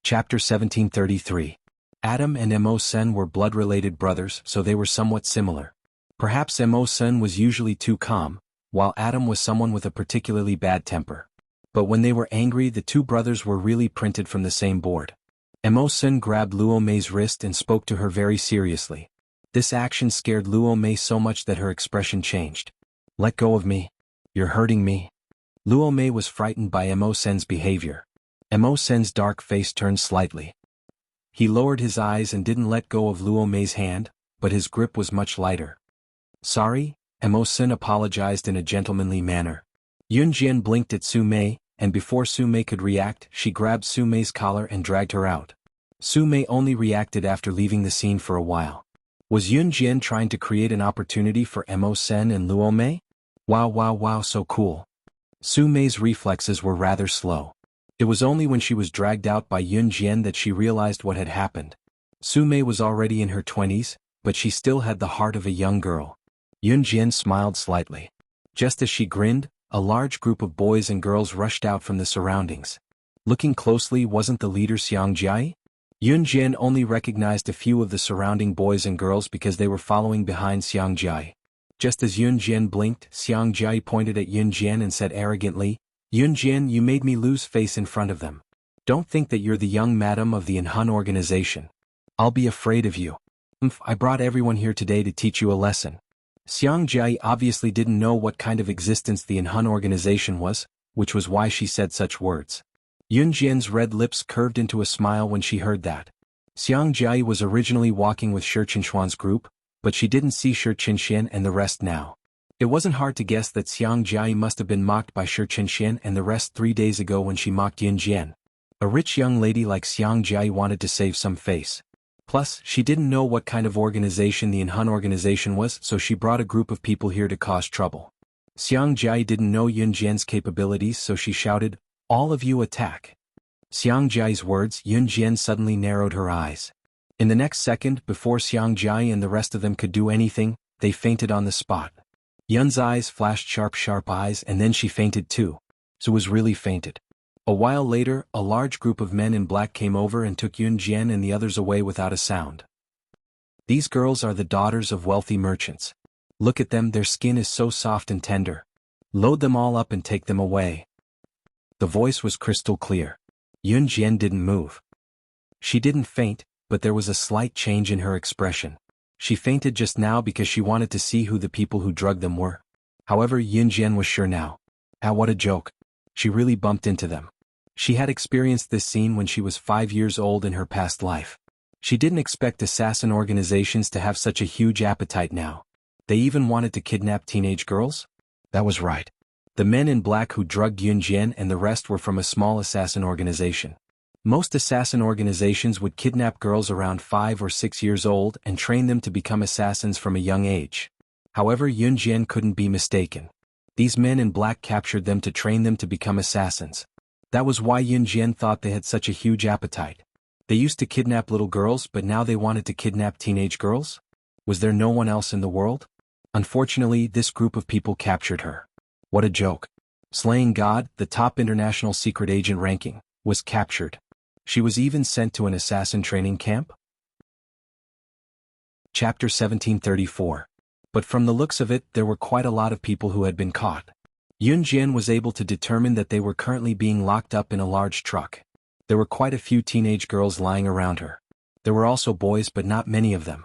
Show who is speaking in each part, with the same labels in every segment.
Speaker 1: Chapter 1733. Adam and Mo-sen were blood-related brothers, so they were somewhat similar. Perhaps Mo-sen was usually too calm, while Adam was someone with a particularly bad temper. But when they were angry, the two brothers were really printed from the same board. Mo-sen grabbed Luo Mei's wrist and spoke to her very seriously. This action scared Luo Mei so much that her expression changed. "Let go of me. You're hurting me." Luo Mei was frightened by Mo-sen's behavior. Mo-sen's dark face turned slightly. He lowered his eyes and didn't let go of Luo Mei's hand, but his grip was much lighter. "Sorry," Mo-sen apologized in a gentlemanly manner. Yun Jian blinked at Su Mei, and before Su Mei could react, she grabbed Su Mei's collar and dragged her out. Su Mei only reacted after leaving the scene for a while. Was Yun Jian trying to create an opportunity for Mo-sen and Luo Mei? Wow, so cool. Su Mei's reflexes were rather slow. It was only when she was dragged out by Yun Jian that she realized what had happened. Su Mei was already in her 20s, but she still had the heart of a young girl. Yun Jian smiled slightly. Just as she grinned, a large group of boys and girls rushed out from the surroundings. Looking closely, wasn't the leader Xiang Jia? Yun Jian only recognized a few of the surrounding boys and girls because they were following behind Xiang Jia. Just as Yun Jian blinked, Xiang Jia pointed at Yun Jian and said arrogantly, "Yun Jian, you made me lose face in front of them. Don't think that you're the young madam of the Enhan organization. I'll be afraid of you. I brought everyone here today to teach you a lesson." Xiang Jia obviously didn't know what kind of existence the Enhan organization was, which was why she said such words. Yun Jian's red lips curved into a smile when she heard that. Xiang Jia was originally walking with Shi Qinshuan's group, but she didn't see Shi Qinshan and the rest now. It wasn't hard to guess that Xiang Jia must have been mocked by Shi Qinshan and the rest 3 days ago when she mocked Yun Jian. A rich young lady like Xiang Jia wanted to save some face. Plus, she didn't know what kind of organization the Enhan organization was, so she brought a group of people here to cause trouble. Xiang Jia didn't know Yun Jian's capabilities, so she shouted, "All of you attack." Xiang Jia's words, Yun Jian suddenly narrowed her eyes. In the next second, before Xiang Jia and the rest of them could do anything, they fainted on the spot. Yun's eyes flashed sharp eyes, and then she fainted too. So was really fainted. A while later, a large group of men in black came over and took Yun Jian and the others away without a sound. "These girls are the daughters of wealthy merchants. Look at them, their skin is so soft and tender. Load them all up and take them away." The voice was crystal clear. Yun Jian didn't move. She didn't faint, but there was a slight change in her expression. She fainted just now because she wanted to see who the people who drugged them were. However, Yun Jian was sure now. What a joke. She really bumped into them. She had experienced this scene when she was 5 years old in her past life. She didn't expect assassin organizations to have such a huge appetite now. They even wanted to kidnap teenage girls? That was right. The men in black who drugged Yun Jian and the rest were from a small assassin organization. Most assassin organizations would kidnap girls around 5 or 6 years old and train them to become assassins from a young age. However, Yun Jian couldn't be mistaken. These men in black captured them to train them to become assassins. That was why Yun Jian thought they had such a huge appetite. They used to kidnap little girls, but now they wanted to kidnap teenage girls? Was there no one else in the world? Unfortunately, this group of people captured her. What a joke. Slaying God, the top international secret agent ranking, was captured. She was even sent to an assassin training camp? Chapter 1734. But from the looks of it, there were quite a lot of people who had been caught. Yun Jian was able to determine that they were currently being locked up in a large truck. There were quite a few teenage girls lying around her. There were also boys, but not many of them.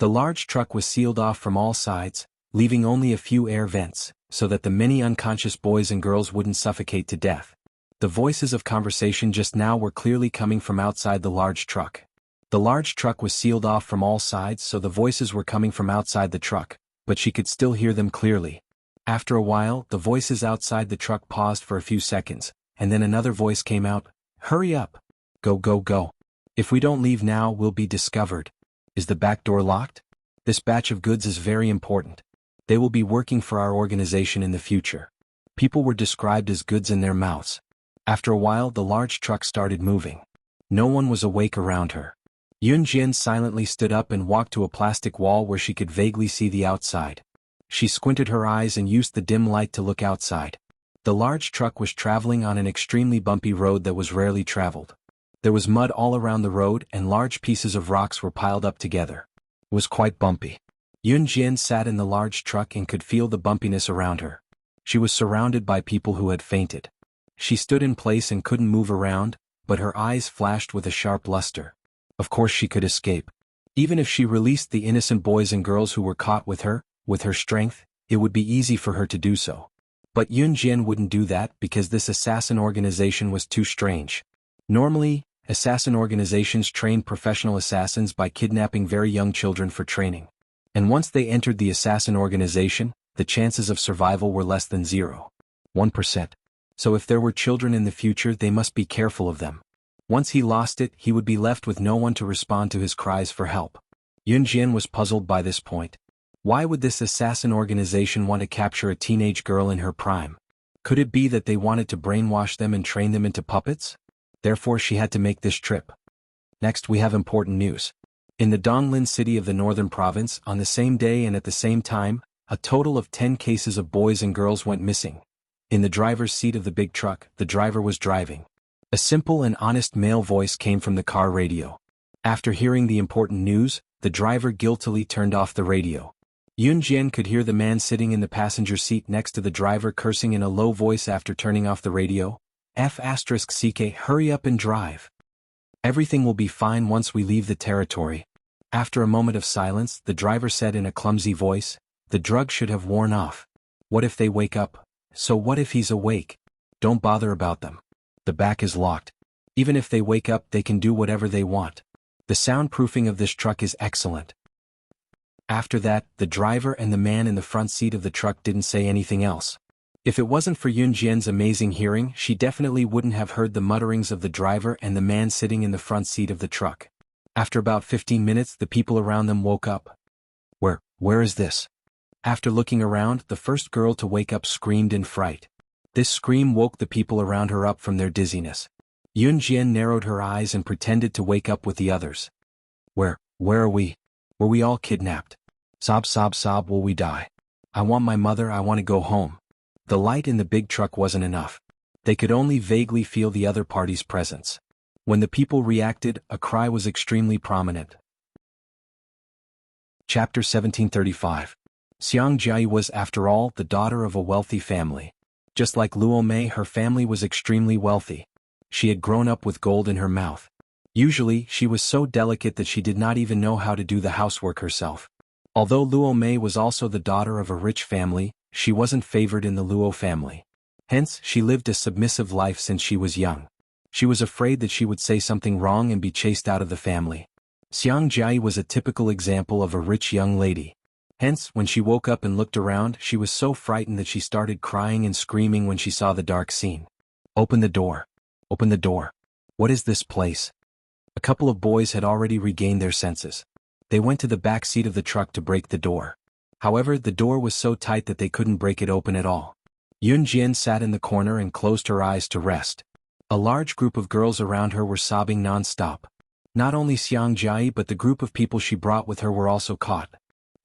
Speaker 1: The large truck was sealed off from all sides, leaving only a few air vents, so that the many unconscious boys and girls wouldn't suffocate to death. The voices of conversation just now were clearly coming from outside the large truck. The large truck was sealed off from all sides, so the voices were coming from outside the truck, but she could still hear them clearly. After a while, the voices outside the truck paused for a few seconds, and then another voice came out, "Hurry up! Go! If we don't leave now, we'll be discovered. Is the back door locked? This batch of goods is very important. They will be working for our organization in the future." People were described as goods in their mouths. After a while, the large truck started moving. No one was awake around her. Yun Jian silently stood up and walked to a plastic wall where she could vaguely see the outside. She squinted her eyes and used the dim light to look outside. The large truck was traveling on an extremely bumpy road that was rarely traveled. There was mud all around the road and large pieces of rocks were piled up together. It was quite bumpy. Yun Jian sat in the large truck and could feel the bumpiness around her. She was surrounded by people who had fainted. She stood in place and couldn't move around, but her eyes flashed with a sharp luster. Of course she could escape. Even if she released the innocent boys and girls who were caught with her strength, it would be easy for her to do so. But Yun Jian wouldn't do that because this assassin organization was too strange. Normally, assassin organizations train professional assassins by kidnapping very young children for training. And once they entered the assassin organization, the chances of survival were less than 0.1%. So if there were children in the future, they must be careful of them. Once he lost it, he would be left with no one to respond to his cries for help. Yun Jian was puzzled by this point. Why would this assassin organization want to capture a teenage girl in her prime? Could it be that they wanted to brainwash them and train them into puppets? Therefore she had to make this trip. Next we have important news. In the Donglin city of the northern province, on the same day and at the same time, a total of 10 cases of boys and girls went missing. In the driver's seat of the big truck, the driver was driving. A simple and honest male voice came from the car radio. After hearing the important news, the driver guiltily turned off the radio. Yun Jian could hear the man sitting in the passenger seat next to the driver cursing in a low voice after turning off the radio. F***ck, hurry up and drive. Everything will be fine once we leave the territory. After a moment of silence, the driver said in a clumsy voice, the drug should have worn off. What if they wake up? So what if he's awake? Don't bother about them. The back is locked. Even if they wake up, they can do whatever they want. The soundproofing of this truck is excellent. After that, the driver and the man in the front seat of the truck didn't say anything else. If it wasn't for Yun Jian's amazing hearing, she definitely wouldn't have heard the mutterings of the driver and the man sitting in the front seat of the truck. After about 15 minutes, the people around them woke up. Where is this? After looking around, the first girl to wake up screamed in fright. This scream woke the people around her up from their dizziness. Yun Jian narrowed her eyes and pretended to wake up with the others. Where are we? Were we all kidnapped? Sob, will we die? I want my mother, I want to go home. The light in the big truck wasn't enough. They could only vaguely feel the other party's presence. When the people reacted, a cry was extremely prominent. Chapter 1735. Xiang Jia was, after all, the daughter of a wealthy family. Just like Luo Mei, her family was extremely wealthy. She had grown up with gold in her mouth. Usually, she was so delicate that she did not even know how to do the housework herself. Although Luo Mei was also the daughter of a rich family, she wasn't favored in the Luo family. Hence, she lived a submissive life since she was young. She was afraid that she would say something wrong and be chased out of the family. Xiang Jia was a typical example of a rich young lady. Hence, when she woke up and looked around, she was so frightened that she started crying and screaming when she saw the dark scene. Open the door. Open the door. What is this place? A couple of boys had already regained their senses. They went to the back seat of the truck to break the door. However, the door was so tight that they couldn't break it open at all. Yun Jian sat in the corner and closed her eyes to rest. A large group of girls around her were sobbing non-stop. Not only Xiang Jia but the group of people she brought with her were also caught.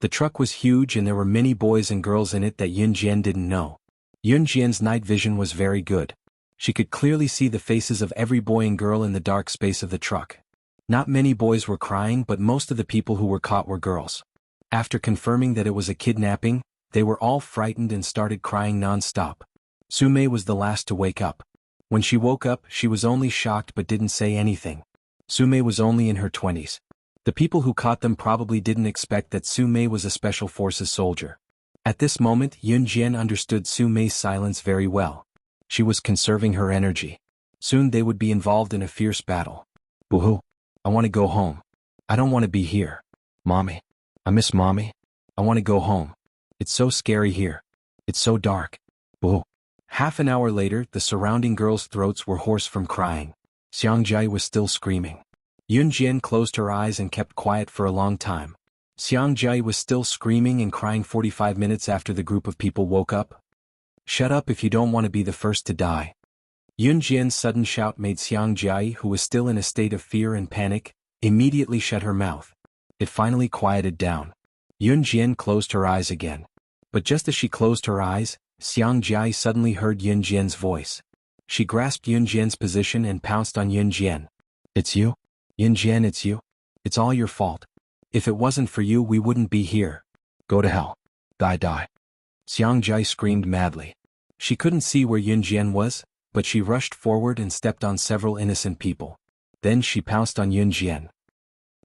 Speaker 1: The truck was huge and there were many boys and girls in it that Yun Jian didn't know. Yun Jian's night vision was very good. She could clearly see the faces of every boy and girl in the dark space of the truck. Not many boys were crying, but most of the people who were caught were girls. After confirming that it was a kidnapping, they were all frightened and started crying non-stop. Su Mei was the last to wake up. When she woke up, she was only shocked but didn't say anything. Su Mei was only in her 20s. The people who caught them probably didn't expect that Su Mei was a special forces soldier. At this moment, Yun Jian understood Su Mei's silence very well. She was conserving her energy. Soon they would be involved in a fierce battle. Boo-hoo. I want to go home. I don't want to be here. Mommy. I miss Mommy. I want to go home. It's so scary here. It's so dark. Boo. Half an hour later, the surrounding girls' throats were hoarse from crying. Xiang Jia was still screaming. Yun Jian closed her eyes and kept quiet for a long time. Xiang Jia was still screaming and crying 45 minutes after the group of people woke up. Shut up if you don't want to be the first to die. Yun Jian's sudden shout made Xiang Jia, who was still in a state of fear and panic, immediately shut her mouth. It finally quieted down. Yun Jian closed her eyes again. But just as she closed her eyes, Xiang Jia suddenly heard Yun Jian's voice. She grasped Yun Jian's position and pounced on Yun Jian. It's you? Yunjian, it's you? It's all your fault. If it wasn't for you, we wouldn't be here. Go to hell. Die. Xiangjai screamed madly. She couldn't see where Yunjian was, but she rushed forward and stepped on several innocent people. Then she pounced on Yunjian.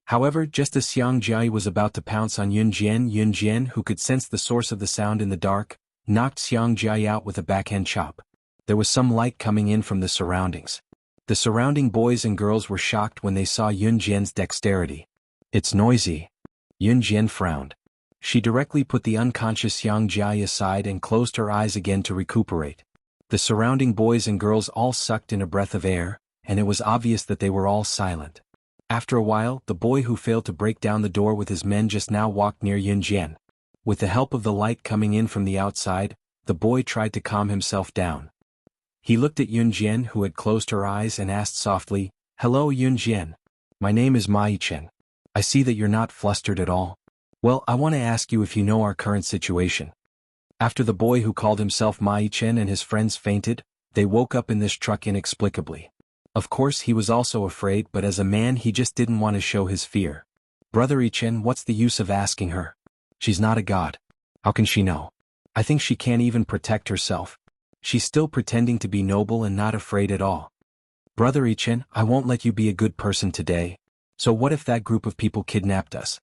Speaker 1: However, just as Xiangjai was about to pounce on Yunjian, who could sense the source of the sound in the dark, knocked Xiangjai out with a backhand chop. There was some light coming in from the surroundings. The surrounding boys and girls were shocked when they saw Yunjian's dexterity. It's noisy. Yunjian frowned. She directly put the unconscious Xiangjai aside and closed her eyes again to recuperate. The surrounding boys and girls all sucked in a breath of air, and it was obvious that they were all silent. After a while, the boy who failed to break down the door with his men just now walked near Yunjian. With the help of the light coming in from the outside, the boy tried to calm himself down. He looked at Yunjian, who had closed her eyes, and asked softly, "Hello, Yunjian. My name is Ma Yichen. I see that you're not flustered at all. Well, I want to ask you if you know our current situation." After the boy who called himself Ma Yichen and his friends fainted, they woke up in this truck inexplicably. Of course he was also afraid, but as a man he just didn't want to show his fear. "Brother Yichen, what's the use of asking her? She's not a god. How can she know? I think she can't even protect herself. She's still pretending to be noble and not afraid at all. Brother Yichen, I won't let you be a good person today. So what if that group of people kidnapped us?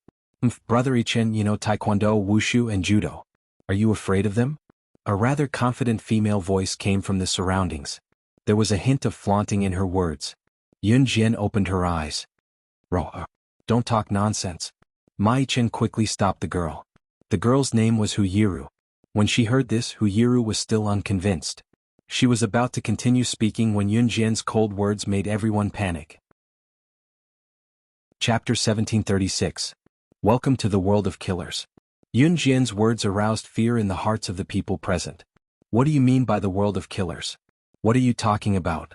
Speaker 1: Brother Yichen, you know Taekwondo, Wushu and Judo. Are you afraid of them?" A rather confident female voice came from the surroundings. There was a hint of flaunting in her words. Yunjian opened her eyes. Don't talk nonsense." Ma Yichen quickly stopped the girl. The girl's name was Huyiru. When she heard this, Huyiru was still unconvinced. She was about to continue speaking when Yunjian's cold words made everyone panic. Chapter 1736. Welcome to the world of killers. Yunjian's words aroused fear in the hearts of the people present. What do you mean by the world of killers? What are you talking about?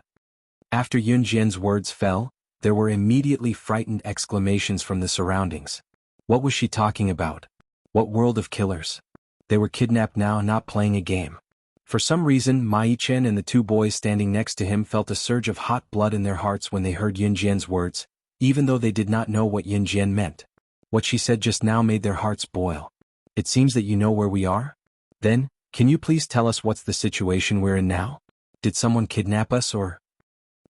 Speaker 1: After Yunjian's words fell, there were immediately frightened exclamations from the surroundings. What was she talking about? What world of killers? They were kidnapped now, not playing a game. For some reason, Ma Yichen and the two boys standing next to him felt a surge of hot blood in their hearts when they heard Yunjian's words, even though they did not know what Yunjian meant. What she said just now made their hearts boil. "It seems that you know where we are? Then, can you please tell us what's the situation we're in now? Did someone kidnap us or?"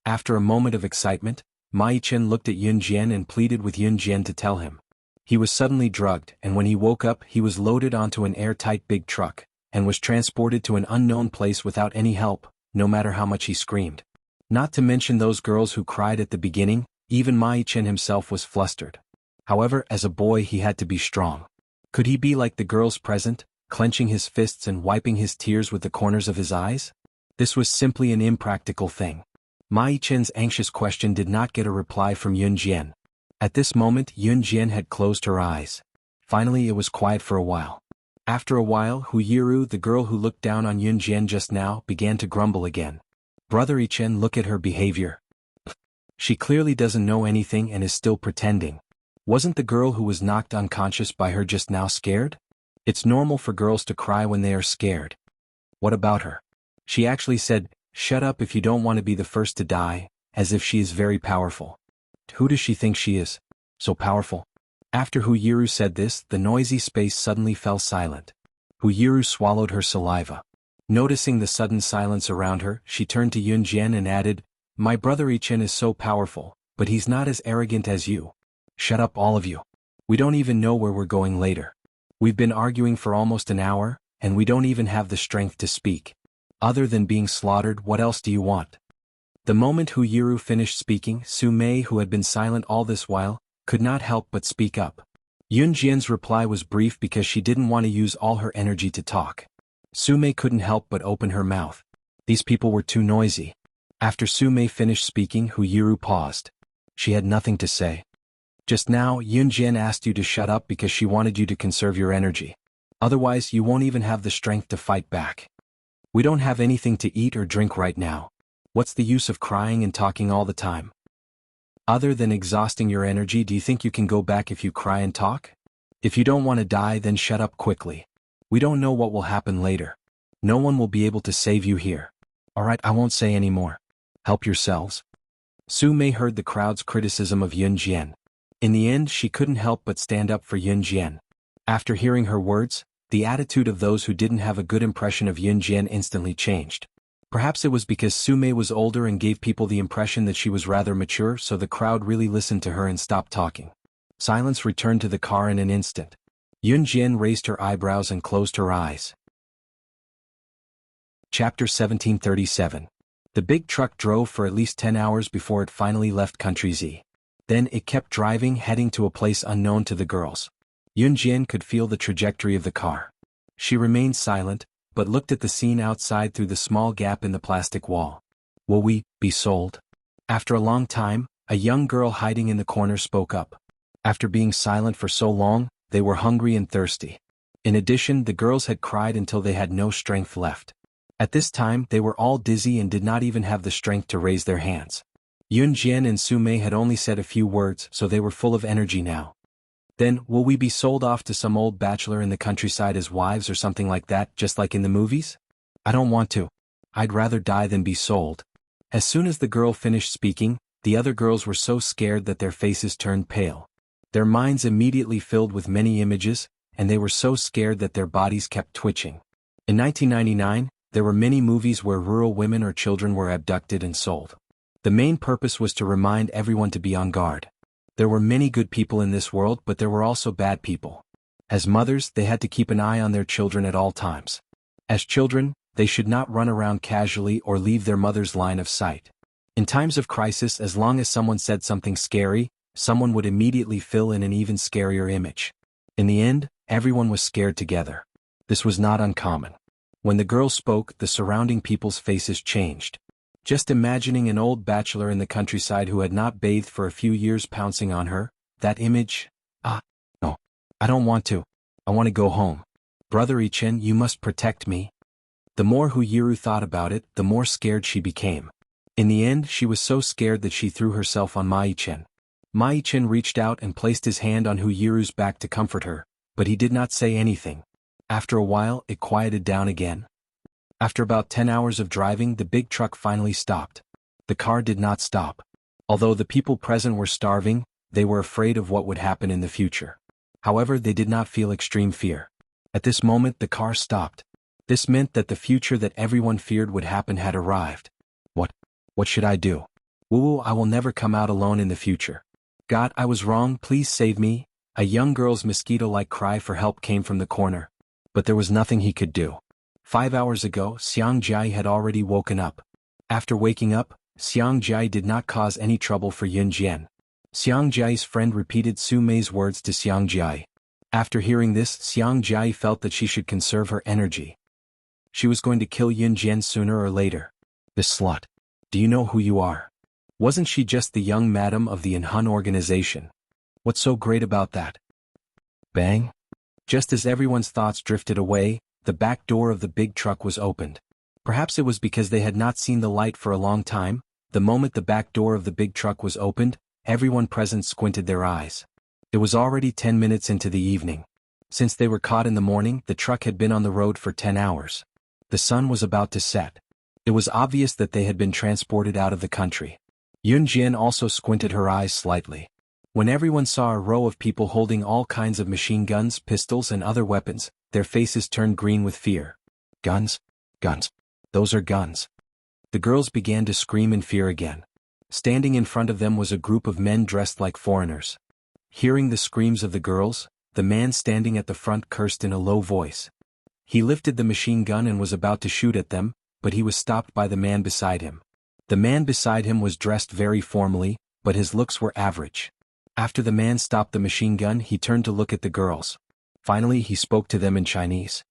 Speaker 1: After a moment of excitement, Ma Yichen looked at Yunjian and pleaded with Yunjian to tell him. He was suddenly drugged, and when he woke up he was loaded onto an airtight big truck, and was transported to an unknown place without any help, no matter how much he screamed. Not to mention those girls who cried at the beginning, even Ma Yichen himself was flustered. However, as a boy he had to be strong. Could he be like the girls present, clenching his fists and wiping his tears with the corners of his eyes? This was simply an impractical thing. Ma Yichen's anxious question did not get a reply from Yunjian. At this moment Yunjian had closed her eyes. Finally it was quiet for a while. After a while, Huyiru, the girl who looked down on Yunjian just now, began to grumble again. "Brother Yichen, look at her behavior. She clearly doesn't know anything and is still pretending. Wasn't the girl who was knocked unconscious by her just now scared? It's normal for girls to cry when they are scared. What about her? She actually said, 'Shut up if you don't want to be the first to die,' as if she is very powerful. Who does she think she is? So powerful?" After Huyiru said this, the noisy space suddenly fell silent. Huyiru swallowed her saliva. Noticing the sudden silence around her, she turned to Yunjian and added, "My brother Yichen is so powerful, but he's not as arrogant as you. Shut up all of you. We don't even know where we're going later. We've been arguing for almost an hour, and we don't even have the strength to speak. Other than being slaughtered, what else do you want?" The moment Huyiru finished speaking, Su-mei, who had been silent all this while, could not help but speak up. Yunjian's reply was brief because she didn't want to use all her energy to talk. Su-mei couldn't help but open her mouth. These people were too noisy. After Su-mei finished speaking, Huyiru paused. She had nothing to say. "Just now, Yunjian asked you to shut up because she wanted you to conserve your energy. Otherwise, you won't even have the strength to fight back. We don't have anything to eat or drink right now. What's the use of crying and talking all the time? Other than exhausting your energy, do you think you can go back if you cry and talk? If you don't want to die, then shut up quickly. We don't know what will happen later. No one will be able to save you here. Alright, I won't say any more. Help yourselves." Su Mei heard the crowd's criticism of Yun Jian. In the end, she couldn't help but stand up for Yun Jian. After hearing her words, the attitude of those who didn't have a good impression of Yun Jian instantly changed. Perhaps it was because Su Mei was older and gave people the impression that she was rather mature, so the crowd really listened to her and stopped talking. Silence returned to the car in an instant. Yun Jian raised her eyebrows and closed her eyes. Chapter 1737. The big truck drove for at least 10 hours before it finally left Country Z. Then it kept driving, heading to a place unknown to the girls. Yun Jian could feel the trajectory of the car. She remained silent, but looked at the scene outside through the small gap in the plastic wall. Will we be sold? After a long time, a young girl hiding in the corner spoke up. After being silent for so long, they were hungry and thirsty. In addition, the girls had cried until they had no strength left. At this time, they were all dizzy and did not even have the strength to raise their hands. Yun Jian and Su Mei had only said a few words, so they were full of energy now. Then, will we be sold off to some old bachelor in the countryside as wives or something like that, just like in the movies? I don't want to. I'd rather die than be sold. As soon as the girl finished speaking, the other girls were so scared that their faces turned pale. Their minds immediately filled with many images, and they were so scared that their bodies kept twitching. In 1999, there were many movies where rural women or children were abducted and sold. The main purpose was to remind everyone to be on guard. There were many good people in this world, but there were also bad people. As mothers, they had to keep an eye on their children at all times. As children, they should not run around casually or leave their mother's line of sight. In times of crisis, as long as someone said something scary, someone would immediately fill in an even scarier image. In the end, everyone was scared together. This was not uncommon. When the girl spoke, the surrounding people's faces changed. Just imagining an old bachelor in the countryside who had not bathed for a few years pouncing on her, that image, no, I don't want to. I want to go home. Brother Ichen, you must protect me. The more Huyiru thought about it, the more scared she became. In the end, she was so scared that she threw herself on Ma-Ichen. Ma-Ichen reached out and placed his hand on Huyiru's back to comfort her, but he did not say anything. After a while, it quieted down again. After about 10 hours of driving, the big truck finally stopped. The car did not stop. Although the people present were starving, they were afraid of what would happen in the future. However, they did not feel extreme fear. At this moment, the car stopped. This meant that the future that everyone feared would happen had arrived. What should I do? Woo, I will never come out alone in the future. God, I was wrong, please save me. A young girl's mosquito-like cry for help came from the corner. But there was nothing he could do. 5 hours ago, Xiang Jai had already woken up. After waking up, Xiang Jai did not cause any trouble for Yun Jian. Xiang Jai's friend repeated Su Mei's words to Xiang Jai. After hearing this, Xiang Jai felt that she should conserve her energy. She was going to kill Yun Jian sooner or later. This slut. Do you know who you are? Wasn't she just the young madam of the Enhan organization? What's so great about that? Bang! Just as everyone's thoughts drifted away, the back door of the big truck was opened. Perhaps it was because they had not seen the light for a long time. The moment the back door of the big truck was opened, everyone present squinted their eyes. It was already 10 minutes into the evening. Since they were caught in the morning, the truck had been on the road for 10 hours. The sun was about to set. It was obvious that they had been transported out of the country. Yun Jian also squinted her eyes slightly. When everyone saw a row of people holding all kinds of machine guns, pistols and other weapons, their faces turned green with fear. Guns? Guns. Those are guns. The girls began to scream in fear again. Standing in front of them was a group of men dressed like foreigners. Hearing the screams of the girls, the man standing at the front cursed in a low voice. He lifted the machine gun and was about to shoot at them, but he was stopped by the man beside him. The man beside him was dressed very formally, but his looks were average. After the man stopped the machine gun, he turned to look at the girls. Finally, he spoke to them in Chinese.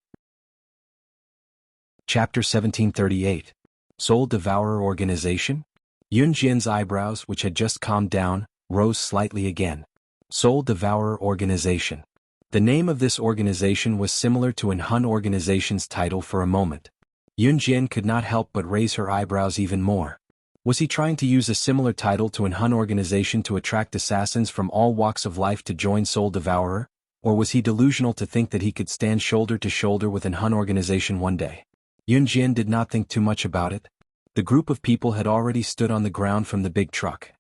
Speaker 1: Chapter 1738. Soul Devourer Organization? Yun Jian's eyebrows, which had just calmed down, rose slightly again. Soul Devourer Organization. The name of this organization was similar to an Hun organization's title for a moment. Yun Jian could not help but raise her eyebrows even more. Was he trying to use a similar title to an Hun organization to attract assassins from all walks of life to join Soul Devourer? Or was he delusional to think that he could stand shoulder to shoulder with an Hun organization one day? Yun Jian did not think too much about it. The group of people had already stood on the ground from the big truck.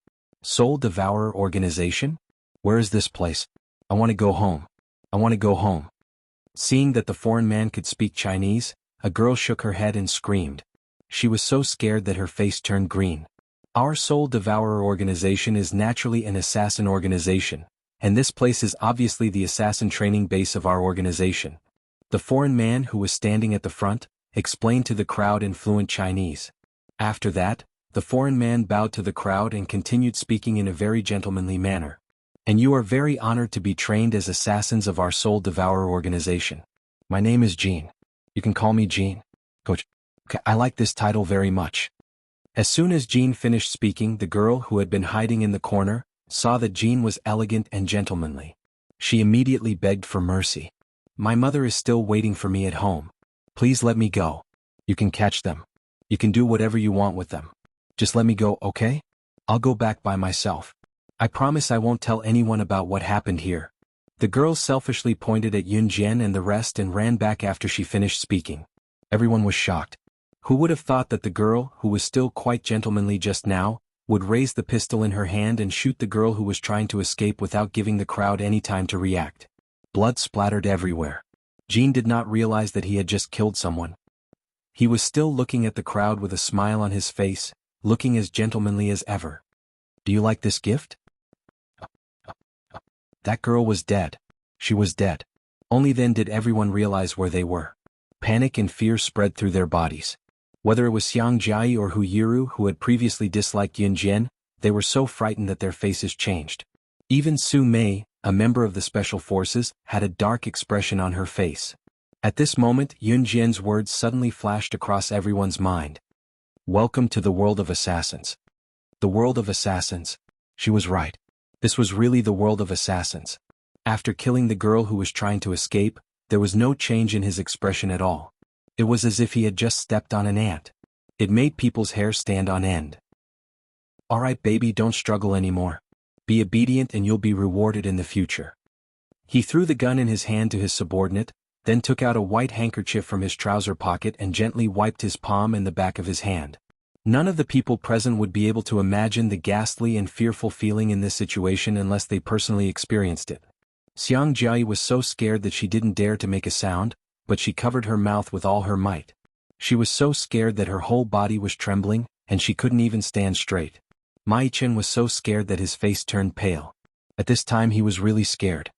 Speaker 1: Soul Devourer Organization? Where is this place? I want to go home. I want to go home. Seeing that the foreign man could speak Chinese, a girl shook her head and screamed. She was so scared that her face turned green. Our Soul Devourer Organization is naturally an assassin organization, and this place is obviously the assassin training base of our organization. The foreign man who was standing at the front explained to the crowd in fluent Chinese. After that, the foreign man bowed to the crowd and continued speaking in a very gentlemanly manner. And you are very honored to be trained as assassins of our Soul Devourer organization. My name is Jean. You can call me Jean. Coach. Okay, I like this title very much. As soon as Jean finished speaking, the girl who had been hiding in the corner saw that Jean was elegant and gentlemanly. She immediately begged for mercy. My mother is still waiting for me at home. Please let me go. You can catch them. You can do whatever you want with them. Just let me go, okay? I'll go back by myself. I promise I won't tell anyone about what happened here. The girl selfishly pointed at Yun Jian and the rest and ran back after she finished speaking. Everyone was shocked. Who would have thought that the girl, who was still quite gentlemanly just now, would raise the pistol in her hand and shoot the girl who was trying to escape without giving the crowd any time to react? Blood splattered everywhere. Jean did not realize that he had just killed someone. He was still looking at the crowd with a smile on his face, looking as gentlemanly as ever. Do you like this gift? That girl was dead. She was dead. Only then did everyone realize where they were. Panic and fear spread through their bodies. Whether it was Xiang Jiai or Hu Yiru who had previously disliked Yun Jian, they were so frightened that their faces changed. Even Su Mei, a member of the Special Forces, had a dark expression on her face. At this moment, Yun Jian's words suddenly flashed across everyone's mind. Welcome to the world of assassins. The world of assassins. She was right. This was really the world of assassins. After killing the girl who was trying to escape, there was no change in his expression at all. It was as if he had just stepped on an ant. It made people's hair stand on end. Alright baby, don't struggle anymore. Be obedient and you'll be rewarded in the future. He threw the gun in his hand to his subordinate, then took out a white handkerchief from his trouser pocket and gently wiped his palm and the back of his hand. None of the people present would be able to imagine the ghastly and fearful feeling in this situation unless they personally experienced it. Xiang Jiai was so scared that she didn't dare to make a sound, but she covered her mouth with all her might. She was so scared that her whole body was trembling, and she couldn't even stand straight. Mai Chen was so scared that his face turned pale. At this time he was really scared.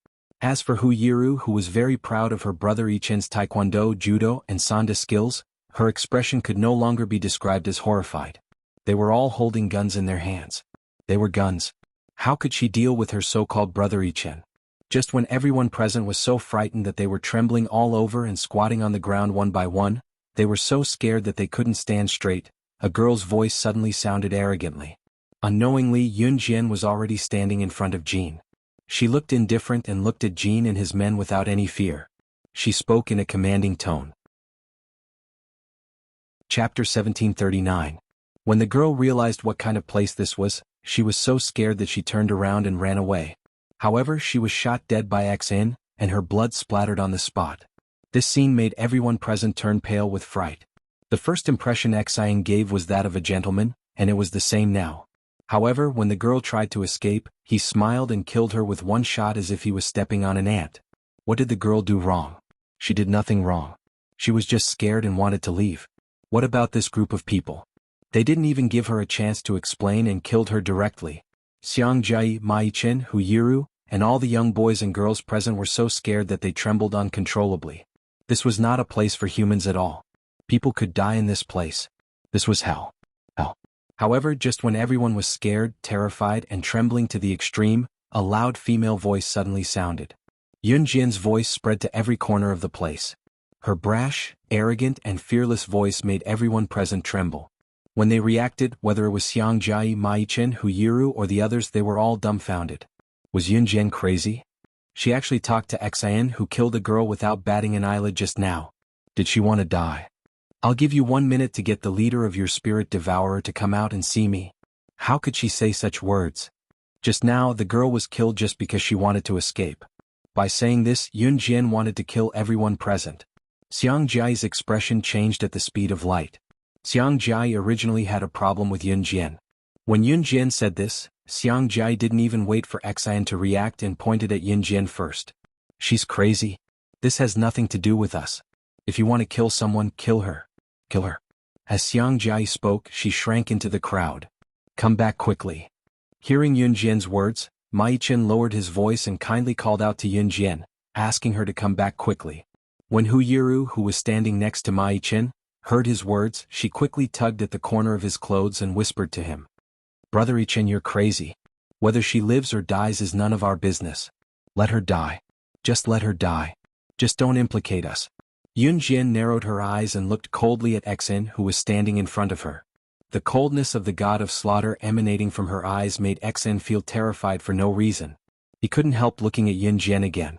Speaker 1: As for Hu Yiru, who was very proud of her brother Ichen's taekwondo, judo, and sanda skills, her expression could no longer be described as horrified. They were all holding guns in their hands. They were guns. How could she deal with her so-called brother Ichen? Just when everyone present was so frightened that they were trembling all over and squatting on the ground one by one, they were so scared that they couldn't stand straight, a girl's voice suddenly sounded arrogantly. Unknowingly, Yun Jian was already standing in front of Jean. She looked indifferent and looked at Jean and his men without any fear. She spoke in a commanding tone. Chapter 1739. When the girl realized what kind of place this was, she was so scared that she turned around and ran away. However, she was shot dead by Xin, and her blood splattered on the spot. This scene made everyone present turn pale with fright. The first impression Xin gave was that of a gentleman, and it was the same now. However, when the girl tried to escape, he smiled and killed her with one shot as if he was stepping on an ant. What did the girl do wrong? She did nothing wrong. She was just scared and wanted to leave. What about this group of people? They didn't even give her a chance to explain and killed her directly. Xiang Jiai, Mai Chen, Hu Yiru, and all the young boys and girls present were so scared that they trembled uncontrollably. This was not a place for humans at all. People could die in this place. This was hell. Hell. However, just when everyone was scared, terrified, and trembling to the extreme, a loud female voice suddenly sounded. Yun Jian's voice spread to every corner of the place. Her brash, arrogant, and fearless voice made everyone present tremble. When they reacted, whether it was Xiang Jiai, Mai Chen, Hu Yiru, or the others, they were all dumbfounded. Was Yun Jian crazy? She actually talked to Xin, who killed a girl without batting an eyelid just now. Did she want to die? I'll give you 1 minute to get the leader of your spirit devourer to come out and see me. How could she say such words? Just now, the girl was killed just because she wanted to escape. By saying this, Yun Jian wanted to kill everyone present. Xiang Jiai's expression changed at the speed of light. Xiang Jiai originally had a problem with Yun Jian. When Yun Jian said this, Xiang Jai didn't even wait for Xian to react and pointed at Yin Jian first. She's crazy. This has nothing to do with us. If you want to kill someone, kill her. Kill her. As Xiang Jai spoke, she shrank into the crowd. Come back quickly. Hearing Yun Jian's words, Ma Yichen lowered his voice and kindly called out to Yun Jian, asking her to come back quickly. When Hu Yiru, who was standing next to Ma Yichen, heard his words, she quickly tugged at the corner of his clothes and whispered to him. Brother Yichen, you're crazy. Whether she lives or dies is none of our business. Let her die. Just let her die. Just don't implicate us. Yun Jian narrowed her eyes and looked coldly at Xian, who was standing in front of her. The coldness of the god of slaughter emanating from her eyes made Xian feel terrified for no reason. He couldn't help looking at Yun Jian again.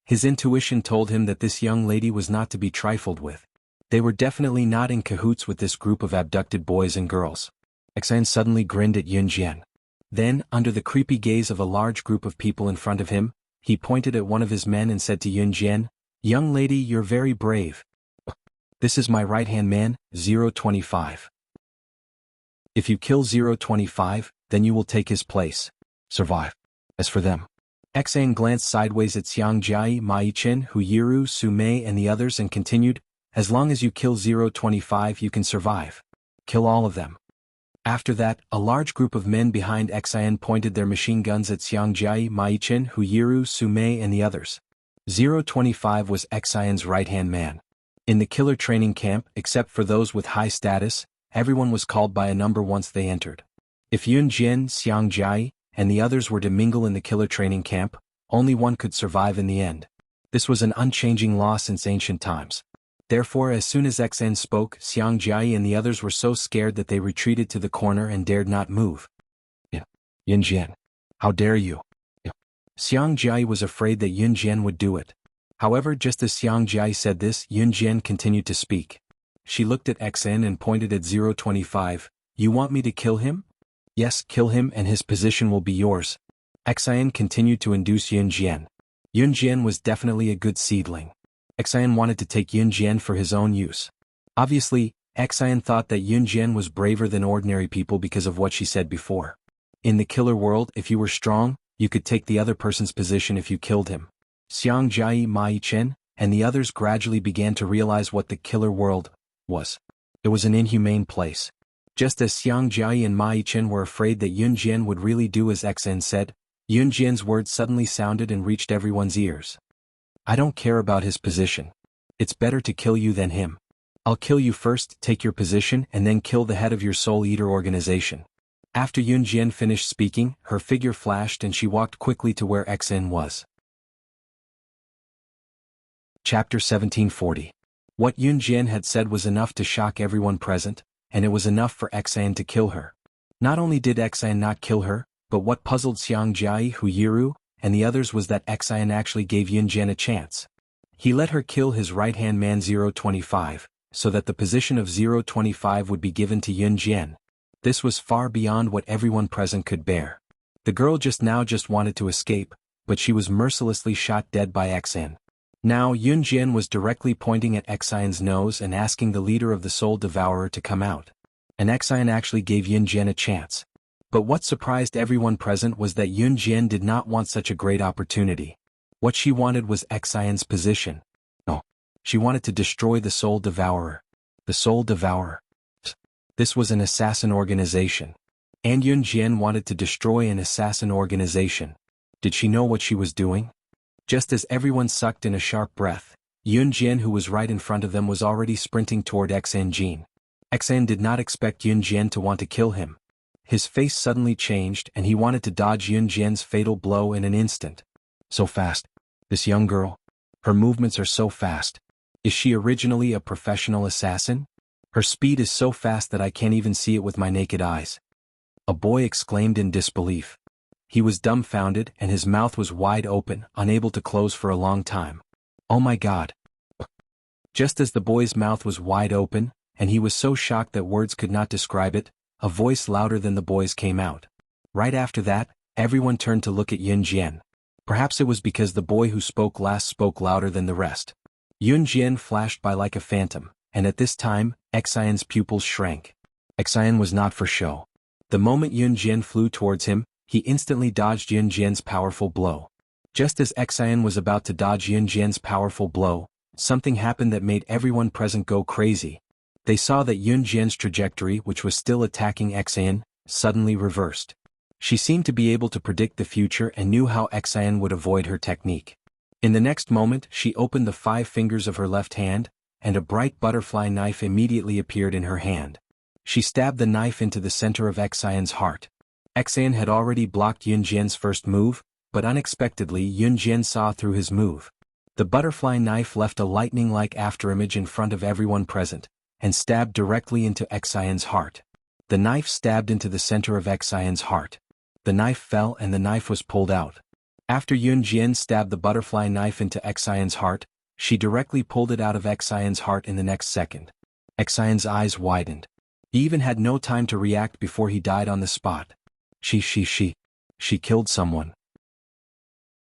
Speaker 1: His intuition told him that this young lady was not to be trifled with. They were definitely not in cahoots with this group of abducted boys and girls. Xian suddenly grinned at Yun Jian. Then, under the creepy gaze of a large group of people in front of him, he pointed at one of his men and said to Yun Jian, Young lady, you're very brave. This is my right-hand man, 025. If you kill 025, then you will take his place. Survive. As for them. Xian glanced sideways at Xiang Jai, Ma Yichen, Hu Yiru, Su Mei and the others and continued, as long as you kill 025 you can survive. Kill all of them. After that, a large group of men behind Xian pointed their machine guns at Xiang Jai, Ma Yichen, Hu Yiru, Su Mei and the others. 025 was Xian's right-hand man. In the killer training camp, except for those with high status, everyone was called by a number once they entered. If Yun Jian, Xiang Jai, and the others were to mingle in the killer training camp, only one could survive in the end. This was an unchanging law since ancient times. Therefore, as soon as Xian spoke, Xiang Jai and the others were so scared that they retreated to the corner and dared not move. Yun Jian, how dare you? Xiang Jai was afraid that Yun Jian would do it. However, just as Xiang Jai said this, Yun Jian continued to speak. She looked at Xian and pointed at 025. You want me to kill him? Yes, kill him and his position will be yours. Xian continued to induce Yun Jian. Yun Jian was definitely a good seedling. Xian wanted to take Yun Jian for his own use. Obviously, Xian thought that Yun Jian was braver than ordinary people because of what she said before. In the killer world, if you were strong, you could take the other person's position if you killed him. Xiang Jai, Ma Yichen, and the others gradually began to realize what the killer world was. It was an inhumane place. Just as Xiang Jai and Ma Yichen were afraid that Yun Jian would really do as Xian said, Yun Jian's words suddenly sounded and reached everyone's ears. I don't care about his position. It's better to kill you than him. I'll kill you first, take your position, and then kill the head of your Soul Eater organization. After Yun Jian finished speaking, her figure flashed and she walked quickly to where Xian was. Chapter 1740. What Yun Jian had said was enough to shock everyone present, and it was enough for Xian to kill her. Not only did Xian not kill her, but what puzzled Xiang Jai, Hu Yiru, and the others was that Xian actually gave Yun Jian a chance. He let her kill his right-hand man 025, so that the position of 025 would be given to Yun Jian. This was far beyond what everyone present could bear. The girl just wanted to escape, but she was mercilessly shot dead by Xian. Now Yun Jian was directly pointing at Xian's nose and asking the leader of the Soul Devourer to come out. And Xian actually gave Yun Jian a chance. But what surprised everyone present was that Yun Jian did not want such a great opportunity. What she wanted was Xian's position. No. She wanted to destroy the Soul Devourer. The Soul Devourer. This was an assassin organization. And Yun Jian wanted to destroy an assassin organization. Did she know what she was doing? Just as everyone sucked in a sharp breath, Yun Jian, who was right in front of them, was already sprinting toward Xian Jin. Xian did not expect Yun Jian to want to kill him. His face suddenly changed and he wanted to dodge Yun Jian's fatal blow in an instant. So fast. This young girl. Her movements are so fast. Is she originally a professional assassin? Her speed is so fast that I can't even see it with my naked eyes. A boy exclaimed in disbelief. He was dumbfounded and his mouth was wide open, unable to close for a long time. Oh my God. Just as the boy's mouth was wide open, and he was so shocked that words could not describe it, a voice louder than the boy's came out. Right after that, everyone turned to look at Yun Jian. Perhaps it was because the boy who spoke last spoke louder than the rest. Yun Jian flashed by like a phantom, and at this time, Xian's pupils shrank. Xian was not for show. The moment Yun Jian flew towards him, he instantly dodged Yun Jian's powerful blow. Just as Xian was about to dodge Yun Jian's powerful blow, something happened that made everyone present go crazy. They saw that Yun Jian's trajectory, which was still attacking Xian, suddenly reversed. She seemed to be able to predict the future and knew how Xian would avoid her technique. In the next moment, she opened the 5 fingers of her left hand, and a bright butterfly knife immediately appeared in her hand. She stabbed the knife into the center of Xian's heart. Xian had already blocked Yun Jian's first move, but unexpectedly Yun Jian saw through his move. The butterfly knife left a lightning-like afterimage in front of everyone present, and stabbed directly into Xian's heart. The knife stabbed into the center of Xian's heart. The knife fell and the knife was pulled out. After Yun Jian stabbed the butterfly knife into Xian's heart, she directly pulled it out of Xian's heart in the next second. Xian's eyes widened. He even had no time to react before he died on the spot. She killed someone.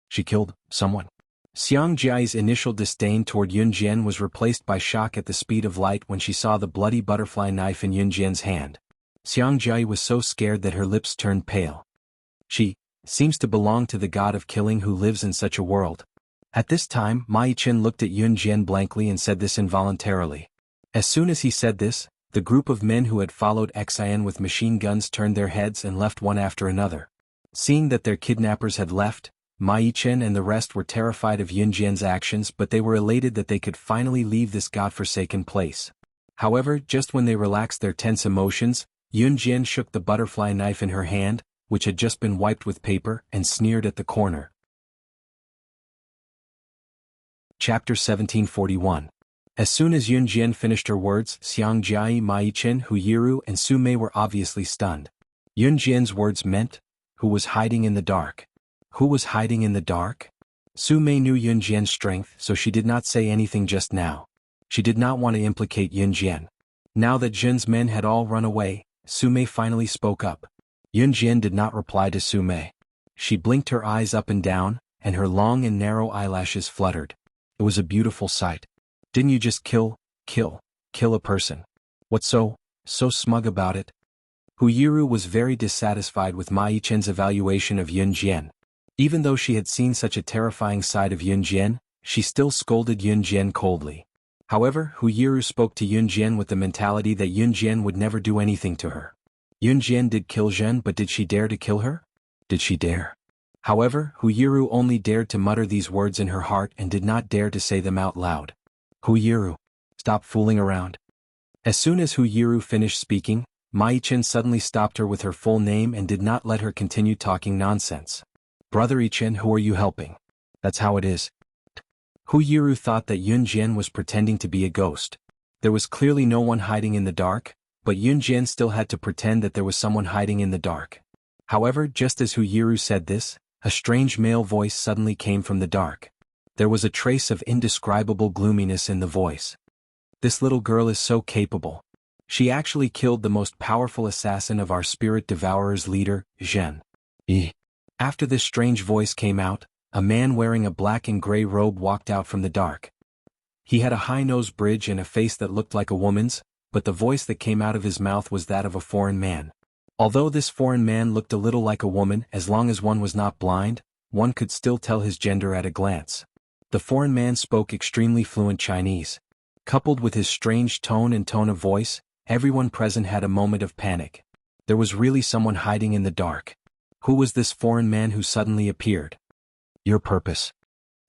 Speaker 1: She killed someone. Xiang Jiai's initial disdain toward Yun Jian was replaced by shock at the speed of light when she saw the bloody butterfly knife in Yun Jian's hand. Xiang Jiai was so scared that her lips turned pale. She seems to belong to the god of killing who lives in such a world. At this time, Ma Yichen looked at Yun Jian blankly and said this involuntarily. As soon as he said this, the group of men who had followed Xian with machine guns turned their heads and left one after another. Seeing that their kidnappers had left, Ma Yichen and the rest were terrified of Yun Jian's actions, but they were elated that they could finally leave this godforsaken place. However, just when they relaxed their tense emotions, Yun Jian shook the butterfly knife in her hand, which had just been wiped with paper, and sneered at the corner. Chapter 1741. As soon as Yun Jian finished her words, Xiang Jiai, Ma Yichen, Hu Yiru and Su Mei were obviously stunned. Yun Jian's words meant, who was hiding in the dark? Who was hiding in the dark? Su Mei knew Yun Jian's strength, so she did not say anything just now. She did not want to implicate Yun Jian. Now that Jin's men had all run away, Su Mei finally spoke up. Yun Jian did not reply to Su Mei. She blinked her eyes up and down, and her long and narrow eyelashes fluttered. It was a beautiful sight. Didn't you just kill a person? What's so smug about it? Hu Yiru was very dissatisfied with Ma Yichen's evaluation of Yun Jian. Even though she had seen such a terrifying side of Yun Jian, she still scolded Yun Jian coldly. However, Hu Yiru spoke to Yun Jian with the mentality that Yun Jian would never do anything to her. Yun Jian did kill Zhen, but did she dare to kill her? Did she dare? However, Hu Yiru only dared to mutter these words in her heart and did not dare to say them out loud. Hu Yiru, stop fooling around. As soon as Hu Yiru finished speaking, Ma Yichen suddenly stopped her with her full name and did not let her continue talking nonsense. Brother Yichen, who are you helping? That's how it is. Hu Yiru thought that Yun Jian was pretending to be a ghost. There was clearly no one hiding in the dark, but Yun Jian still had to pretend that there was someone hiding in the dark. However, just as Hu Yiru said this, a strange male voice suddenly came from the dark. There was a trace of indescribable gloominess in the voice. This little girl is so capable. She actually killed the most powerful assassin of our spirit devourer's leader, Zhen. After this strange voice came out, a man wearing a black and gray robe walked out from the dark. He had a high-nose bridge and a face that looked like a woman's, but the voice that came out of his mouth was that of a foreign man. Although this foreign man looked a little like a woman, as long as one was not blind, one could still tell his gender at a glance. The foreign man spoke extremely fluent Chinese. Coupled with his strange tone of voice, everyone present had a moment of panic. There was really someone hiding in the dark. Who was this foreign man who suddenly appeared? Your purpose.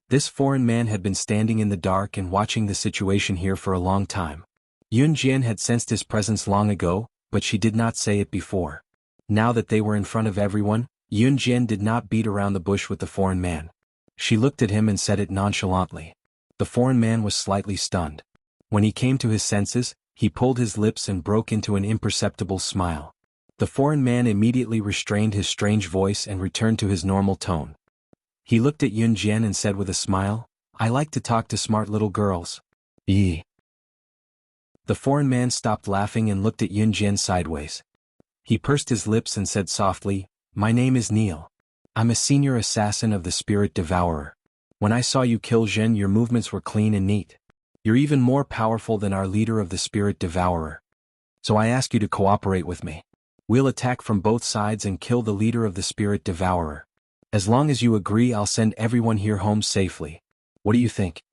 Speaker 1: This foreign man had been standing in the dark and watching the situation here for a long time. Yun Jian had sensed his presence long ago, but she did not say it before. Now that they were in front of everyone, Yun Jian did not beat around the bush with the foreign man. She looked at him and said it nonchalantly. The foreign man was slightly stunned. When he came to his senses, he pulled his lips and broke into an imperceptible smile. The foreign man immediately restrained his strange voice and returned to his normal tone. He looked at Yun Jian and said with a smile, I like to talk to smart little girls. The foreign man stopped laughing and looked at Yun Jian sideways. He pursed his lips and said softly, My name is Neil. I'm a senior assassin of the Spirit Devourer. When I saw you kill Zhen, your movements were clean and neat. You're even more powerful than our leader of the Spirit Devourer. So I ask you to cooperate with me. We'll attack from both sides and kill the leader of the spirit devourer. As long as you agree, I'll send everyone here home safely. What do you think?"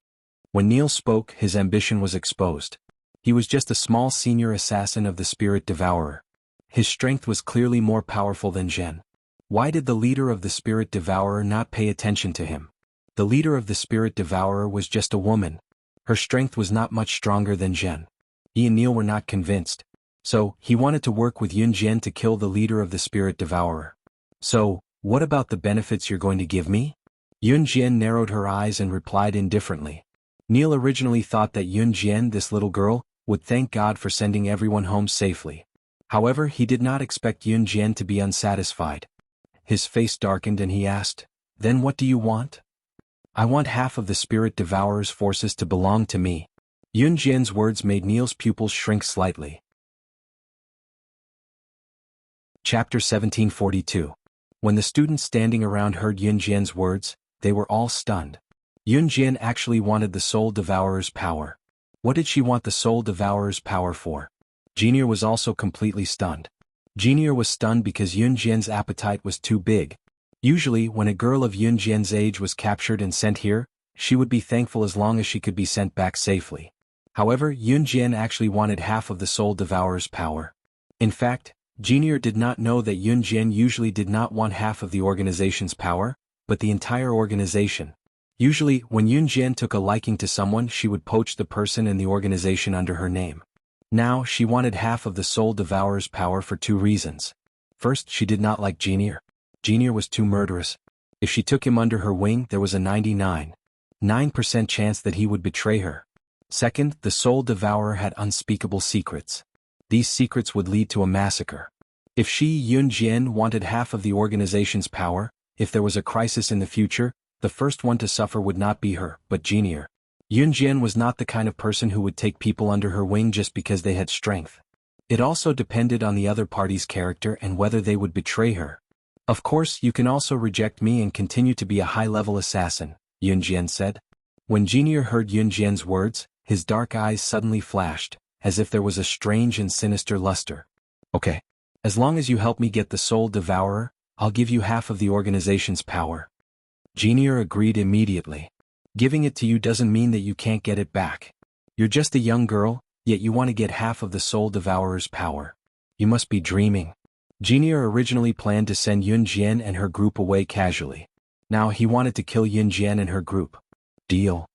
Speaker 1: When Neil spoke, his ambition was exposed. He was just a small senior assassin of the spirit devourer. His strength was clearly more powerful than Jen. Why did the leader of the spirit devourer not pay attention to him? The leader of the spirit devourer was just a woman. Her strength was not much stronger than Jen. He and Neil were not convinced. So, he wanted to work with Yun Jian to kill the leader of the spirit devourer. "So, what about the benefits you're going to give me?" Yun Jian narrowed her eyes and replied indifferently. Neil originally thought that Yun Jian, this little girl, would thank God for sending everyone home safely. However, he did not expect Yun Jian to be unsatisfied. His face darkened and he asked, "Then what do you want?" "I want half of the spirit devourer's forces to belong to me." Yun Jian's words made Neil's pupils shrink slightly. Chapter 1742. When the students standing around heard Yun Jian's words, they were all stunned. Yun Jian actually wanted the soul devourer's power. What did she want the soul devourer's power for? Junior was also completely stunned. Junior was stunned because Yun Jian's appetite was too big. Usually, when a girl of Yun Jian's age was captured and sent here, she would be thankful as long as she could be sent back safely. However, Yun Jian actually wanted half of the soul devourer's power. In fact, Junior did not know that Yun Jian usually did not want half of the organization's power, but the entire organization. Usually, when Yun Jian took a liking to someone, she would poach the person and the organization under her name. Now, she wanted half of the soul devourer's power for two reasons. First, she did not like Junior. Junior was too murderous. If she took him under her wing, there was a 99.9% chance that he would betray her. Second, the soul devourer had unspeakable secrets. These secrets would lead to a massacre. If she, Yun Jian, wanted half of the organization's power, if there was a crisis in the future, the first one to suffer would not be her, but Junior. Yun Jian was not the kind of person who would take people under her wing just because they had strength. It also depended on the other party's character and whether they would betray her. "Of course, you can also reject me and continue to be a high-level assassin," Yun Jian said. When Junior heard Yun Jian's words, his dark eyes suddenly flashed, as if there was a strange and sinister luster. "Okay. As long as you help me get the soul devourer, I'll give you half of the organization's power." Junior agreed immediately. "Giving it to you doesn't mean that you can't get it back. You're just a young girl, yet you want to get half of the soul devourer's power. You must be dreaming." Junior originally planned to send Yun Jian and her group away casually. Now he wanted to kill Yun Jian and her group. Deal.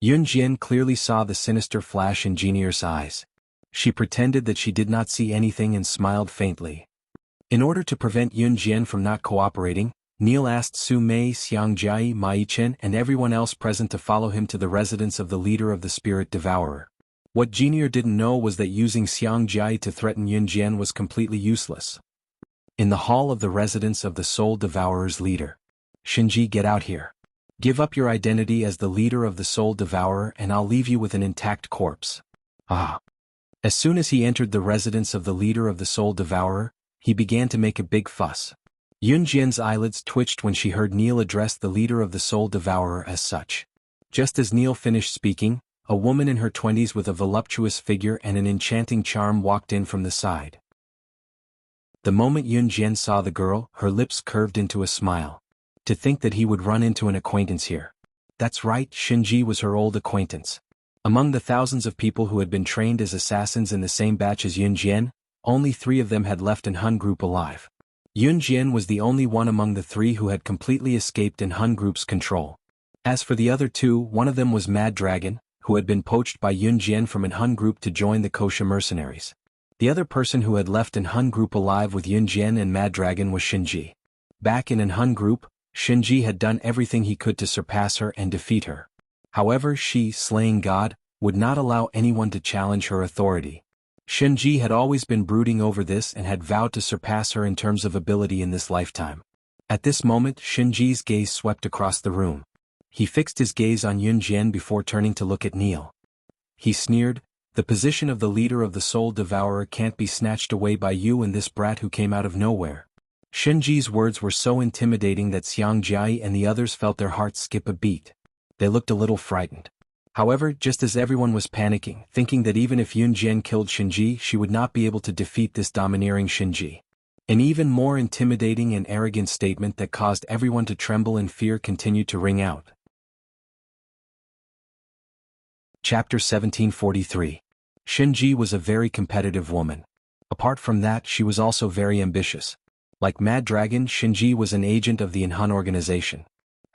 Speaker 1: Yun Jian clearly saw the sinister flash in Junior's eyes. She pretended that she did not see anything and smiled faintly. In order to prevent Yun Jian from not cooperating, Neil asked Su Mei, Xiangjia, Mai Chen and everyone else present to follow him to the residence of the leader of the spirit devourer. What Junior didn't know was that using Xiangjia to threaten Yun Jian was completely useless. In the hall of the residence of the soul devourer's leader. "Shinji, get out here. Give up your identity as the leader of the soul devourer and I'll leave you with an intact corpse." Ah. As soon as he entered the residence of the leader of the soul devourer, he began to make a big fuss. Yun Jian's eyelids twitched when she heard Neil address the leader of the soul devourer as such. Just as Neil finished speaking, a woman in her 20s with a voluptuous figure and an enchanting charm walked in from the side. The moment Yun Jian saw the girl, her lips curved into a smile. To think that he would run into an acquaintance here. That's right, Shinji was her old acquaintance. Among the thousands of people who had been trained as assassins in the same batch as Yun Jian, only 3 of them had left in Hun Group alive. Yun Jian was the only one among the 3 who had completely escaped in Hun Group's control. As for the other 2, one of them was Mad Dragon, who had been poached by Yun Jian from an Hun Group to join the Kosha mercenaries. The other person who had left in Hun Group alive with Yun Jian and Mad Dragon was Shinji. Back in an Hun Group, Shinji had done everything he could to surpass her and defeat her. However, she, slaying God, would not allow anyone to challenge her authority. Shinji had always been brooding over this and had vowed to surpass her in terms of ability in this lifetime. At this moment, Shinji's gaze swept across the room. He fixed his gaze on Yun Jian before turning to look at Neil. He sneered, "The position of the leader of the soul devourer can't be snatched away by you and this brat who came out of nowhere." Shinji's words were so intimidating that Xiangjia and the others felt their hearts skip a beat. They looked a little frightened. However, just as everyone was panicking, thinking that even if Yun Jian killed Shinji, she would not be able to defeat this domineering Shinji, An even more intimidating and arrogant statement that caused everyone to tremble in fear continued to ring out. Chapter 1743. Shinji was a very competitive woman. Apart from that, she was also very ambitious. Like Mad Dragon, Shinji was an agent of the Enhan organization.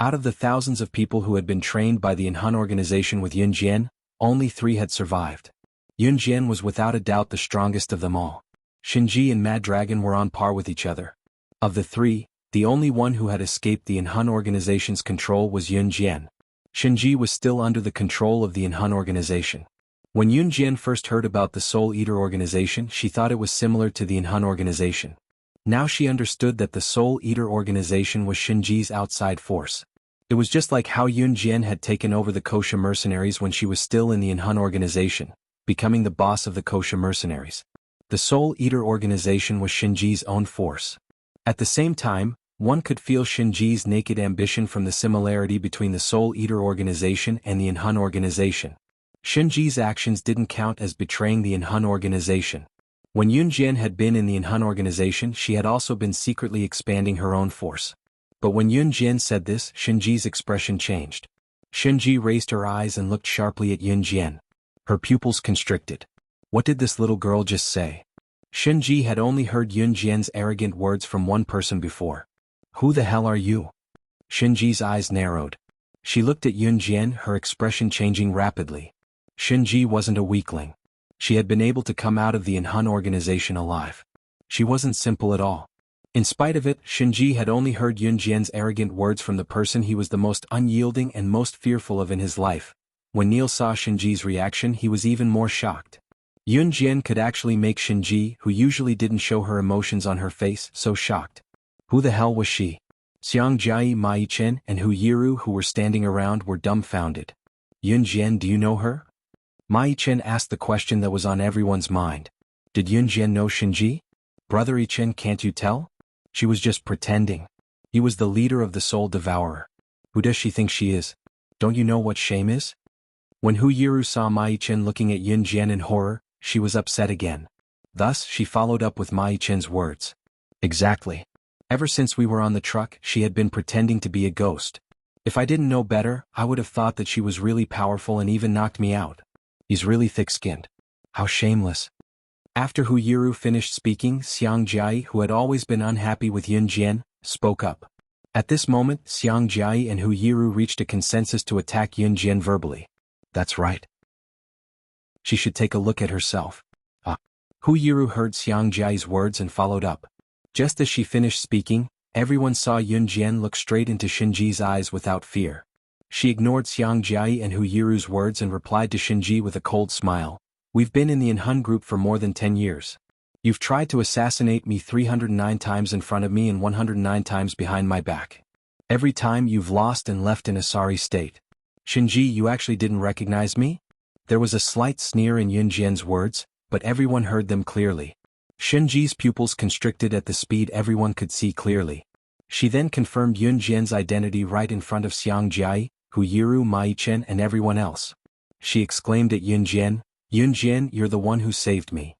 Speaker 1: Out of the thousands of people who had been trained by the Enhan organization with Yunjian, only 3 had survived. Yunjian was without a doubt the strongest of them all. Shinji and Mad Dragon were on par with each other. Of the 3, the only one who had escaped the Enhan organization's control was Yunjian. Shinji was still under the control of the Enhan organization. When Yunjian first heard about the Soul Eater organization, she thought it was similar to the Enhan organization. Now she understood that the Soul Eater organization was Shinji's outside force. It was just like how Yunjian had taken over the Kosha mercenaries when she was still in the Enhan organization, becoming the boss of the Kosha mercenaries. The Soul Eater organization was Shinji's own force. At the same time, one could feel Shinji's naked ambition from the similarity between the Soul Eater organization and the Enhan organization. Shinji's actions didn't count as betraying the Enhan organization. When Yunjian had been in the Enhan organization, she had also been secretly expanding her own force. But when Yunjian said this, Shinji's expression changed. Shinji raised her eyes and looked sharply at Yunjian. Her pupils constricted. What did this little girl just say? Shinji had only heard Yunjian's arrogant words from one person before. Who the hell are you? Shinji's eyes narrowed. She looked at Yunjian, her expression changing rapidly. Shinji wasn't a weakling. She had been able to come out of the Enhan organization alive. She wasn't simple at all. In spite of it, Shinji had only heard Yunjian's arrogant words from the person he was the most unyielding and most fearful of in his life. When Neil saw Shinji's reaction, he was even more shocked. Yunjian could actually make Shinji, who usually didn't show her emotions on her face, so shocked. Who the hell was she? Xiangjia, Mai-chen, and Hu Yiru, who were standing around, were dumbfounded. Yunjian, do you know her? Mai-chen asked the question that was on everyone's mind. Did Yunjian know Shinji? Brother I-chen, can't you tell? She was just pretending. He was the leader of the Soul Devourer. Who does she think she is? Don't you know what shame is? When Hu Yiru saw Mai-chen looking at Yunjian in horror, she was upset again. Thus, she followed up with Mai-chen's words. Exactly. Ever since we were on the truck, she had been pretending to be a ghost. If I didn't know better, I would have thought that she was really powerful and even knocked me out. He's really thick-skinned. How shameless. After Hu Yiru finished speaking, Xiangjia, who had always been unhappy with Yunjian, spoke up. At this moment, Xiangjia and Hu Yiru reached a consensus to attack Yunjian verbally. That's right. She should take a look at herself. Hu Yiru heard Xiangjia's words and followed up. Just as she finished speaking, everyone saw Yunjian look straight into Shinji's eyes without fear. She ignored Xiangjia and Hu Yiru's words and replied to Shinji with a cold smile. We've been in the Enhan group for more than 10 years. You've tried to assassinate me 309 times in front of me and 109 times behind my back. Every time you've lost and left in a sorry state. Shinji, you actually didn't recognize me? There was a slight sneer in Yunjian's words, but everyone heard them clearly. Shinji's pupils constricted at the speed everyone could see clearly. She then confirmed Yunjian's identity right in front of Xiangjia, Hu Yiru, Mai-chen, and everyone else. She exclaimed at Yunjian, Yunjian, you're the one who saved me.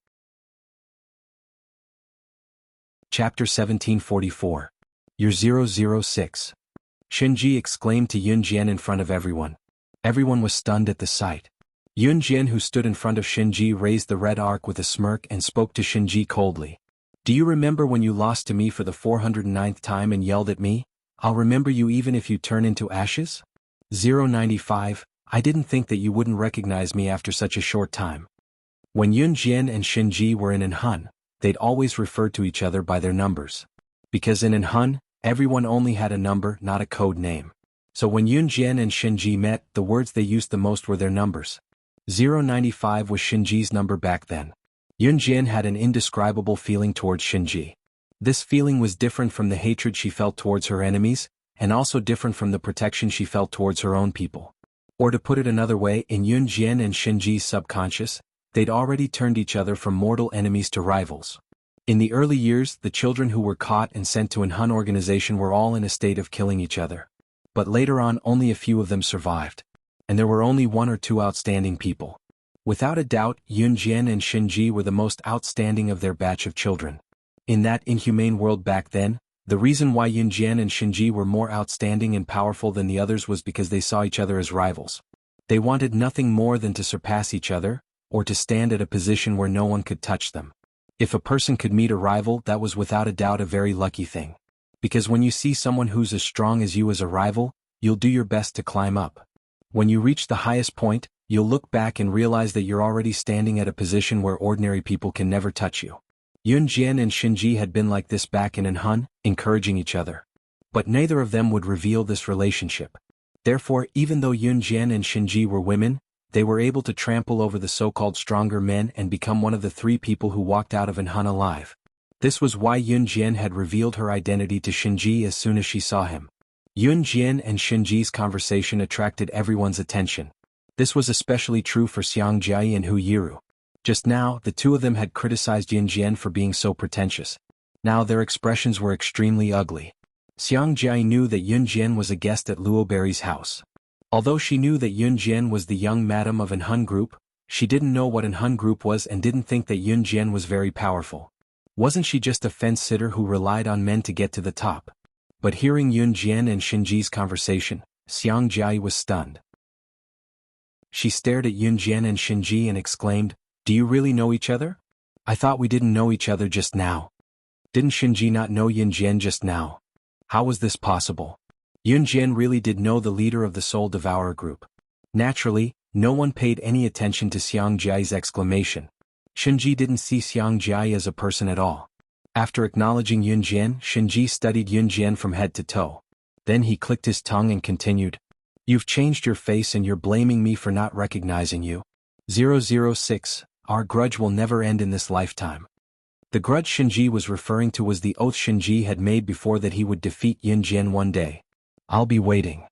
Speaker 1: Chapter 1744. You're 006. Shinji exclaimed to Yunjian in front of everyone. Everyone was stunned at the sight. Yunjian, who stood in front of Shinji, raised the red arc with a smirk and spoke to Shinji coldly. Do you remember when you lost to me for the 409th time and yelled at me? I'll remember you even if you turn into ashes? 095, I didn't think that you wouldn't recognize me after such a short time. When Yunjian and Shinji were in Enhan, they'd always referred to each other by their numbers. Because in Enhan, everyone only had a number, not a code name. So when Yunjian and Shinji met, the words they used the most were their numbers. 095 was Shinji's number back then. Yunjian had an indescribable feeling towards Shinji. This feeling was different from the hatred she felt towards her enemies, and also different from the protection she felt towards her own people. Or to put it another way, in Yunjian and Shinji's subconscious, they'd already turned each other from mortal enemies to rivals. In the early years, the children who were caught and sent to Enhan organization were all in a state of killing each other. But later on, only a few of them survived. And there were only 1 or 2 outstanding people. Without a doubt, Yunjian and Shinji were the most outstanding of their batch of children. In that inhumane world back then, the reason why Yun Jian and Shinji were more outstanding and powerful than the others was because they saw each other as rivals. They wanted nothing more than to surpass each other, or to stand at a position where no one could touch them. If a person could meet a rival, that was without a doubt a very lucky thing. Because when you see someone who's as strong as you as a rival, you'll do your best to climb up. When you reach the highest point, you'll look back and realize that you're already standing at a position where ordinary people can never touch you. Yun Jian and Shinji had been like this back in Enhan, encouraging each other. But neither of them would reveal this relationship. Therefore, even though Yun Jian and Shinji were women, they were able to trample over the so-called stronger men and become one of the 3 people who walked out of Enhan alive. This was why Yun Jian had revealed her identity to Shinji as soon as she saw him. Yun Jian and Shinji's conversation attracted everyone's attention. This was especially true for Xiang Jiai and Hu Yiru. Just now, the 2 of them had criticized Yun Jian for being so pretentious. Now their expressions were extremely ugly. Xiang Jiai knew that Yun Jian was a guest at Luo Berry's house. Although she knew that Yun Jian was the young madam of Enhan Group, she didn't know what Enhan Group was and didn't think that Yun Jian was very powerful. Wasn't she just a fence-sitter who relied on men to get to the top? But hearing Yun Jian and Shinji's conversation, Xiang Jiai was stunned. She stared at Yun Jian and Shinji and exclaimed, "Do you really know each other? I thought we didn't know each other just now. Didn't Shinji not know Yun Jian just now? How was this possible?" Yun Jian really did know the leader of the Soul Devourer group. Naturally, no one paid any attention to Xiang Jiai's exclamation. Shinji didn't see Xiang Jiai as a person at all. After acknowledging Yun Jian, Shinji studied Yun Jian from head to toe. Then he clicked his tongue and continued, "You've changed your face and you're blaming me for not recognizing you. 006, our grudge will never end in this lifetime." The grudge Shinji was referring to was the oath Shinji had made before that he would defeat Yun Jian one day. "I'll be waiting."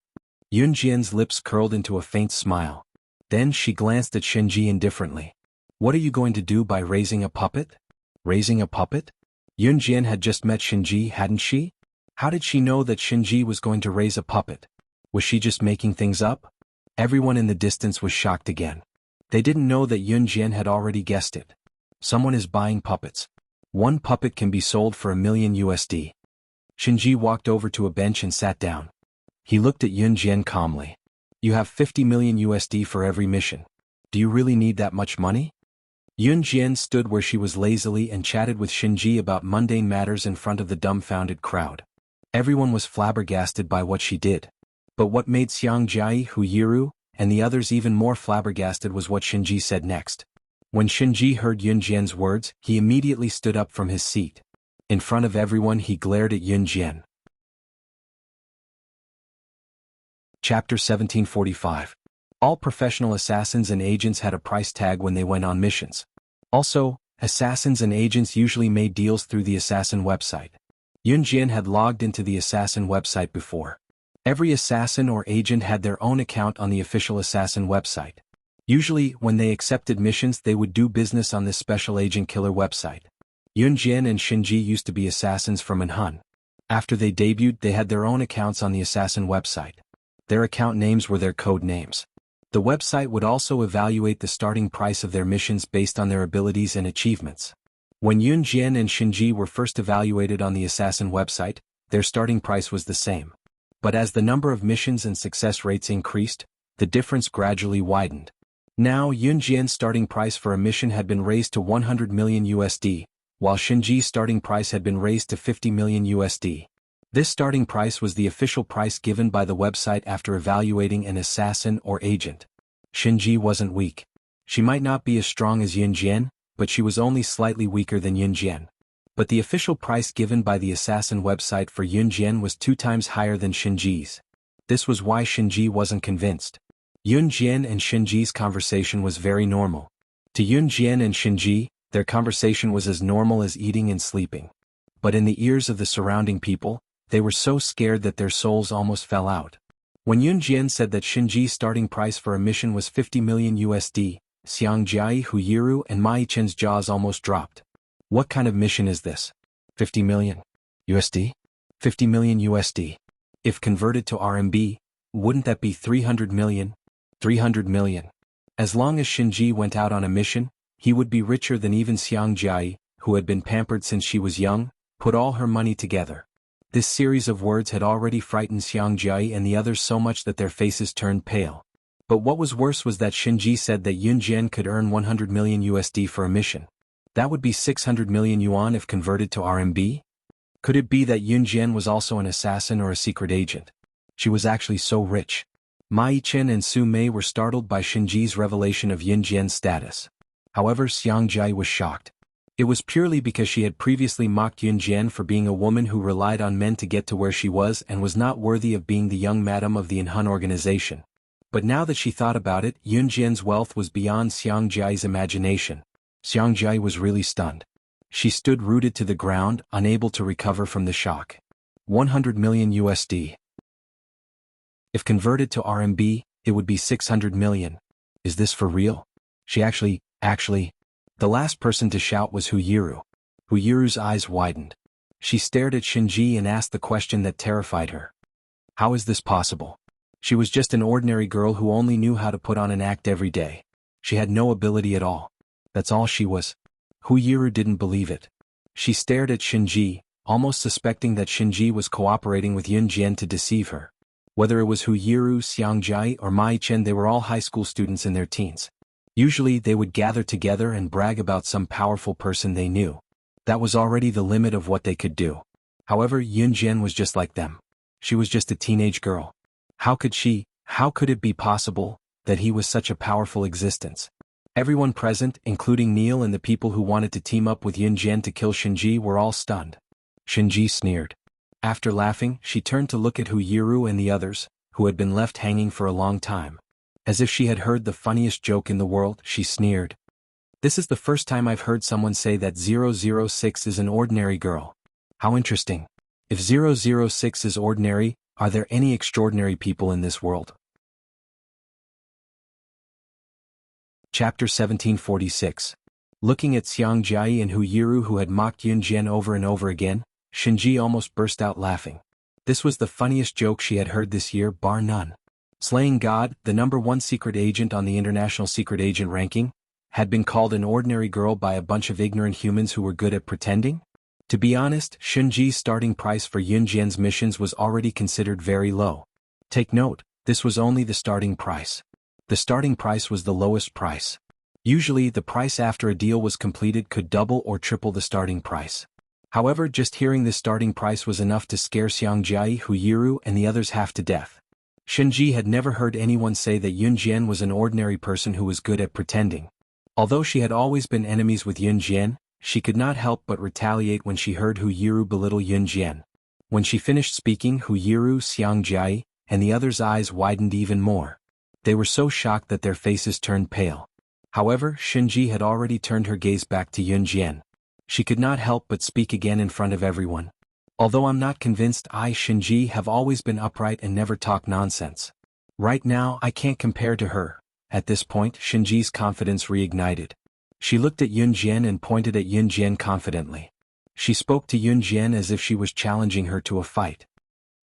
Speaker 1: Yun Jian's lips curled into a faint smile. Then she glanced at Shinji indifferently. "What are you going to do by raising a puppet?" Raising a puppet? Yun Jian had just met Shinji, hadn't she? How did she know that Shinji was going to raise a puppet? Was she just making things up? Everyone in the distance was shocked again. They didn't know that Yun Jian had already guessed it. Someone is buying puppets. One puppet can be sold for $1,000,000. Shinji walked over to a bench and sat down. He looked at Yun Jian calmly. "You have $50,000,000 for every mission. Do you really need that much money?" Yun Jian stood where she was lazily and chatted with Shinji about mundane matters in front of the dumbfounded crowd. Everyone was flabbergasted by what she did. But what made Xiang Jiai, Hu Yiru, and the others even more flabbergasted was what Shinji said next. When Shinji heard Yun Jian's words, he immediately stood up from his seat. In front of everyone he glared at Yun Jian. Chapter 1745. All professional assassins and agents had a price tag when they went on missions. Also, assassins and agents usually made deals through the assassin website. Yun Jian had logged into the assassin website before. Every assassin or agent had their own account on the official assassin website. Usually, when they accepted missions, they would do business on this special agent killer website. Yun Jian and Shinji used to be assassins from Enhan. After they debuted, they had their own accounts on the assassin website. Their account names were their code names. The website would also evaluate the starting price of their missions based on their abilities and achievements. When Yun Jian and Shinji were first evaluated on the assassin website, their starting price was the same. But as the number of missions and success rates increased, the difference gradually widened. Now Yun Jian's starting price for a mission had been raised to $100,000,000, while Shinji's starting price had been raised to $50,000,000. This starting price was the official price given by the website after evaluating an assassin or agent. Shinji wasn't weak. She might not be as strong as Yun Jian, but she was only slightly weaker than Yun Jian. But the official price given by the assassin website for Yun Jian was 2 times higher than Shinji's. This was why Shinji wasn't convinced. Yun Jian and Shinji's conversation was very normal. To Yun Jian and Shinji, their conversation was as normal as eating and sleeping. But in the ears of the surrounding people, they were so scared that their souls almost fell out. When Yun Jian said that Shinji's starting price for a mission was $50,000,000, Xiang Jiai, Hu Yiru, and Mai Chen's jaws almost dropped. What kind of mission is this? $50,000,000? $50,000,000. If converted to RMB, wouldn't that be 300 million? 300 million. As long as Shinji went out on a mission, he would be richer than even Xiang Jiai, who had been pampered since she was young, put all her money together. This series of words had already frightened Xiang Jia and the others so much that their faces turned pale. But what was worse was that Shinji said that Yun Jian could earn 100 million USD for a mission. That would be 600 million yuan if converted to RMB? Could it be that Yun Jian was also an assassin or a secret agent? She was actually so rich. Mai Chen and Su Mei were startled by Shinji's revelation of Yun Jian's status. However, Xiang Jia was shocked. It was purely because she had previously mocked Yun Jian for being a woman who relied on men to get to where she was and was not worthy of being the young madam of the Enhun organization. But now that she thought about it, Yun Jian's wealth was beyond Xiang Jia's imagination. Xiang Jia was really stunned. She stood rooted to the ground, unable to recover from the shock. 100 million USD. If converted to RMB, it would be 600 million. Is this for real? She actually. The last person to shout was Hu Yiru. Hu Yiru's eyes widened. She stared at Shinji and asked the question that terrified her. How is this possible? She was just an ordinary girl who only knew how to put on an act every day. She had no ability at all. That's all she was. Hu Yiru didn't believe it. She stared at Shinji, almost suspecting that Shinji was cooperating with Yun Jian to deceive her. Whether it was Hu Yiru, Xiang Jia, or Mai Chen, they were all high school students in their teens. Usually they would gather together and brag about some powerful person they knew. That was already the limit of what they could do. However, Yun Jian was just like them. She was just a teenage girl. How could it be possible that he was such a powerful existence? Everyone present, including Neil and the people who wanted to team up with Yun Jian to kill Shinji, were all stunned. Shinji sneered. After laughing, she turned to look at Hu Yiru and the others, who had been left hanging for a long time. As if she had heard the funniest joke in the world, she sneered. This is the first time I've heard someone say that 006 is an ordinary girl. How interesting. If 006 is ordinary, are there any extraordinary people in this world? Chapter 1746. Looking at Xiang Jia and Hu Yiru, who had mocked Yun Jian over and over again, Shinji almost burst out laughing. This was the funniest joke she had heard this year, bar none. Slaying God, the #1 secret agent on the international secret agent ranking, had been called an ordinary girl by a bunch of ignorant humans who were good at pretending? To be honest, Shinji's starting price for Yun Jian's missions was already considered very low. Take note, this was only the starting price. The starting price was the lowest price. Usually, the price after a deal was completed could double or triple the starting price. However, just hearing the starting price was enough to scare Xiang Jia, Hu Yiru, and the others half to death. Shinji had never heard anyone say that Yun Jian was an ordinary person who was good at pretending. Although she had always been enemies with Yun Jian, she could not help but retaliate when she heard Hu Yiru belittle Yun Jian. When she finished speaking, Hu Yiru, Xiang Jia, and the others' eyes widened even more. They were so shocked that their faces turned pale. However, Shinji had already turned her gaze back to Yun Jian. She could not help but speak again in front of everyone. Although I'm not convinced, I, Shinji, have always been upright and never talk nonsense. Right now, I can't compare to her. At this point, Shinji's confidence reignited. She looked at Yun Jian and pointed at Yun Jian confidently. She spoke to Yun Jian as if she was challenging her to a fight.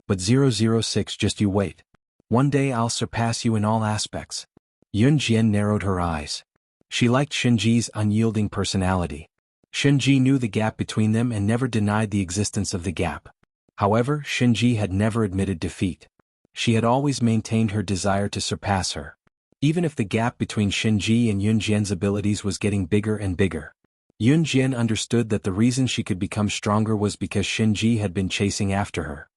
Speaker 1: But 006, just you wait. One day I'll surpass you in all aspects. Yun Jian narrowed her eyes. She liked Shinji's unyielding personality. Shinji knew the gap between them and never denied the existence of the gap. However, Shinji had never admitted defeat. She had always maintained her desire to surpass her. Even if the gap between Shinji and Yun Jian's abilities was getting bigger and bigger. Yun Jian understood that the reason she could become stronger was because Shinji had been chasing after her.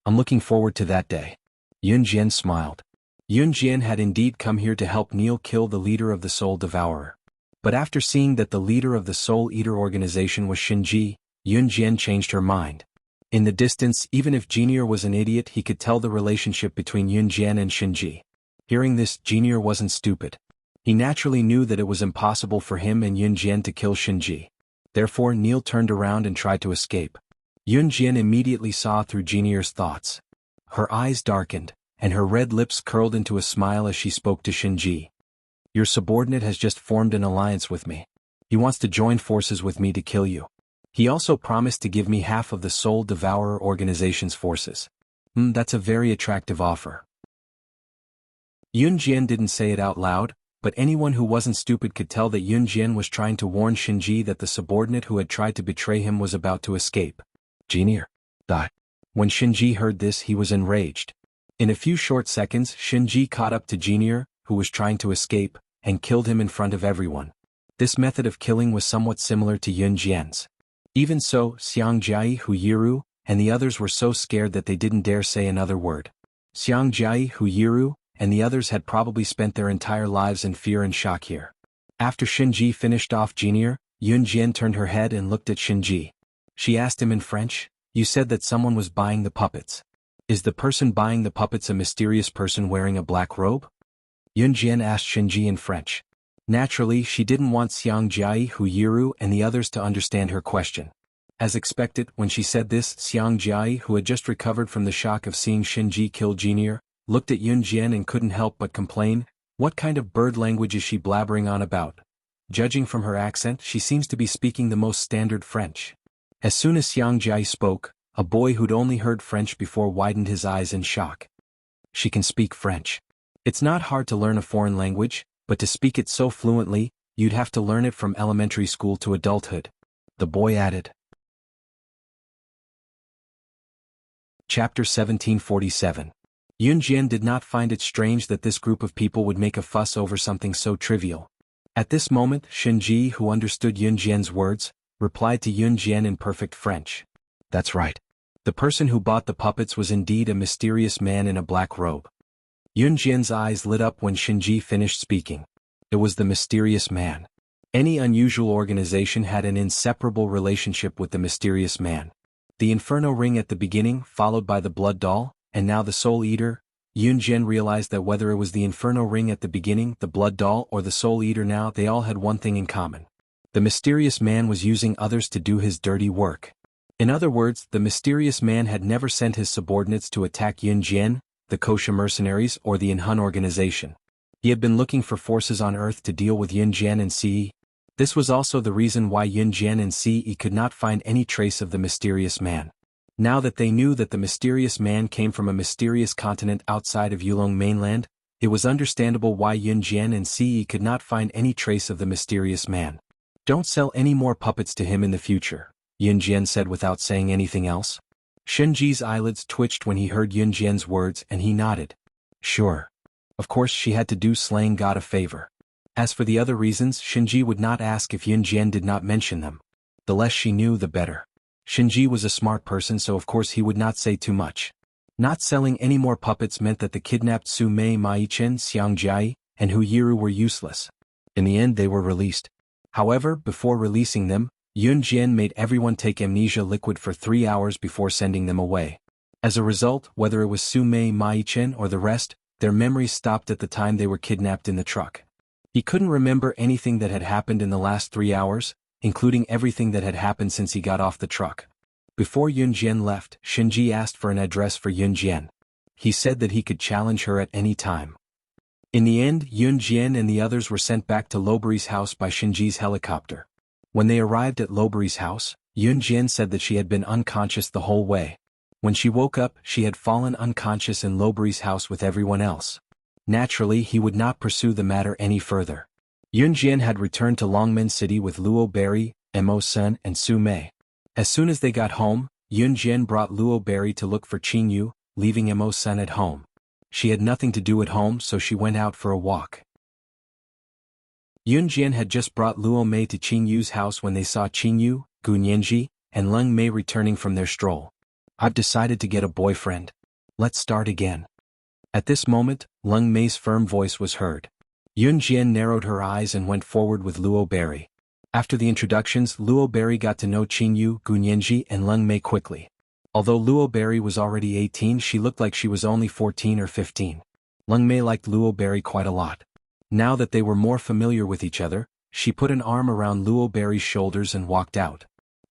Speaker 1: I'm looking forward to that day. Yun Jian smiled. Yun Jian had indeed come here to help Neil kill the leader of the Soul Devourer. But after seeing that the leader of the Soul Eater organization was Shinji, Yun Jian changed her mind. In the distance, even if Junior was an idiot, he could tell the relationship between Yun Jian and Shinji. Hearing this, Junior wasn't stupid. He naturally knew that it was impossible for him and Yun Jian to kill Shinji. Therefore, Neil turned around and tried to escape. Yun Jian immediately saw through Junior's thoughts. Her eyes darkened, and her red lips curled into a smile as she spoke to Shinji. Your subordinate has just formed an alliance with me. He wants to join forces with me to kill you. He also promised to give me half of the Soul Devourer organization's forces. That's a very attractive offer. Yun Jian didn't say it out loud, but anyone who wasn't stupid could tell that Yun Jian was trying to warn Shinji that the subordinate who had tried to betray him was about to escape. Junior. Die. When Shinji heard this, he was enraged. In a few short seconds, Shinji caught up to Junior, who was trying to escape, and killed him in front of everyone. This method of killing was somewhat similar to Yun Jian's. Even so, Xiang Jiai, Hu Yiru, and the others were so scared that they didn't dare say another word. Xiang Jiai, Hu Yiru, and the others had probably spent their entire lives in fear and shock here. After Shinji finished off Junior, Yun Jian turned her head and looked at Shinji. She asked him in French, "You said that someone was buying the puppets. Is the person buying the puppets a mysterious person wearing a black robe?" Yun Jian asked Shinji in French. Naturally, she didn't want Xiang Jiai, Hu Yiru, and the others to understand her question. As expected, when she said this, Xiang Jiai, who had just recovered from the shock of seeing Shinji kill Junior, looked at Yun Jian and couldn't help but complain, "What kind of bird language is she blabbering on about? Judging from her accent, she seems to be speaking the most standard French." As soon as Xiang Jiai spoke, a boy who'd only heard French before widened his eyes in shock. She can speak French. It's not hard to learn a foreign language, but to speak it so fluently, you'd have to learn it from elementary school to adulthood. The boy added. Chapter 1747. Yun Jian did not find it strange that this group of people would make a fuss over something so trivial. At this moment, Shinji, who understood Yun Jian's words, replied to Yun Jian in perfect French. "That's right. The person who bought the puppets was indeed a mysterious man in a black robe." Yun Jian's eyes lit up when Shinji finished speaking. It was the mysterious man. Any unusual organization had an inseparable relationship with the mysterious man. The Inferno Ring at the beginning, followed by the Blood Doll, and now the Soul Eater. Yun Jian realized that whether it was the Inferno Ring at the beginning, the Blood Doll, or the Soul Eater now, they all had one thing in common. The mysterious man was using others to do his dirty work. In other words, the mysterious man had never sent his subordinates to attack Yun Jian, the kosher mercenaries, or the Inhun organization. He had been looking for forces on Earth to deal with Yun Jian and Ce. This was also the reason why Yun Jian and Ce could not find any trace of the mysterious man. Now that they knew that the mysterious man came from a mysterious continent outside of Yulong mainland, it was understandable why Yun Jian and Ce could not find any trace of the mysterious man. "Don't sell any more puppets to him in the future," Yun Jian said without saying anything else. Shinji's eyelids twitched when he heard Yun Jian's words and he nodded. Sure. Of course she had to do slaying God a favor. As for the other reasons, Shinji would not ask if Yun Jian did not mention them. The less she knew, the better. Shinji was a smart person, so of course he would not say too much. Not selling any more puppets meant that the kidnapped Su Mei, Mai-chen, Xiang Jiai, and Hu Yiru were useless. In the end they were released. However, before releasing them, Yun Jian made everyone take amnesia liquid for 3 hours before sending them away. As a result, whether it was Su Mei, Mai-chen, or the rest, their memories stopped at the time they were kidnapped in the truck. He couldn't remember anything that had happened in the last 3 hours, including everything that had happened since he got off the truck. Before Yun Jian left, Shinji asked for an address for Yun Jian. He said that he could challenge her at any time. In the end, Yun Jian and the others were sent back to Loberi's house by Shinji's helicopter. When they arrived at Loberi's house, Yun Jian said that she had been unconscious the whole way. When she woke up, she had fallen unconscious in Loberi's house with everyone else. Naturally, he would not pursue the matter any further. Yun Jian had returned to Longmen City with Luo Berry, Mo Sun, and Su Mei. As soon as they got home, Yun Jian brought Luo Berry to look for Qing Yu, leaving Mo Sun at home. She had nothing to do at home, so she went out for a walk. Yun Jian had just brought Luo Mei to Qing Yu's house when they saw Qing Yu, Gu Nianji, and Leng Mei returning from their stroll. "I've decided to get a boyfriend. Let's start again." At this moment, Leng Mei's firm voice was heard. Yun Jian narrowed her eyes and went forward with Luo Berry. After the introductions, Luo Berry got to know Qing Yu, Gu Nianji, and Leng Mei quickly. Although Luo Berry was already 18, she looked like she was only 14 or 15. Leng Mei liked Luo Berry quite a lot. Now that they were more familiar with each other, she put an arm around Luo Berry's shoulders and walked out.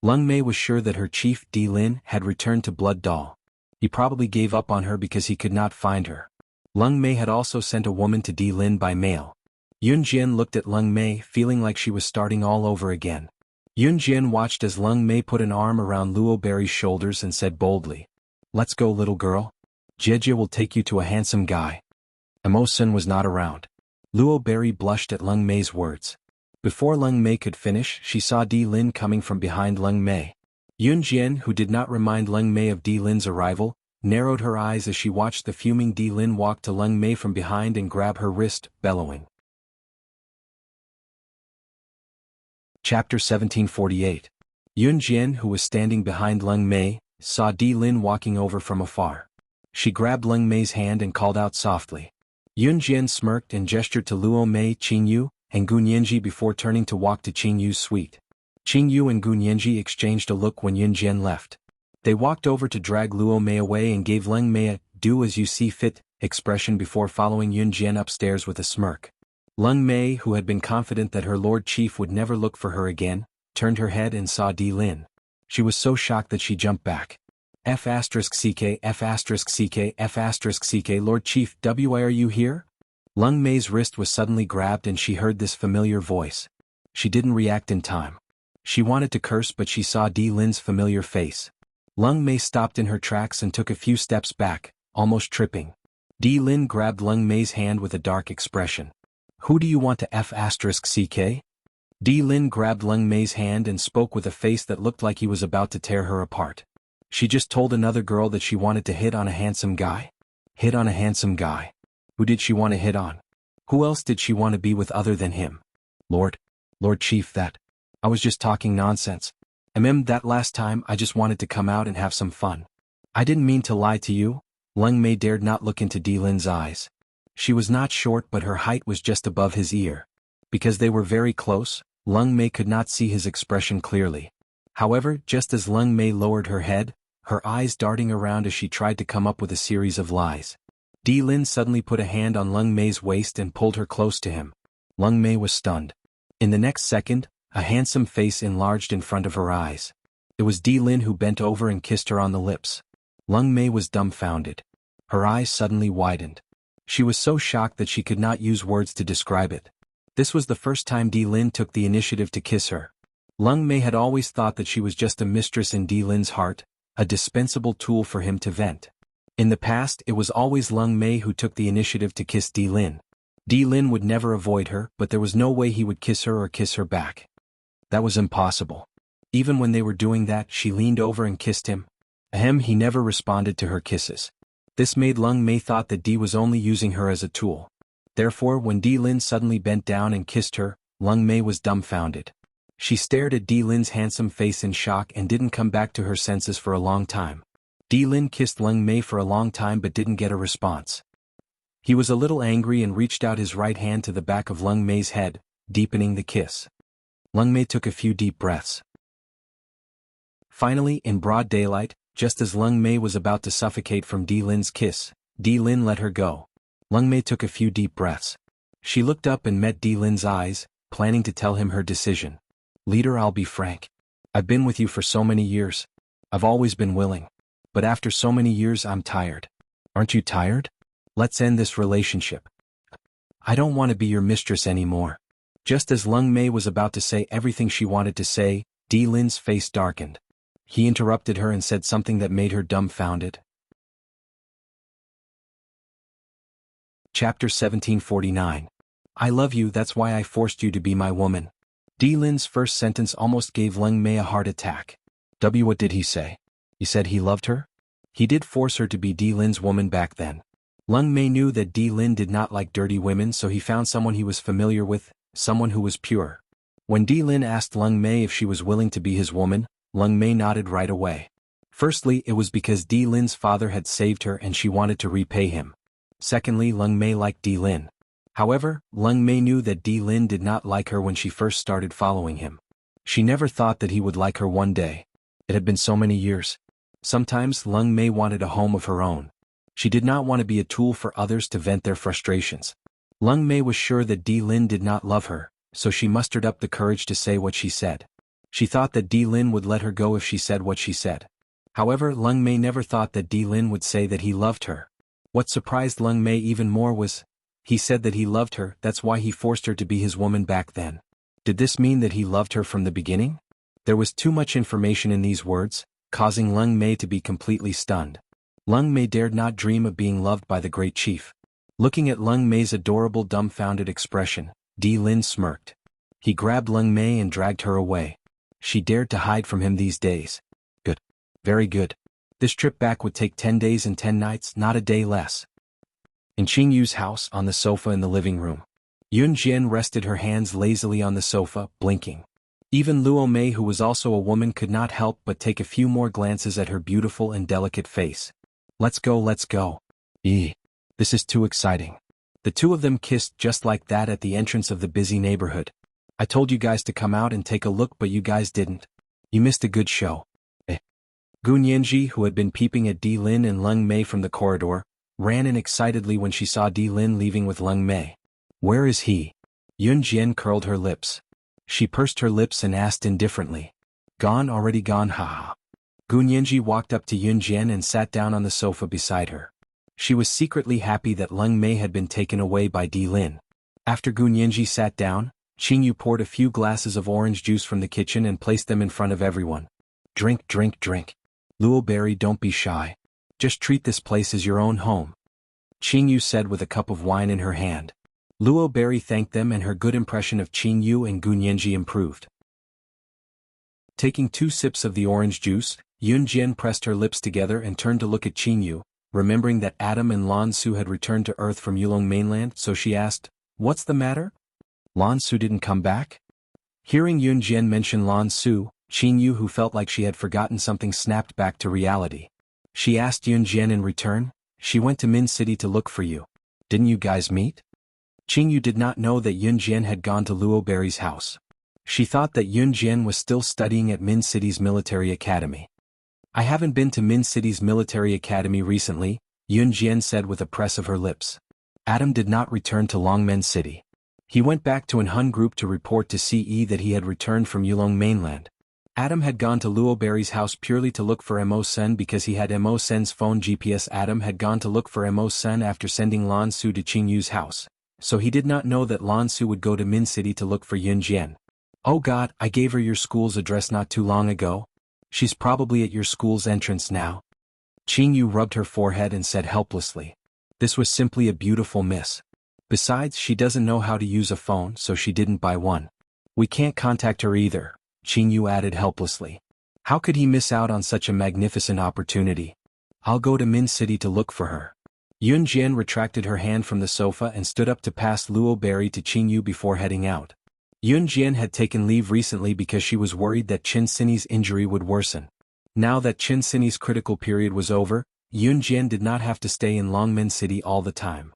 Speaker 1: Leng Mei was sure that her chief, Di Lin, had returned to Blood Doll. He probably gave up on her because he could not find her. Leng Mei had also sent a woman to Di Lin by mail. Yun Jian looked at Leng Mei, feeling like she was starting all over again. Yun Jian watched as Leng Mei put an arm around Luo Berry's shoulders and said boldly, "Let's go, little girl. Jieji will take you to a handsome guy." Mo Sun was not around. Luo Berry blushed at Lung Mei's words. Before Lung Mei could finish, she saw Di Lin coming from behind Lung Mei. Yun Jian, who did not remind Lung Mei of Di Lin's arrival, narrowed her eyes as she watched the fuming Di Lin walk to Lung Mei from behind and grab her wrist, bellowing. Chapter 1748. Yun Jian, who was standing behind Lung Mei, saw Di Lin walking over from afar. She grabbed Lung Mei's hand and called out softly. Yun Jian smirked and gestured to Luo Mei, Qingyu, and Gun Yanji before turning to walk to Qingyu's suite. Qingyu and Gun Yanji exchanged a look when Yun Jian left. They walked over to drag Luo Mei away and gave Lung Mei a "do as you see fit" expression before following Yun Jian upstairs with a smirk. Lung Mei, who had been confident that her Lord Chief would never look for her again, turned her head and saw Di Lin. She was so shocked that she jumped back. F***ck F***ck F***ck Lord Chief, why are you here? Lung Mei's wrist was suddenly grabbed and she heard this familiar voice. She didn't react in time. She wanted to curse but she saw Di Lin's familiar face. Lung Mei stopped in her tracks and took a few steps back, almost tripping. Di Lin grabbed Lung Mei's hand with a dark expression. Who do you want to F***ck? Di Lin grabbed Lung Mei's hand and spoke with a face that looked like he was about to tear her apart. She just told another girl that she wanted to hit on a handsome guy? Hit on a handsome guy? Who did she want to hit on? Who else did she want to be with other than him? Lord Chief, I was just talking nonsense. That last time I just wanted to come out and have some fun. I didn't mean to lie to you. Lung Mei dared not look into Di Lin's eyes. She was not short but her height was just above his ear. Because they were very close, Lung Mei could not see his expression clearly. However, just as Lung Mei lowered her head, her eyes darting around as she tried to come up with a series of lies. Di Lin suddenly put a hand on Lung Mei's waist and pulled her close to him. Lung Mei was stunned. In the next second, a handsome face enlarged in front of her eyes. It was Di Lin who bent over and kissed her on the lips. Lung Mei was dumbfounded. Her eyes suddenly widened. She was so shocked that she could not use words to describe it. This was the first time Di Lin took the initiative to kiss her. Lung Mei had always thought that she was just a mistress in Di Lin's heart, a dispensable tool for him to vent. In the past it was always Lung Mei who took the initiative to kiss Di Lin. Di Lin would never avoid her, but there was no way he would kiss her or kiss her back. That was impossible. Even when they were doing that, she leaned over and kissed him. He never responded to her kisses. This made Lung Mei thought that Di was only using her as a tool. Therefore, when Di Lin suddenly bent down and kissed her, Lung Mei was dumbfounded. She stared at Di Lin's handsome face in shock and didn't come back to her senses for a long time. Di Lin kissed Lung Mei for a long time but didn't get a response. He was a little angry and reached out his right hand to the back of Lung Mei's head, deepening the kiss. Lung Mei took a few deep breaths. Finally, in broad daylight, just as Lung Mei was about to suffocate from Di Lin's kiss, Di Lin let her go. Lung Mei took a few deep breaths. She looked up and met Di Lin's eyes, planning to tell him her decision. Leader, I'll be frank. I've been with you for so many years. I've always been willing. But after so many years I'm tired. Aren't you tired? Let's end this relationship. I don't want to be your mistress anymore. Just as Lung Mei was about to say everything she wanted to say, Di Lin's face darkened. He interrupted her and said something that made her dumbfounded. Chapter 1749. I love you, that's why I forced you to be my woman. Di Lin's first sentence almost gave Lung Mei a heart attack. What did he say? He said he loved her? He did force her to be Di Lin's woman back then. Lung Mei knew that Di Lin did not like dirty women, so he found someone he was familiar with, someone who was pure. When Di Lin asked Lung Mei if she was willing to be his woman, Lung Mei nodded right away. Firstly, it was because Di Lin's father had saved her and she wanted to repay him. Secondly, Lung Mei liked Di Lin. However, Lung Mei knew that Di Lin did not like her when she first started following him. She never thought that he would like her one day. It had been so many years. Sometimes Lung Mei wanted a home of her own. She did not want to be a tool for others to vent their frustrations. Lung Mei was sure that Di Lin did not love her, so she mustered up the courage to say what she said. She thought that Di Lin would let her go if she said what she said. However, Lung Mei never thought that Di Lin would say that he loved her. What surprised Lung Mei even more was, he said that he loved her, that's why he forced her to be his woman back then. Did this mean that he loved her from the beginning? There was too much information in these words, causing Lung Mei to be completely stunned. Lung Mei dared not dream of being loved by the great chief. Looking at Lung Mei's adorable dumbfounded expression, Di Lin smirked. He grabbed Lung Mei and dragged her away. She dared to hide from him these days. Good. Very good. This trip back would take 10 days and 10 nights, not a day less. In Qing Yu's house, on the sofa in the living room, Yun Jian rested her hands lazily on the sofa, blinking. Even Luo Mei, who was also a woman, could not help but take a few more glances at her beautiful and delicate face. Let's go, let's go. Eeh. This is too exciting. The two of them kissed just like that at the entrance of the busy neighborhood. I told you guys to come out and take a look, but you guys didn't. You missed a good show. Gu Nianji, who had been peeping at Di Lin and Lung Mei from the corridor, ran in excitedly when she saw Di Lin leaving with Lung Mei. Where is he? Yun Jian curled her lips. She pursed her lips and asked indifferently. Gone, already gone, haha. Gu Nianji walked up to Yun Jian and sat down on the sofa beside her. She was secretly happy that Lung Mei had been taken away by Di Lin. After Gu Nianji sat down, Qing Yu poured a few glasses of orange juice from the kitchen and placed them in front of everyone. Drink, drink, drink. Luo Berry, don't be shy. Just treat this place as your own home. Qing Yu said with a cup of wine in her hand. Luo Berry thanked them, and her good impression of Qing Yu and Gu Nianji improved. Taking 2 sips of the orange juice, Yun Jian pressed her lips together and turned to look at Qing Yu, remembering that Adam and Lan Su had returned to Earth from Yulong mainland, so she asked, What's the matter? Lan Su didn't come back? Hearing Yun Jian mention Lan Su, Qing Yu, who felt like she had forgotten something, snapped back to reality. She asked Yun Jian in return, She went to Min City to look for you. Didn't you guys meet? Qing Yu did not know that Yun Jian had gone to Luo Berry's house. She thought that Yun Jian was still studying at Min City's military academy. I haven't been to Min City's military academy recently, Yun Jian said with a press of her lips. Adam did not return to Longmen City. He went back to Enhun Group to report to CE that he had returned from Yulong mainland. Adam had gone to Luo Berry's house purely to look for Mo Sen because he had Mo Sen's phone GPS. Adam had gone to look for Mo Sen after sending Lan Su to Qing Yu's house, so he did not know that Lan Su would go to Min City to look for Yun Jian. Oh God, I gave her your school's address not too long ago. She's probably at your school's entrance now. Qing Yu rubbed her forehead and said helplessly. This was simply a beautiful miss. Besides, she doesn't know how to use a phone, so she didn't buy one. We can't contact her either, Qing Yu added helplessly. How could he miss out on such a magnificent opportunity? I'll go to Min City to look for her. Yun Jian retracted her hand from the sofa and stood up to pass Luo Berry to Qing Yu before heading out. Yun Jian had taken leave recently because she was worried that Qin Sini's injury would worsen. Now that Qin Sini's critical period was over, Yun Jian did not have to stay in Longmen City all the time.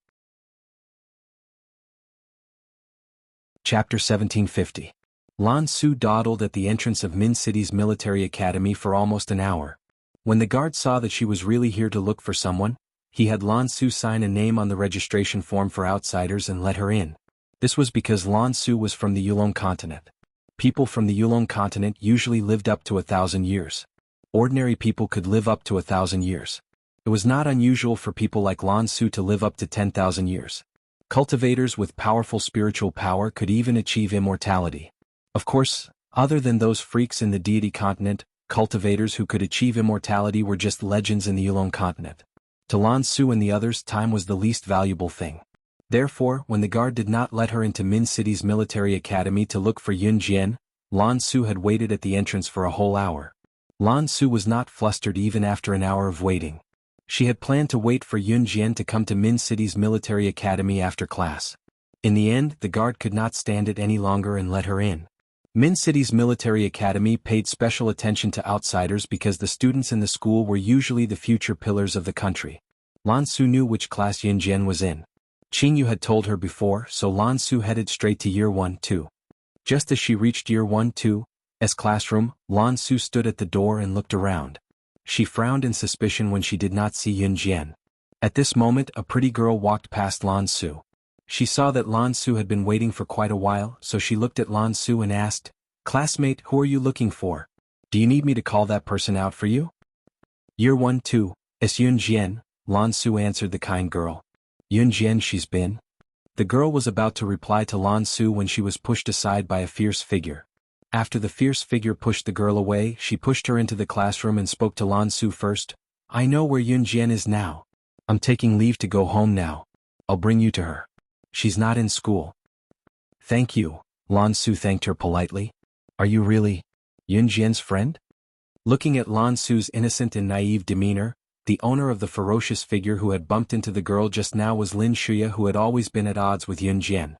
Speaker 1: Chapter 1750. Lan Su dawdled at the entrance of Min City's military academy for almost an hour. When the guard saw that she was really here to look for someone, he had Lan Su sign a name on the registration form for outsiders and let her in. This was because Lan Su was from the Yulong continent. People from the Yulong continent usually lived up to 1,000 years. Ordinary people could live up to 1,000 years. It was not unusual for people like Lan Su to live up to 10,000 years. Cultivators with powerful spiritual power could even achieve immortality. Of course, other than those freaks in the deity continent, cultivators who could achieve immortality were just legends in the Yulong continent. To Lan Su and the others, time was the least valuable thing. Therefore, when the guard did not let her into Min City's military academy to look for Yun Jian, Lan Su had waited at the entrance for a whole hour. Lan Su was not flustered even after an hour of waiting. She had planned to wait for Yun Jian to come to Min City's military academy after class. In the end, the guard could not stand it any longer and let her in. Min City's military academy paid special attention to outsiders because the students in the school were usually the future pillars of the country. Lan Su knew which class Yun Jian was in. Qing Yu had told her before, so Lan Su headed straight to Year 1-2. Just as she reached Year 1-2's classroom, Lan Su stood at the door and looked around. She frowned in suspicion when she did not see Yun Jian. At this moment, a pretty girl walked past Lan Su. She saw that Lan Su had been waiting for quite a while, so she looked at Lan Su and asked, "Classmate, who are you looking for? Do you need me to call that person out for you?" Year 1-2's Yun Jian, Lan Su answered the kind girl. Yun Jian, she's been. The girl was about to reply to Lan Su when she was pushed aside by a fierce figure. After the fierce figure pushed the girl away, she pushed her into the classroom and spoke to Lan Su first. "I know where Yun Jian is now. I'm taking leave to go home now." I'll bring you to her. She's not in school. Thank you, Lan Su thanked her politely. Are you really Yun Jian's friend? Looking at Lan Su's innocent and naive demeanor, the owner of the ferocious figure who had bumped into the girl just now was Lin Shuya, who had always been at odds with Yun Jian.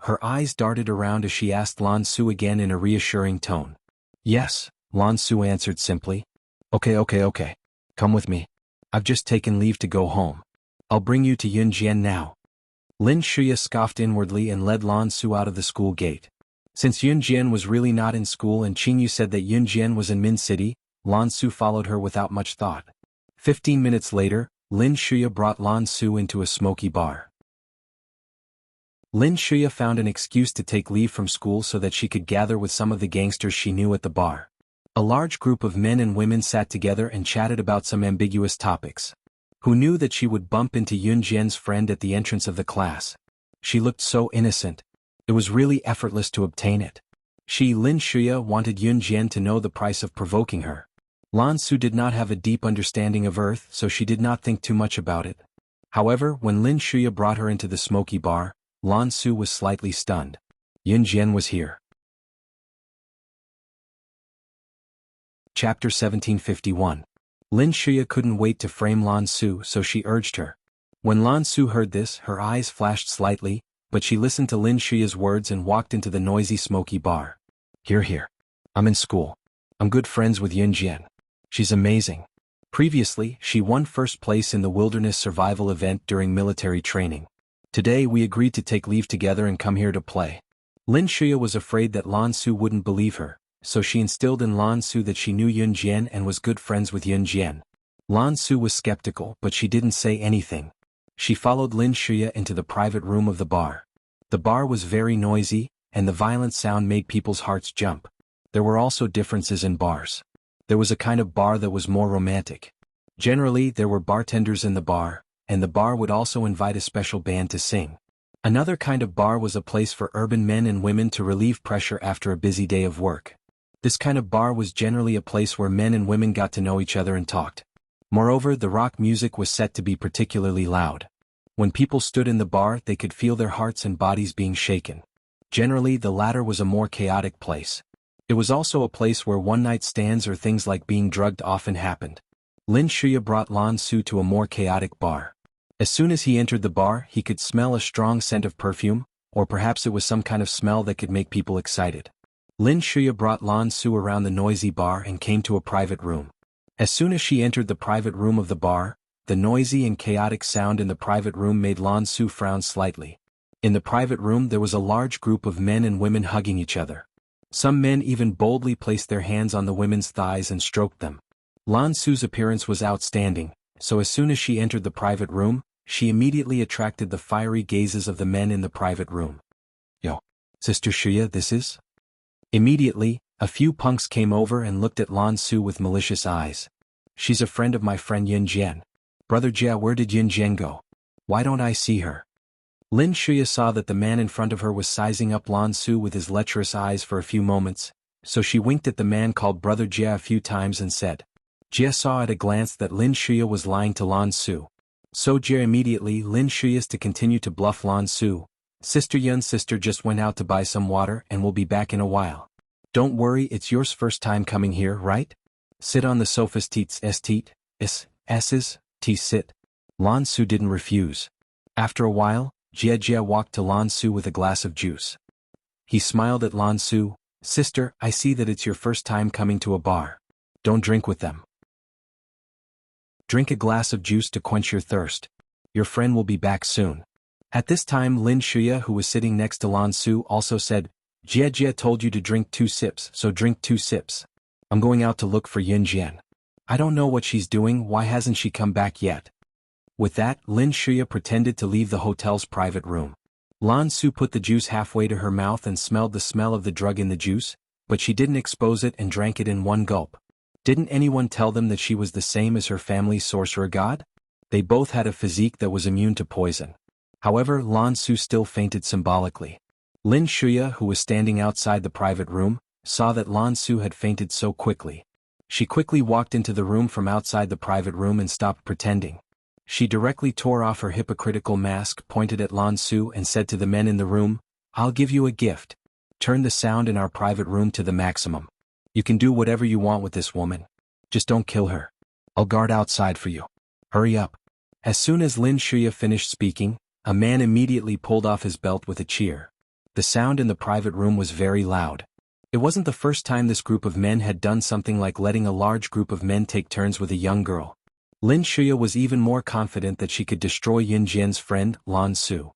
Speaker 1: Her eyes darted around as she asked Lan Su again in a reassuring tone. Yes, Lan Su answered simply. Okay. Come with me. I've just taken leave to go home. I'll bring you to Yun Jian now. Lin Shuya scoffed inwardly and led Lan Su out of the school gate. Since Yun Jian was really not in school and Qingyu said that Yun Jian was in Min City, Lan Su followed her without much thought. 15 minutes later, Lin Shuya brought Lan Su into a smoky bar. Lin Shuya found an excuse to take leave from school so that she could gather with some of the gangsters she knew at the bar. A large group of men and women sat together and chatted about some ambiguous topics. Who knew that she would bump into Yun Jian's friend at the entrance of the class? She looked so innocent. It was really effortless to obtain it. Lin Shuya, wanted Yun Jian to know the price of provoking her. Lan Su did not have a deep understanding of Earth, so she did not think too much about it. However, when Lin Shuya brought her into the smoky bar, Lan Su was slightly stunned. Yun Jian was here. Chapter 1751. Lin Shuya couldn't wait to frame Lan Su, so she urged her. When Lan Su heard this, her eyes flashed slightly, but she listened to Lin Shuya's words and walked into the noisy smoky bar. Here. I'm in school. I'm good friends with Yun Jian. She's amazing. Previously, she won first place in the wilderness survival event during military training. Today we agreed to take leave together and come here to play. Lin Shuya was afraid that Lan Su wouldn't believe her, so she instilled in Lan Su that she knew Yun Jian and was good friends with Yun Jian. Lan Su was skeptical, but she didn't say anything. She followed Lin Shuya into the private room of the bar. The bar was very noisy, and the violent sound made people's hearts jump. There were also differences in bars. There was a kind of bar that was more romantic. Generally, there were bartenders in the bar, and the bar would also invite a special band to sing. Another kind of bar was a place for urban men and women to relieve pressure after a busy day of work. This kind of bar was generally a place where men and women got to know each other and talked. Moreover, the rock music was set to be particularly loud. When people stood in the bar, they could feel their hearts and bodies being shaken. Generally, the latter was a more chaotic place. It was also a place where one-night stands or things like being drugged often happened. Lin Shuya brought Lan Su to a more chaotic bar. As soon as he entered the bar, he could smell a strong scent of perfume, or perhaps it was some kind of smell that could make people excited. Lin Shuya brought Lan Su around the noisy bar and came to a private room. As soon as she entered the private room of the bar, the noisy and chaotic sound in the private room made Lan Su frown slightly. In the private room there was a large group of men and women hugging each other. Some men even boldly placed their hands on the women's thighs and stroked them. Lan Su's appearance was outstanding, so as soon as she entered the private room, she immediately attracted the fiery gazes of the men in the private room. Yo, Sister Shuya, this is? Immediately, a few punks came over and looked at Lan Su with malicious eyes. She's a friend of my friend Yun Jian. Brother Jia, where did Yun Jian go? Why don't I see her? Lin Shuya saw that the man in front of her was sizing up Lan Su with his lecherous eyes for a few moments, so she winked at the man called Brother Jia a few times and said. Jia saw at a glance that Lin Shuya was lying to Lan Su. So Jia immediately Lin Shuya's to continue to bluff Lan Su. Sister Yun's sister just went out to buy some water and will be back in a while. Don't worry, it's yours first time coming here, right? Sit on the sofa's teats s's, tea sit. Lan Su didn't refuse. After a while, Jia walked to Lan Su with a glass of juice. He smiled at Lan Su. Sister, I see that it's your first time coming to a bar. Don't drink with them. Drink a glass of juice to quench your thirst. Your friend will be back soon. At this time Lin Shuya, who was sitting next to Lan Su, also said, Jia told you to drink 2 sips, so drink 2 sips. I'm going out to look for Yun Jian. I don't know what she's doing, why hasn't she come back yet? With that, Lin Shuya pretended to leave the hotel's private room. Lan Su put the juice halfway to her mouth and smelled the smell of the drug in the juice, but she didn't expose it and drank it in one gulp. Didn't anyone tell them that she was the same as her family's sorcerer god? They both had a physique that was immune to poison. However, Lan Su still fainted symbolically. Lin Shuya, who was standing outside the private room, saw that Lan Su had fainted so quickly. She quickly walked into the room from outside the private room and stopped pretending. She directly tore off her hypocritical mask, pointed at Lan Su and said to the men in the room, "I'll give you a gift. Turn the sound in our private room to the maximum. You can do whatever you want with this woman. Just don't kill her. I'll guard outside for you. Hurry up." As soon as Lin Shuya finished speaking, a man immediately pulled off his belt with a cheer. The sound in the private room was very loud. It wasn't the first time this group of men had done something like letting a large group of men take turns with a young girl. Lin Shuya was even more confident that she could destroy Yun Jian's friend, Lan Su.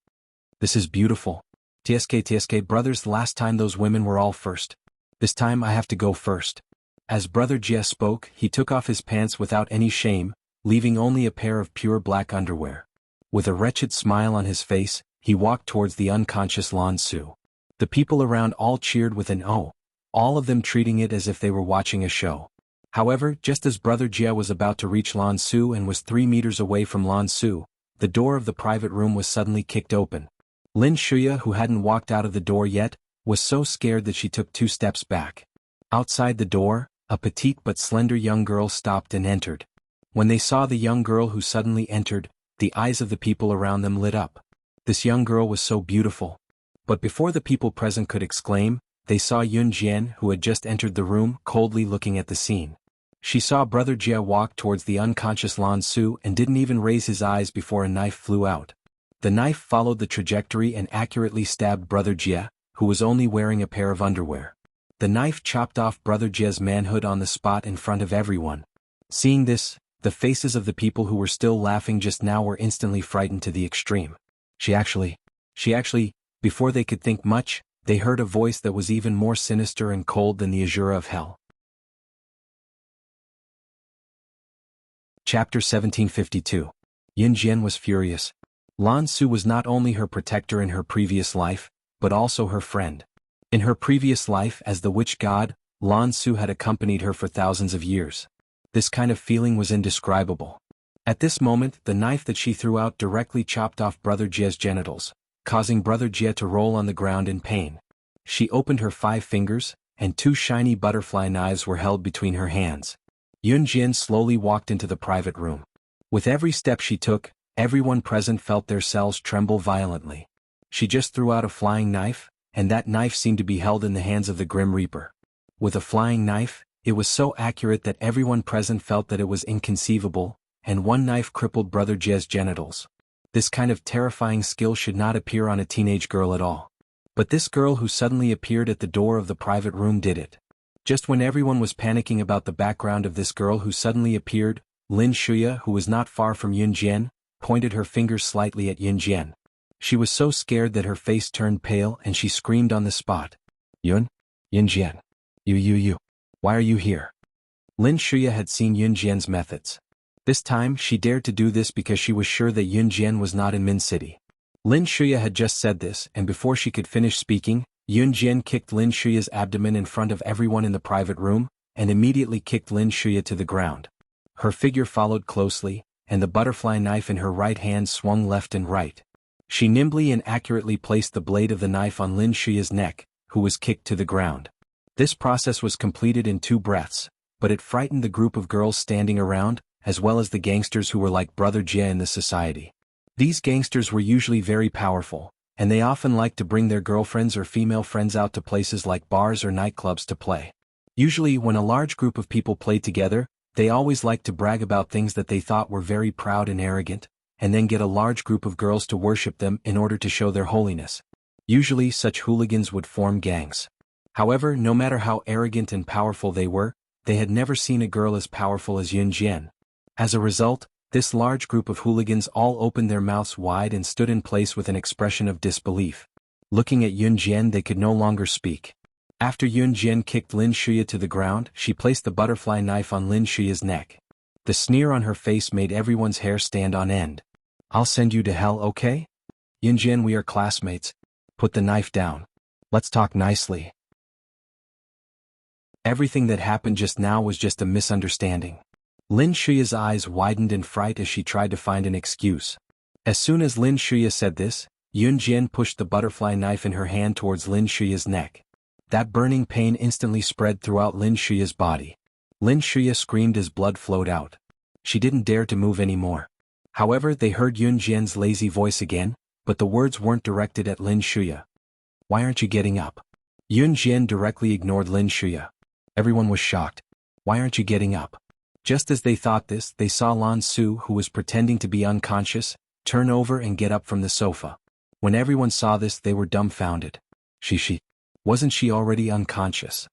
Speaker 1: "This is beautiful. TSK brothers, last time those women were all first. This time I have to go first." As Brother Jie spoke, he took off his pants without any shame, leaving only a pair of pure black underwear. With a wretched smile on his face, he walked towards the unconscious Lan Su. The people around all cheered with an "oh," all of them treating it as if they were watching a show. However, just as Brother Jie was about to reach Lan Su and was 3 meters away from Lan Su, the door of the private room was suddenly kicked open. Lin Shuya, who hadn't walked out of the door yet, was so scared that she took 2 steps back. Outside the door, a petite but slender young girl stopped and entered. When they saw the young girl who suddenly entered, the eyes of the people around them lit up. This young girl was so beautiful. But before the people present could exclaim, they saw Yun Jian, who had just entered the room, coldly looking at the scene. She saw Brother Jie walk towards the unconscious Lan Su and didn't even raise his eyes before a knife flew out. The knife followed the trajectory and accurately stabbed Brother Jie, who was only wearing a pair of underwear. The knife chopped off Brother Jie's manhood on the spot in front of everyone. Seeing this, the faces of the people who were still laughing just now were instantly frightened to the extreme. She actually, before they could think much, they heard a voice that was even more sinister and cold than the azure of hell. Chapter 1752. Yun Jian was furious. Lan Su was not only her protector in her previous life, but also her friend. In her previous life as the witch god, Lan Su had accompanied her for thousands of years. This kind of feeling was indescribable. At this moment, the knife that she threw out directly chopped off Brother Jie's genitals, causing Brother Jie to roll on the ground in pain. She opened her 5 fingers, and 2 shiny butterfly knives were held between her hands. Yun Jian slowly walked into the private room. With every step she took, everyone present felt their cells tremble violently. She just threw out a flying knife, and that knife seemed to be held in the hands of the Grim Reaper. With a flying knife, it was so accurate that everyone present felt that it was inconceivable, and one knife crippled Brother Jie's genitals. This kind of terrifying skill should not appear on a teenage girl at all. But this girl who suddenly appeared at the door of the private room did it. Just when everyone was panicking about the background of this girl who suddenly appeared, Lin Shuya, who was not far from Yun Jian, pointed her fingers slightly at Yun Jian. She was so scared that her face turned pale and she screamed on the spot. Yun Jian. You. Why are you here?" Lin Shuya had seen Yun Jian's methods. This time she dared to do this because she was sure that Yun Jian was not in Min City. Lin Shuya had just said this, and before she could finish speaking, Yun Jian kicked Lin Shuya's abdomen in front of everyone in the private room, and immediately kicked Lin Shuya to the ground. Her figure followed closely, and the butterfly knife in her right hand swung left and right. She nimbly and accurately placed the blade of the knife on Lin Shuya's neck, who was kicked to the ground. This process was completed in 2 breaths, but it frightened the group of girls standing around, as well as the gangsters who were like Brother Jie in the society. These gangsters were usually very powerful, and they often liked to bring their girlfriends or female friends out to places like bars or nightclubs to play. Usually when a large group of people played together, they always liked to brag about things that they thought were very proud and arrogant, and then get a large group of girls to worship them in order to show their holiness. Usually such hooligans would form gangs. However, no matter how arrogant and powerful they were, they had never seen a girl as powerful as Yun Jian. As a result, this large group of hooligans all opened their mouths wide and stood in place with an expression of disbelief. Looking at Yun Jian, they could no longer speak. After Yun Jian kicked Lin Shuya to the ground, she placed the butterfly knife on Lin Shuya's neck. The sneer on her face made everyone's hair stand on end. "I'll send you to hell, okay? Yun Jian, we are classmates. Put the knife down. Let's talk nicely." Everything that happened just now was just a misunderstanding. Lin Shuya's eyes widened in fright as she tried to find an excuse. As soon as Lin Shuya said this, Yun Jian pushed the butterfly knife in her hand towards Lin Shuya's neck. That burning pain instantly spread throughout Lin Shuya's body. Lin Shuya screamed as blood flowed out. She didn't dare to move anymore. However, they heard Yun Jian's lazy voice again, but the words weren't directed at Lin Shuya. Why aren't you getting up? Yun Jian directly ignored Lin Shuya. Everyone was shocked. Why aren't you getting up? Just as they thought this, they saw Lan Su, who was pretending to be unconscious, turn over and get up from the sofa. When everyone saw this, they were dumbfounded. Wasn't she already unconscious?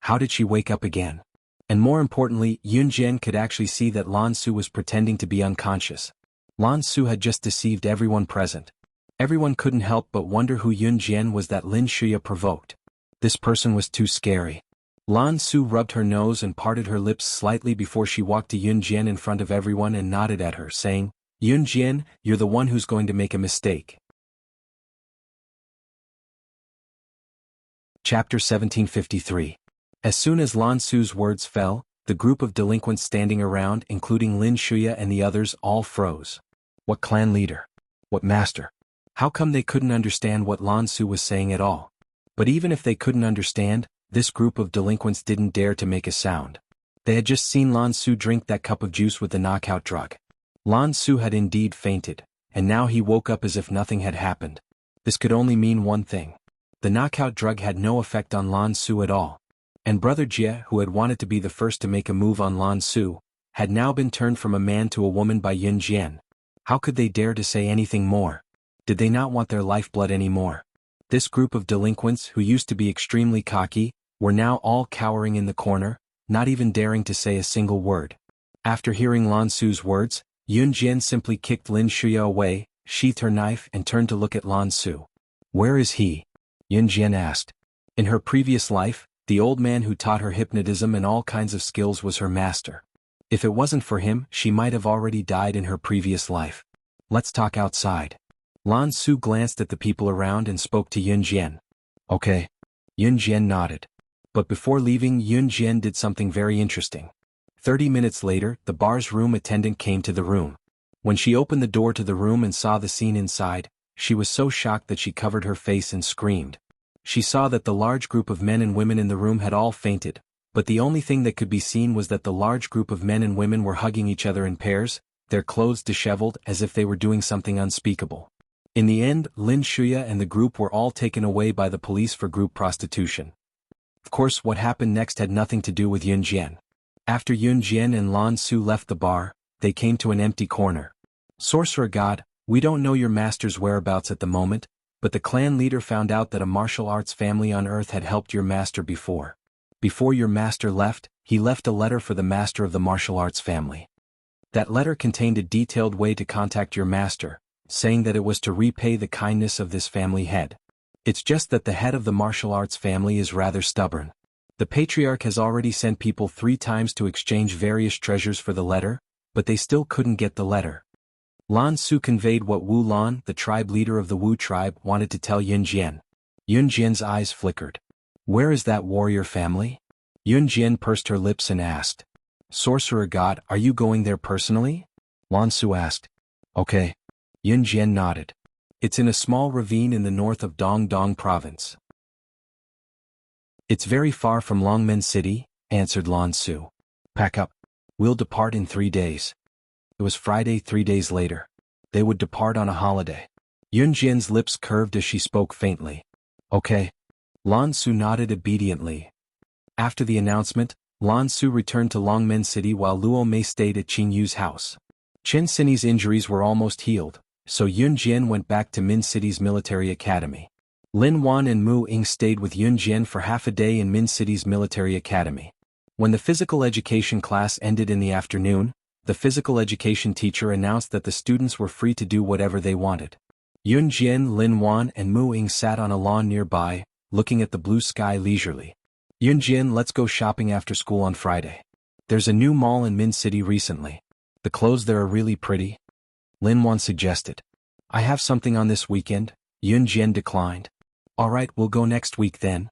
Speaker 1: How did she wake up again? And more importantly, Yun Jian could actually see that Lan Su was pretending to be unconscious. Lan Su had just deceived everyone present. Everyone couldn't help but wonder who Yun Jian was that Lin Shuya provoked. This person was too scary. Lan Su rubbed her nose and parted her lips slightly before she walked to Yun Jian in front of everyone and nodded at her, saying, Yun Jian, you're the one who's going to make a mistake. Chapter 1753. As soon as Lan Su's words fell, the group of delinquents standing around, including Lin Shuya and the others, all froze. What clan leader? What master? How come they couldn't understand what Lan Su was saying at all? But even if they couldn't understand, this group of delinquents didn't dare to make a sound. They had just seen Lan Su drink that cup of juice with the knockout drug. Lan Su had indeed fainted, and now he woke up as if nothing had happened. This could only mean one thing. The knockout drug had no effect on Lan Su at all. And Brother Jie, who had wanted to be the first to make a move on Lan Su, had now been turned from a man to a woman by Yun Jian. How could they dare to say anything more? Did they not want their lifeblood anymore? This group of delinquents, who used to be extremely cocky, were now all cowering in the corner, not even daring to say a single word. After hearing Lan Su's words, Yun Jian simply kicked Lin Shuya away, sheathed her knife and turned to look at Lan Su. Where is he? Yun Jian asked. In her previous life, the old man who taught her hypnotism and all kinds of skills was her master. If it wasn't for him, she might have already died in her previous life. Let's talk outside. Lan Su glanced at the people around and spoke to Yun Jian. Okay. Yun Jian nodded. But before leaving, Yun Jian did something very interesting. 30 minutes later, the bar's room attendant came to the room. When she opened the door to the room and saw the scene inside, she was so shocked that she covered her face and screamed. She saw that the large group of men and women in the room had all fainted, but the only thing that could be seen was that the large group of men and women were hugging each other in pairs, their clothes disheveled as if they were doing something unspeakable. In the end, Lin Shuya and the group were all taken away by the police for group prostitution. Of course, what happened next had nothing to do with Yun Jian. After Yun Jian and Lan Su left the bar, they came to an empty corner. Sorcerer God, we don't know your master's whereabouts at the moment, but the clan leader found out that a martial arts family on Earth had helped your master before. Before your master left, he left a letter for the master of the martial arts family. That letter contained a detailed way to contact your master, saying that it was to repay the kindness of this family head. It's just that the head of the martial arts family is rather stubborn. The patriarch has already sent people 3 times to exchange various treasures for the letter, but they still couldn't get the letter. Lan Su conveyed what Wu Lan, the tribe leader of the Wu tribe, wanted to tell Yun Jian. Yun Jian's eyes flickered. Where is that warrior family? Yun Jian pursed her lips and asked. Sorcerer God, are you going there personally? Lan Su asked. Okay. Yun Jian nodded. It's in a small ravine in the north of Dongdong province. It's very far from Longmen City, answered Lan Su. Pack up. We'll depart in 3 days. It was Friday 3 days later. They would depart on a holiday. Yun Jian's lips curved as she spoke faintly. Okay. Lan Su nodded obediently. After the announcement, Lan Su returned to Longmen City while Luo Mei stayed at Qing Yu's house. Chen Sini's injuries were almost healed, so Yun Jian went back to Min City's military academy. Lin Wan and Mu Ying stayed with Yun Jian for half a day in Min City's military academy. When the physical education class ended in the afternoon, the physical education teacher announced that the students were free to do whatever they wanted. Yun Jian, Lin Wan and Mu Ying sat on a lawn nearby, looking at the blue sky leisurely. Yun Jian, let's go shopping after school on Friday. There's a new mall in Min City recently. The clothes there are really pretty. Lin Wan suggested. I have something on this weekend. Yun Jian declined. Alright, we'll go next week then.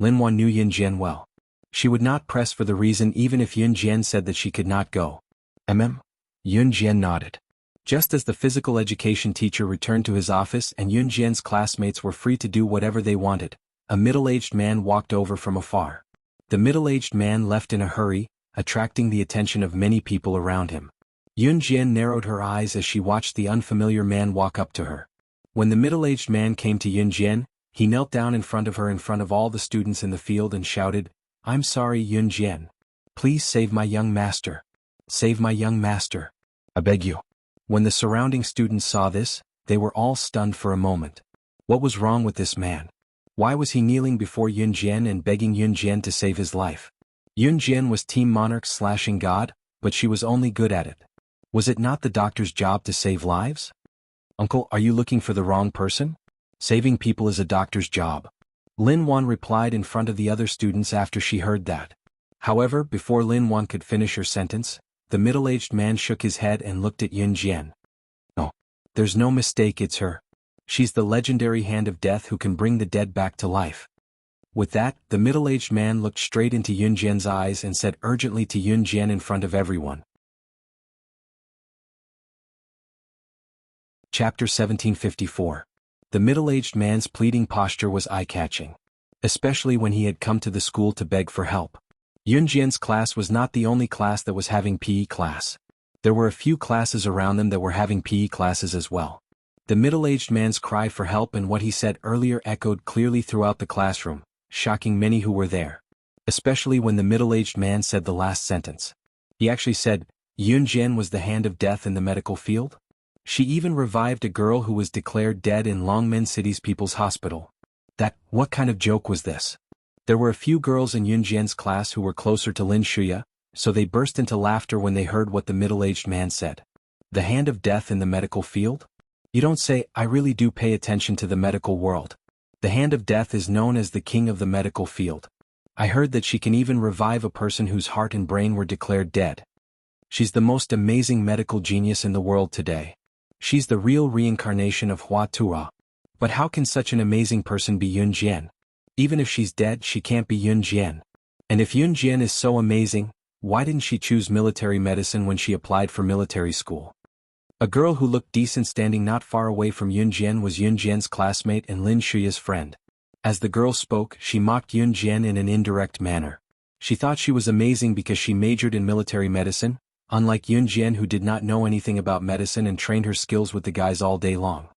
Speaker 1: Lin Wan knew Yun Jian well. She would not press for the reason even if Yun Jian said that she could not go. Yun Jian nodded. Just as the physical education teacher returned to his office and Yun Jian's classmates were free to do whatever they wanted, a middle-aged man walked over from afar. The middle-aged man left in a hurry, attracting the attention of many people around him. Yun Jian narrowed her eyes as she watched the unfamiliar man walk up to her. When the middle-aged man came to Yun Jian, he knelt down in front of her in front of all the students in the field and shouted, "I'm sorry, Yun Jian. Please save my young master. Save my young master. I beg you." When the surrounding students saw this, they were all stunned for a moment. What was wrong with this man? Why was he kneeling before Yun Jian and begging Yun Jian to save his life? Yun Jian was Team Monarch slashing God, but she was only good at it. Was it not the doctor's job to save lives? "Uncle, are you looking for the wrong person? Saving people is a doctor's job." Lin Wan replied in front of the other students after she heard that. However, before Lin Wan could finish her sentence, the middle-aged man shook his head and looked at Yun Jian. "No. There's no mistake, it's her. She's the legendary hand of death who can bring the dead back to life." With that, the middle-aged man looked straight into Yun Jian's eyes and said urgently to Yun Jian in front of everyone. Chapter 1754. The middle-aged man's pleading posture was eye-catching. Especially when he had come to the school to beg for help. Yun Jian's class was not the only class that was having PE class. There were a few classes around them that were having PE classes as well. The middle-aged man's cry for help and what he said earlier echoed clearly throughout the classroom, shocking many who were there. Especially when the middle-aged man said the last sentence. He actually said, Yun Jian was the hand of death in the medical field? She even revived a girl who was declared dead in Longmen City's People's Hospital. What kind of joke was this? There were a few girls in Yun Jian's class who were closer to Lin Shuya, so they burst into laughter when they heard what the middle-aged man said. The hand of death in the medical field? You don't say. I really do pay attention to the medical world. The hand of death is known as the king of the medical field. I heard that she can even revive a person whose heart and brain were declared dead. She's the most amazing medical genius in the world today. She's the real reincarnation of Hua Tuo. But how can such an amazing person be Yun Jian? Even if she's dead, she can't be Yun Jian. And if Yun Jian is so amazing, why didn't she choose military medicine when she applied for military school? A girl who looked decent standing not far away from Yun Jian was Yun Jian's classmate and Lin Shuya's friend. As the girl spoke, she mocked Yun Jian in an indirect manner. She thought she was amazing because she majored in military medicine, unlike Yun Jian who did not know anything about medicine and trained her skills with the guys all day long.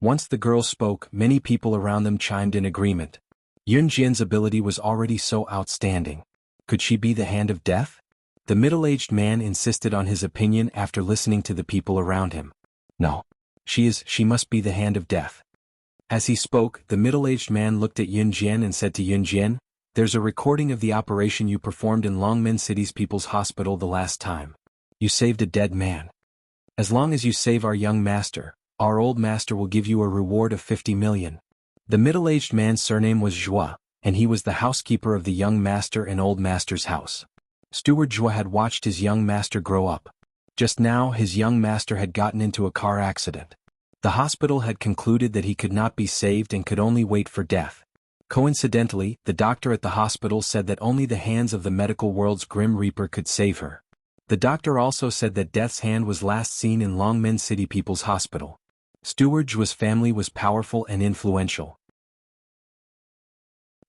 Speaker 1: Once the girl spoke, many people around them chimed in agreement. Yun Jian's ability was already so outstanding. Could she be the hand of death? The middle-aged man insisted on his opinion after listening to the people around him. No. She must be the hand of death. As he spoke, the middle-aged man looked at Yun Jian and said to Yun Jian, "There's a recording of the operation you performed in Longmen City's People's Hospital the last time. You saved a dead man. As long as you save our young master, our old master will give you a reward of 50 million. The middle-aged man's surname was Zhua, and he was the housekeeper of the young master and old master's house. Steward Zhua had watched his young master grow up. Just now his young master had gotten into a car accident. The hospital had concluded that he could not be saved and could only wait for death. Coincidentally, the doctor at the hospital said that only the hands of the medical world's Grim Reaper could save her. The doctor also said that Death's hand was last seen in Longmen City People's Hospital. Steward Zhua's family was powerful and influential.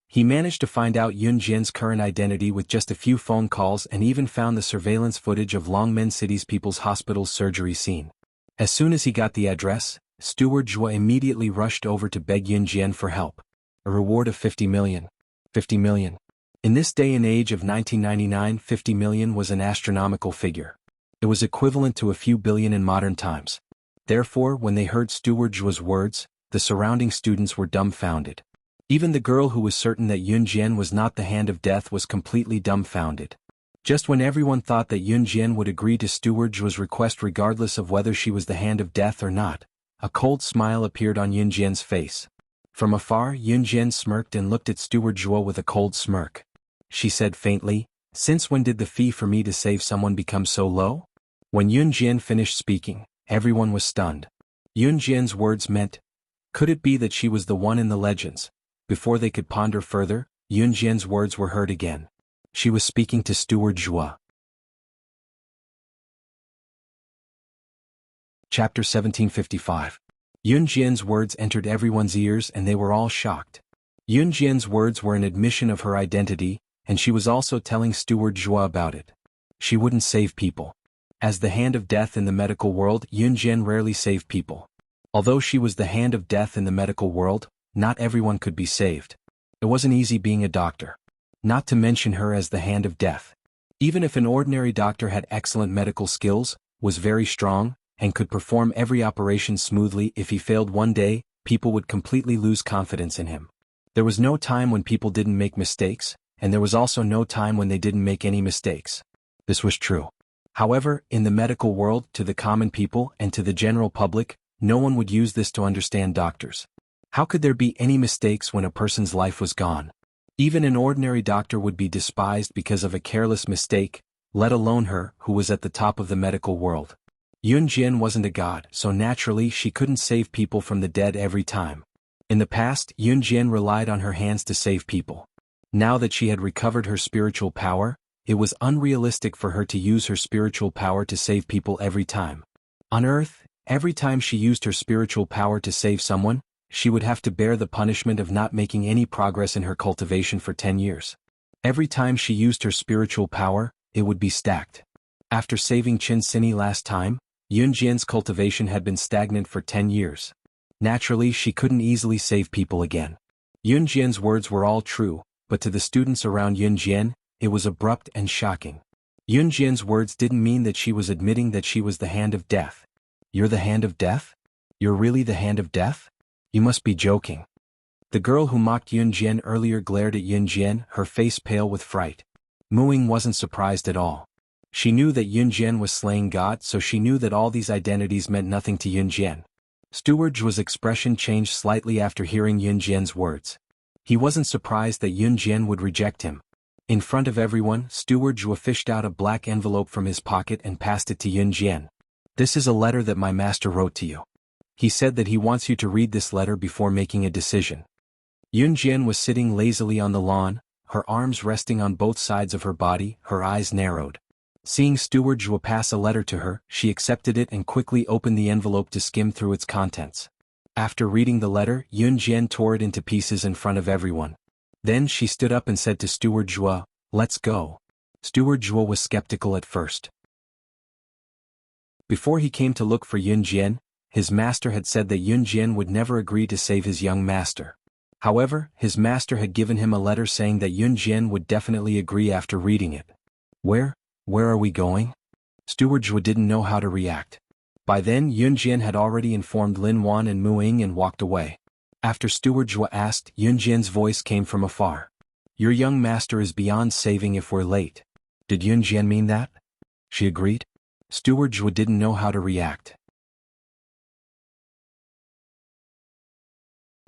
Speaker 1: He managed to find out Yun Jian's current identity with just a few phone calls and even found the surveillance footage of Longmen City's People's Hospital's surgery scene. As soon as he got the address, Steward Zhua immediately rushed over to beg Yun Jian for help. A reward of 50 million. 50 million. In this day and age of 1999, 50 million was an astronomical figure. It was equivalent to a few billion in modern times. Therefore, when they heard Steward Zhua's words, the surrounding students were dumbfounded. Even the girl who was certain that Yun Jian was not the hand of death was completely dumbfounded. Just when everyone thought that Yun Jian would agree to Steward Zhua's request regardless of whether she was the hand of death or not, a cold smile appeared on Yun Jian's face. From afar, Yun Jian smirked and looked at Steward Zhua with a cold smirk. She said faintly, "Since when did the fee for me to save someone become so low?" When Yun Jian finished speaking, everyone was stunned. Yun Jian's words meant, could it be that she was the one in the legends? Before they could ponder further, Yun Jian's words were heard again. She was speaking to Steward Zhua. Chapter 1755. Yun Jian's words entered everyone's ears and they were all shocked. Yun Jian's words were an admission of her identity, and she was also telling Steward Zhua about it. She wouldn't save people. As the hand of death in the medical world, Yun Jian rarely saved people. Although she was the hand of death in the medical world, not everyone could be saved. It wasn't easy being a doctor. Not to mention her as the hand of death. Even if an ordinary doctor had excellent medical skills, was very strong, and could perform every operation smoothly, if he failed one day, people would completely lose confidence in him. There was no time when people didn't make mistakes, and there was also no time when they didn't make any mistakes. This was true. However, in the medical world, to the common people and to the general public, no one would use this to understand doctors. How could there be any mistakes when a person's life was gone? Even an ordinary doctor would be despised because of a careless mistake, let alone her, who was at the top of the medical world. Yun Jian wasn't a god, so naturally she couldn't save people from the dead every time. In the past, Yun Jian relied on her hands to save people. Now that she had recovered her spiritual power, it was unrealistic for her to use her spiritual power to save people every time. On Earth, every time she used her spiritual power to save someone, she would have to bear the punishment of not making any progress in her cultivation for 10 years. Every time she used her spiritual power, it would be stacked. After saving Qin Sini last time, Yun Jian's cultivation had been stagnant for 10 years. Naturally, she couldn't easily save people again. Yun Jian's words were all true, but to the students around Yun Jian, it was abrupt and shocking. Yun Jian's words didn't mean that she was admitting that she was the hand of death. You're the hand of death? You're really the hand of death? You must be joking. The girl who mocked Yun Jian earlier glared at Yun Jian, her face pale with fright. Mu Ying wasn't surprised at all. She knew that Yun Jian was slaying God, so she knew that all these identities meant nothing to Yun Jian. Steward Zhuo's expression changed slightly after hearing Yun Jian's words. He wasn't surprised that Yun Jian would reject him. In front of everyone, Steward Zhuo fished out a black envelope from his pocket and passed it to Yun Jian. This is a letter that my master wrote to you. He said that he wants you to read this letter before making a decision. Yun Jian was sitting lazily on the lawn, her arms resting on both sides of her body, her eyes narrowed. Seeing Steward Zhuo pass a letter to her, she accepted it and quickly opened the envelope to skim through its contents. After reading the letter, Yun Jian tore it into pieces in front of everyone. Then she stood up and said to Steward Zhuo, "Let's go." Steward Zhuo was skeptical at first. Before he came to look for Yun Jian, his master had said that Yun Jian would never agree to save his young master. However, his master had given him a letter saying that Yun Jian would definitely agree after reading it. Where are we going? Steward Zhuo didn't know how to react. By then Yun Jian had already informed Lin Wan and Mu Ying and walked away. After Steward Zhuo asked, Yun Jian's voice came from afar. Your young master is beyond saving if we're late. Did Yun Jian mean that? She agreed. Steward Zhuo didn't know how to react.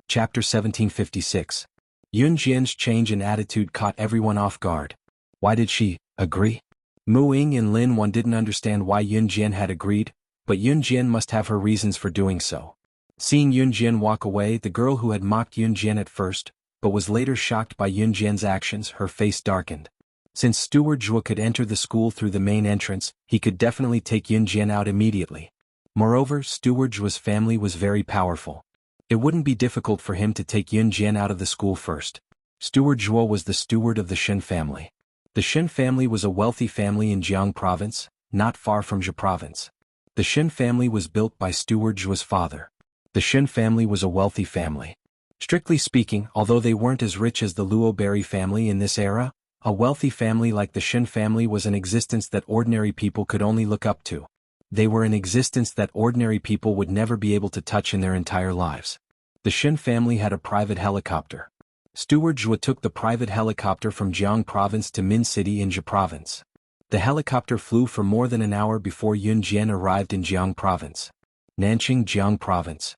Speaker 1: Chapter 1756. Yun Jian's change in attitude caught everyone off guard. Why did she agree? Mu Ying and Lin Wan didn't understand why Yun Jian had agreed, but Yun Jian must have her reasons for doing so. Seeing Yun Jian walk away, the girl who had mocked Yun Jian at first, but was later shocked by Yun Jian's actions, her face darkened. Since Steward Zhuo could enter the school through the main entrance, he could definitely take Yun Jian out immediately. Moreover, Steward Zhuo's family was very powerful. It wouldn't be difficult for him to take Yun Jian out of the school first. Steward Zhuo was the steward of the Shen family. The Shen family was a wealthy family in Jiang province, not far from Zhe province. The Shen family was built by Steward Zhuo's father. The Shen family was a wealthy family. Strictly speaking, although they weren't as rich as the Luo Berry family in this era, a wealthy family like the Shen family was an existence that ordinary people could only look up to. They were an existence that ordinary people would never be able to touch in their entire lives. The Shen family had a private helicopter. Steward Zhuo took the private helicopter from Jiang province to Min City in Zhe province. The helicopter flew for more than an hour before Yun Jian arrived in Jiang province. Nanqing, Jiang province.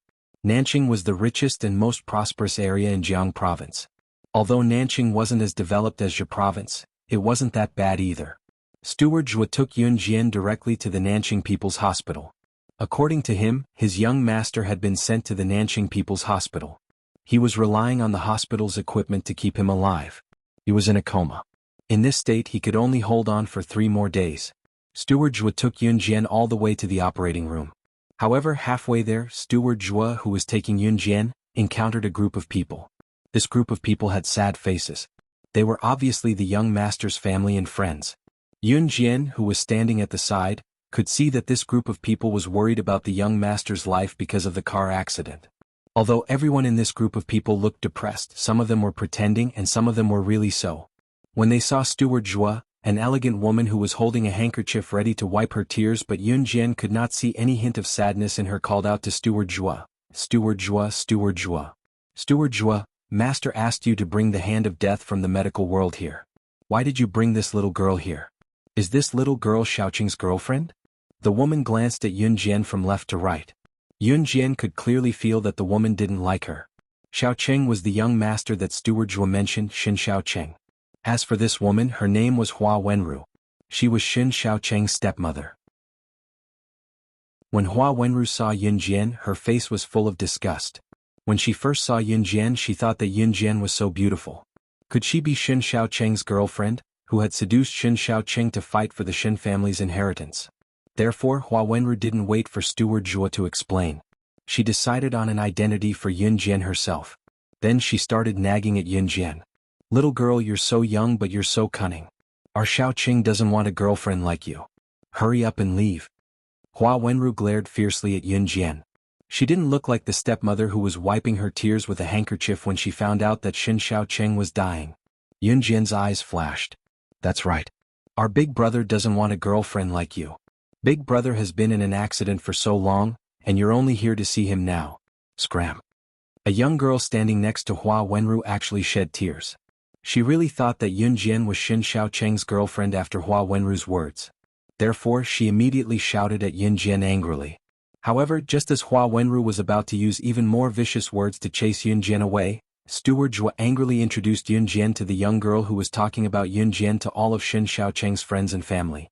Speaker 1: Nanqing was the richest and most prosperous area in Jiang province. Although Nanqing wasn't as developed as Zhe province, it wasn't that bad either. Steward Zhuo took Yun Jian directly to the Nanqing People's Hospital. According to him, his young master had been sent to the Nanqing People's Hospital. He was relying on the hospital's equipment to keep him alive. He was in a coma. In this state he could only hold on for 3 more days. Steward Zhuo took Yun Jian all the way to the operating room. However, halfway there, Steward Zhuo, who was taking Yun Jian, encountered a group of people. This group of people had sad faces. They were obviously the young master's family and friends. Yun Jian, who was standing at the side, could see that this group of people was worried about the young master's life because of the car accident. Although everyone in this group of people looked depressed, some of them were pretending and some of them were really so. When they saw Steward Joie, an elegant woman who was holding a handkerchief ready to wipe her tears, but Yun Jian could not see any hint of sadness in her, called out to Steward Joie, "Steward Joie, Steward Joie. Steward Joie, Master asked you to bring the hand of death from the medical world here. Why did you bring this little girl here? Is this little girl Xiaoqing's girlfriend?" The woman glanced at Yun Jian from left to right. Yun Jian could clearly feel that the woman didn't like her. Xiaoqing was the young master that Steward Joie mentioned, Xin Xiaoqing. As for this woman, her name was Hua Wenru. She was Xin Xiaoqing's stepmother. When Hua Wenru saw Yun Jian, her face was full of disgust. When she first saw Yun Jian, she thought that Yun Jian was so beautiful. Could she be Xin Xiaoqing's girlfriend, who had seduced Xin Xiaoqing to fight for the Xin family's inheritance? Therefore, Hua Wenru didn't wait for Steward Joie to explain. She decided on an identity for Yun Jian herself. Then she started nagging at Yun Jian. "Little girl, you're so young but you're so cunning. Our Xiaoqing doesn't want a girlfriend like you. Hurry up and leave." Hua Wenru glared fiercely at Yun Jian. She didn't look like the stepmother who was wiping her tears with a handkerchief when she found out that Xin Xiaoqing was dying. Yun Jian's eyes flashed. "That's right. Our big brother doesn't want a girlfriend like you. Big brother has been in an accident for so long, and you're only here to see him now. Scram." A young girl standing next to Hua Wenru actually shed tears. She really thought that Yun Jian was Xin Xiaoqing's girlfriend after Hua Wenru's words. Therefore, she immediately shouted at Yun Jian angrily. However, just as Hua Wenru was about to use even more vicious words to chase Yun Jian away, Steward Joie angrily introduced Yun Jian to the young girl who was talking about Yun Jian to all of Xin Xiaoqing's friends and family.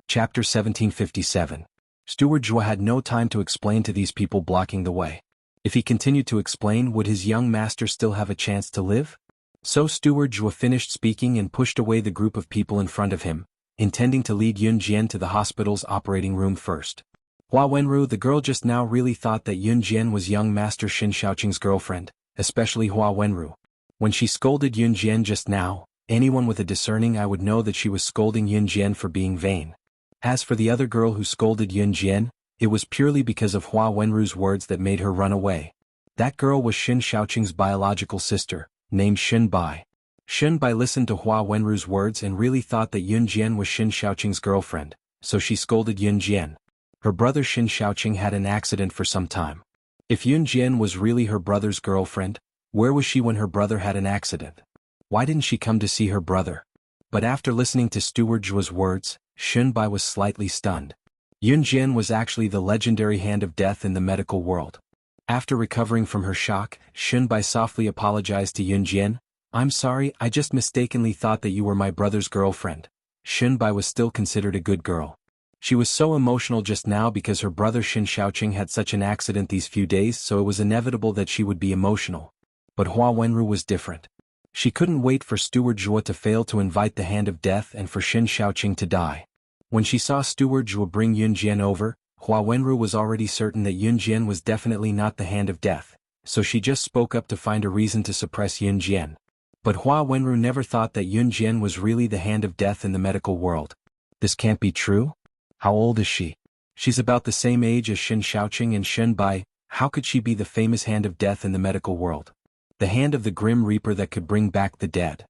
Speaker 1: Chapter 1757. Steward Joie had no time to explain to these people blocking the way. If he continued to explain, would his young master still have a chance to live? So Steward Joie finished speaking and pushed away the group of people in front of him, intending to lead Yun Jian to the hospital's operating room first. Hua Wenru, the girl just now, really thought that Yun Jian was young master Xin Xiaoqing's girlfriend, especially Hua Wenru. When she scolded Yun Jian just now, anyone with a discerning eye would know that she was scolding Yun Jian for being vain. As for the other girl who scolded Yun Jian, it was purely because of Hua Wenru's words that made her run away. That girl was Xin Xiaoqing's biological sister, named Xin Bai. Xin Bai listened to Hua Wenru's words and really thought that Yun Jian was Xin Xiaoqing's girlfriend, so she scolded Yun Jian. Her brother Xin Xiaoqing had an accident for some time. If Yun Jian was really her brother's girlfriend, where was she when her brother had an accident? Why didn't she come to see her brother? But after listening to Steward Joie's words, Xin Bai was slightly stunned. Yun Jian was actually the legendary hand of death in the medical world. After recovering from her shock, Xin Bai softly apologized to Yun Jian. "I'm sorry, I just mistakenly thought that you were my brother's girlfriend." Xin Bai was still considered a good girl. She was so emotional just now because her brother Xin Xiaoqing had such an accident these few days, so it was inevitable that she would be emotional. But Hua Wenru was different. She couldn't wait for Steward Joie to fail to invite the hand of death and for Xin Xiaoqing to die. When she saw Steward Joie bring Yun Jian over, Hua Wenru was already certain that Yun Jian was definitely not the hand of death, so she just spoke up to find a reason to suppress Yun Jian. But Hua Wenru never thought that Yun Jian was really the hand of death in the medical world. This can't be true? How old is she? She's about the same age as Xin Xiaoqing and Xin Bai. How could she be the famous hand of death in the medical world? The hand of the Grim Reaper that could bring back the dead.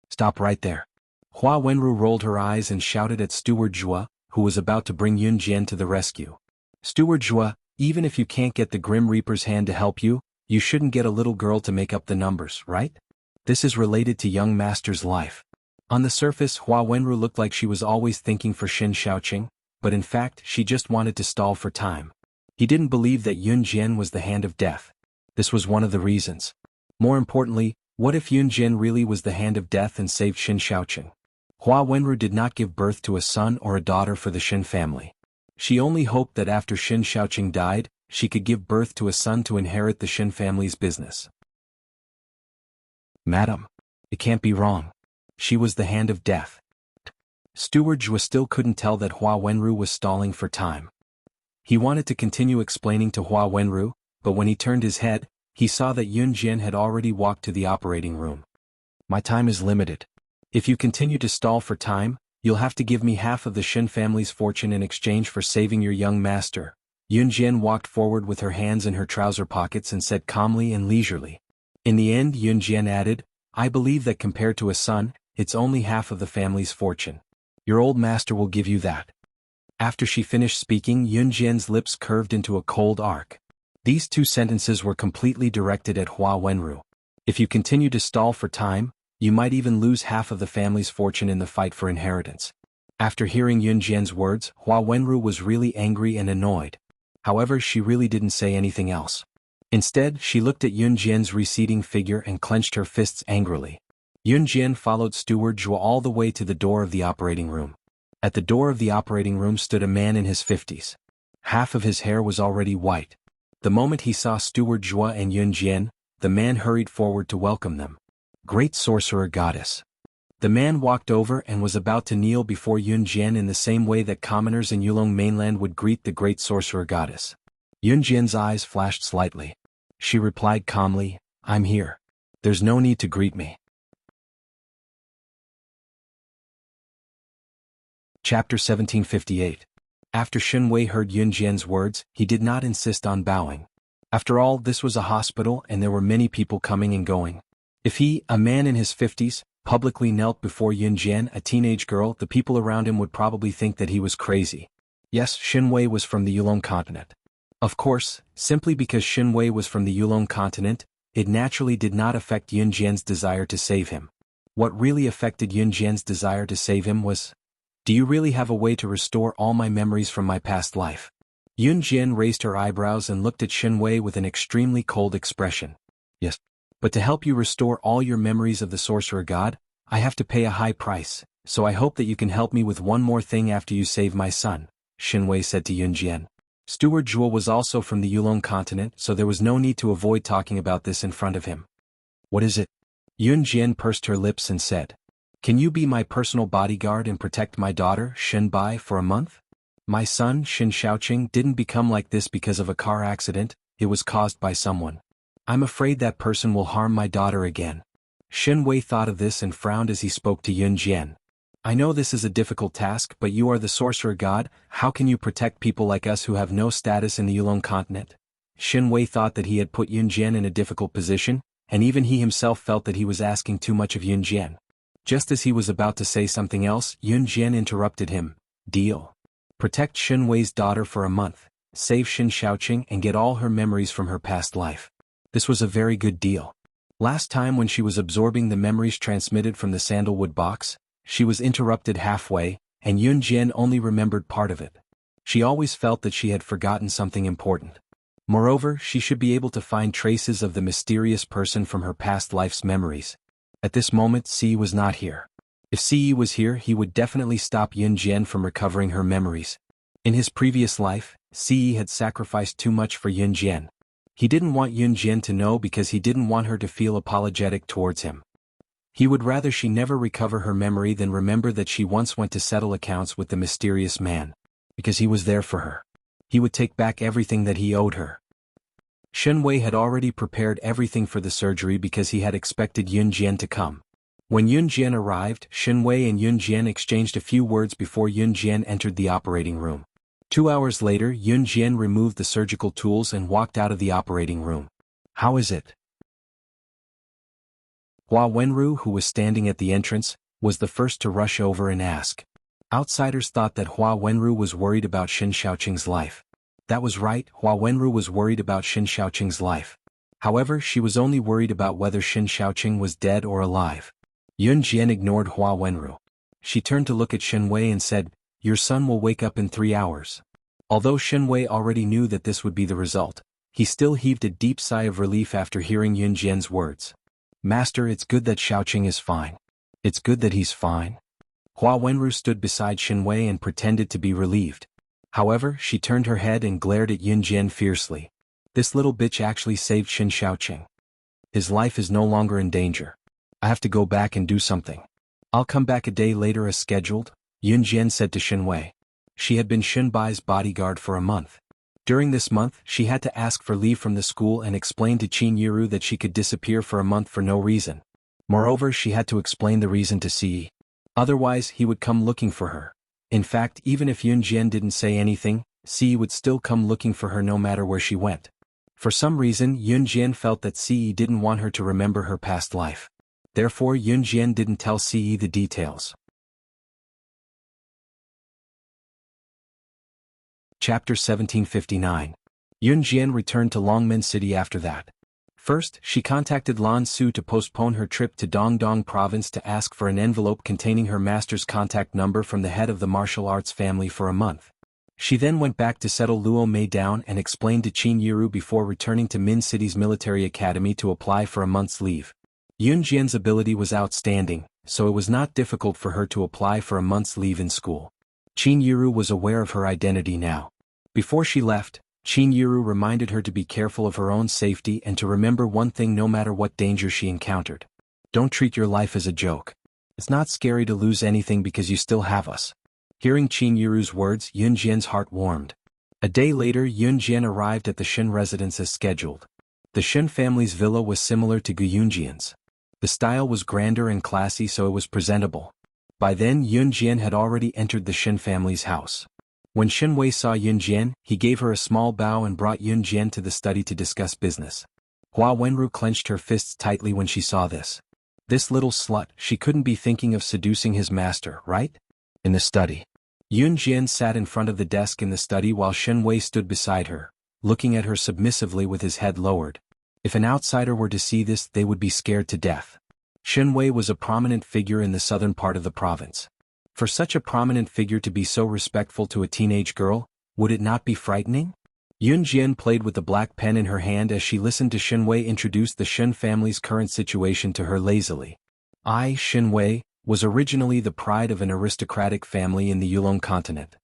Speaker 1: Stop right there. Hua Wenru rolled her eyes and shouted at Steward Joie, who was about to bring Yun Jian to the rescue. "Steward Joie, even if you can't get the Grim Reaper's hand to help you, you shouldn't get a little girl to make up the numbers, right? This is related to young master's life." On the surface, Hua Wenru looked like she was always thinking for Xin Xiaoqing, but in fact she just wanted to stall for time. He didn't believe that Yun Jian was the hand of death. This was one of the reasons. More importantly, what if Yun Jian really was the hand of death and saved Xin Xiaoqing? Hua Wenru did not give birth to a son or a daughter for the Xin family. She only hoped that after Xin Xiaoqing died, she could give birth to a son to inherit the Xin family's business. "Madam, it can't be wrong. She was the hand of death." Steward Joie still couldn't tell that Hua Wenru was stalling for time. He wanted to continue explaining to Hua Wenru, but when he turned his head, he saw that Yun Jian had already walked to the operating room. "My time is limited. If you continue to stall for time, you'll have to give me half of the Shin family's fortune in exchange for saving your young master. Yunjian walked forward with her hands in her trouser pockets and said calmly and leisurely. In the end, Yunjian added, I believe that compared to a son, it's only half of the family's fortune. Your old master will give you that. After she finished speaking, Yunjian's lips curved into a cold arc. These two sentences were completely directed at Hua Wenru. If you continue to stall for time, you might even lose half of the family's fortune in the fight for inheritance. After hearing Yunjian's words, Hua Wenru was really angry and annoyed. However, she really didn't say anything else. Instead, she looked at Yunjian's receding figure and clenched her fists angrily. Yunjian followed Steward Zhuo all the way to the door of the operating room. At the door of the operating room stood a man in his 50s. Half of his hair was already white. The moment he saw Steward Zhuo and Yunjian, the man hurried forward to welcome them. Great Sorcerer Goddess. The man walked over and was about to kneel before Yunjian in the same way that commoners in Yulong mainland would greet the Great Sorcerer Goddess. Yunjian's eyes flashed slightly. She replied calmly, I'm here. There's no need to greet me. Chapter 1758. After Shen Wei heard Yunjian's words, he did not insist on bowing. After all, this was a hospital and there were many people coming and going. If he, a man in his 50s, publicly knelt before Yunjian, a teenage girl, the people around him would probably think that he was crazy. Yes, Shen Wei was from the Yulong continent. Of course, simply because Shen Wei was from the Yulong continent, it naturally did not affect Yunjian's desire to save him. What really affected Yunjian's desire to save him was, do you really have a way to restore all my memories from my past life? Yunjian raised her eyebrows and looked at Shen Wei with an extremely cold expression. Yes. But to help you restore all your memories of the Sorcerer God, I have to pay a high price, so I hope that you can help me with one more thing after you save my son, Shen Wei said to Yunjian. Steward Zhuo was also from the Yulong continent, so there was no need to avoid talking about this in front of him. What is it? Yunjian pursed her lips and said, Can you be my personal bodyguard and protect my daughter, Shen Bai, for a month? My son, Shin Shaoqing, didn't become like this because of a car accident, it was caused by someone. I'm afraid that person will harm my daughter again. Shen Wei thought of this and frowned as he spoke to Yunjian. I know this is a difficult task, but you are the Sorcerer God, how can you protect people like us who have no status in the Yulong continent? Shen Wei thought that he had put Yunjian in a difficult position, and even he himself felt that he was asking too much of Yunjian. Just as he was about to say something else, Yunjian interrupted him. Deal. Protect Shen Wei's daughter for a month, save Shin Shaoqing and get all her memories from her past life. This was a very good deal. Last time when she was absorbing the memories transmitted from the sandalwood box, she was interrupted halfway, and Yunjian only remembered part of it. She always felt that she had forgotten something important. Moreover, she should be able to find traces of the mysterious person from her past life's memories. At this moment, Si was not here. If Si was here, he would definitely stop Yunjian from recovering her memories. In his previous life, Si had sacrificed too much for Yunjian. He didn't want Yunjian to know because he didn't want her to feel apologetic towards him. He would rather she never recover her memory than remember that she once went to settle accounts with the mysterious man. Because he was there for her. He would take back everything that he owed her. Shen Wei had already prepared everything for the surgery because he had expected Yunjian to come. When Yunjian arrived, Shen Wei and Yunjian exchanged a few words before Yunjian entered the operating room. 2 hours later, Yunjian removed the surgical tools and walked out of the operating room. How is it? Hua Wenru, who was standing at the entrance, was the first to rush over and ask. Outsiders thought that Hua Wenru was worried about Shin Shaoqing's life. That was right, Hua Wenru was worried about Shin Shaoqing's life. However, she was only worried about whether Shin Shaoqing was dead or alive. Yunjian ignored Hua Wenru. She turned to look at Shen Wei and said, Your son will wake up in 3 hours. Although Shen Wei already knew that this would be the result, he still heaved a deep sigh of relief after hearing Yunjian's words. Master, it's good that Shaoqing is fine. It's good that he's fine. Hua Wenru stood beside Shen Wei and pretended to be relieved. However, she turned her head and glared at Yunjian fiercely. This little bitch actually saved Shin Shaoqing. His life is no longer in danger. I have to go back and do something. I'll come back a day later as scheduled, Yunjian said to Shen Wei. She had been Shen Bai's bodyguard for a month. During this month, she had to ask for leave from the school and explain to Qin Yiru that she could disappear for a month for no reason. Moreover, she had to explain the reason to Si. Otherwise, he would come looking for her. In fact, even if Yunjian didn't say anything, Si would still come looking for her no matter where she went. For some reason, Yunjian felt that Si didn't want her to remember her past life. Therefore, Yunjian didn't tell Si the details. Chapter 1759. Yunjian returned to Longmen City after that. First, she contacted Lan Su to postpone her trip to Dongdong province to ask for an envelope containing her master's contact number from the head of the martial arts family for a month. She then went back to settle Luo Mei down and explained to Qin Yiru before returning to Min City's military academy to apply for a month's leave. Yunjian's ability was outstanding, so it was not difficult for her to apply for a month's leave in school. Qin Yiru was aware of her identity now. Before she left, Qin Yiru reminded her to be careful of her own safety and to remember one thing no matter what danger she encountered. Don't treat your life as a joke. It's not scary to lose anything because you still have us. Hearing Qin Yiru's words, Yunjian's heart warmed. A day later, Yunjian arrived at the Shin residence as scheduled. The Shin family's villa was similar to Gu Yunjian's. The style was grander and classy, so it was presentable. By then, Yunjian had already entered the Shin family's house. When Shin Wei saw Yunjian, he gave her a small bow and brought Yunjian to the study to discuss business. Hua Wenru clenched her fists tightly when she saw this. This little slut, she couldn't be thinking of seducing his master, right? In the study. Yunjian sat in front of the desk in the study while Shin Wei stood beside her, looking at her submissively with his head lowered. If an outsider were to see this, they would be scared to death. Shin Wei was a prominent figure in the southern part of the province. For such a prominent figure to be so respectful to a teenage girl, would it not be frightening? Yunjian played with the black pen in her hand as she listened to Shin Wei introduce the Shin family's current situation to her lazily. I, Shin Wei, was originally the pride of an aristocratic family in the Yulong continent.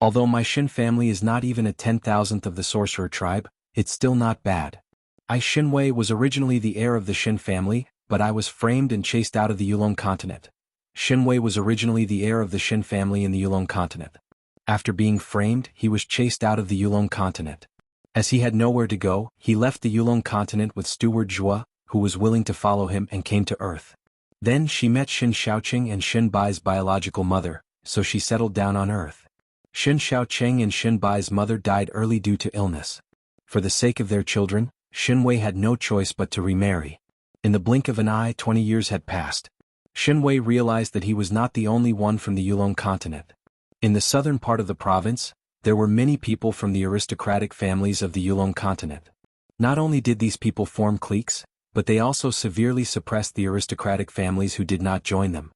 Speaker 1: Although my Shin family is not even a 10,000th of the sorcerer tribe, it's still not bad. I, Shin Wei, was originally the heir of the Shin family, but I was framed and chased out of the Yulong continent. Shin Wei was originally the heir of the Shin family in the Yulong continent. After being framed, he was chased out of the Yulong continent. As he had nowhere to go, he left the Yulong continent with steward Zhua, who was willing to follow him, and came to Earth. Then she met Shin Xiaoqing and Shin Bai's biological mother, so she settled down on Earth. Shin Xiaoqing and Shin Bai's mother died early due to illness. For the sake of their children, Shin Wei had no choice but to remarry. In the blink of an eye, 20 years had passed. Shin Wei realized that he was not the only one from the Yulong continent. In the southern part of the province, there were many people from the aristocratic families of the Yulong continent. Not only did these people form cliques, but they also severely suppressed the aristocratic families who did not join them.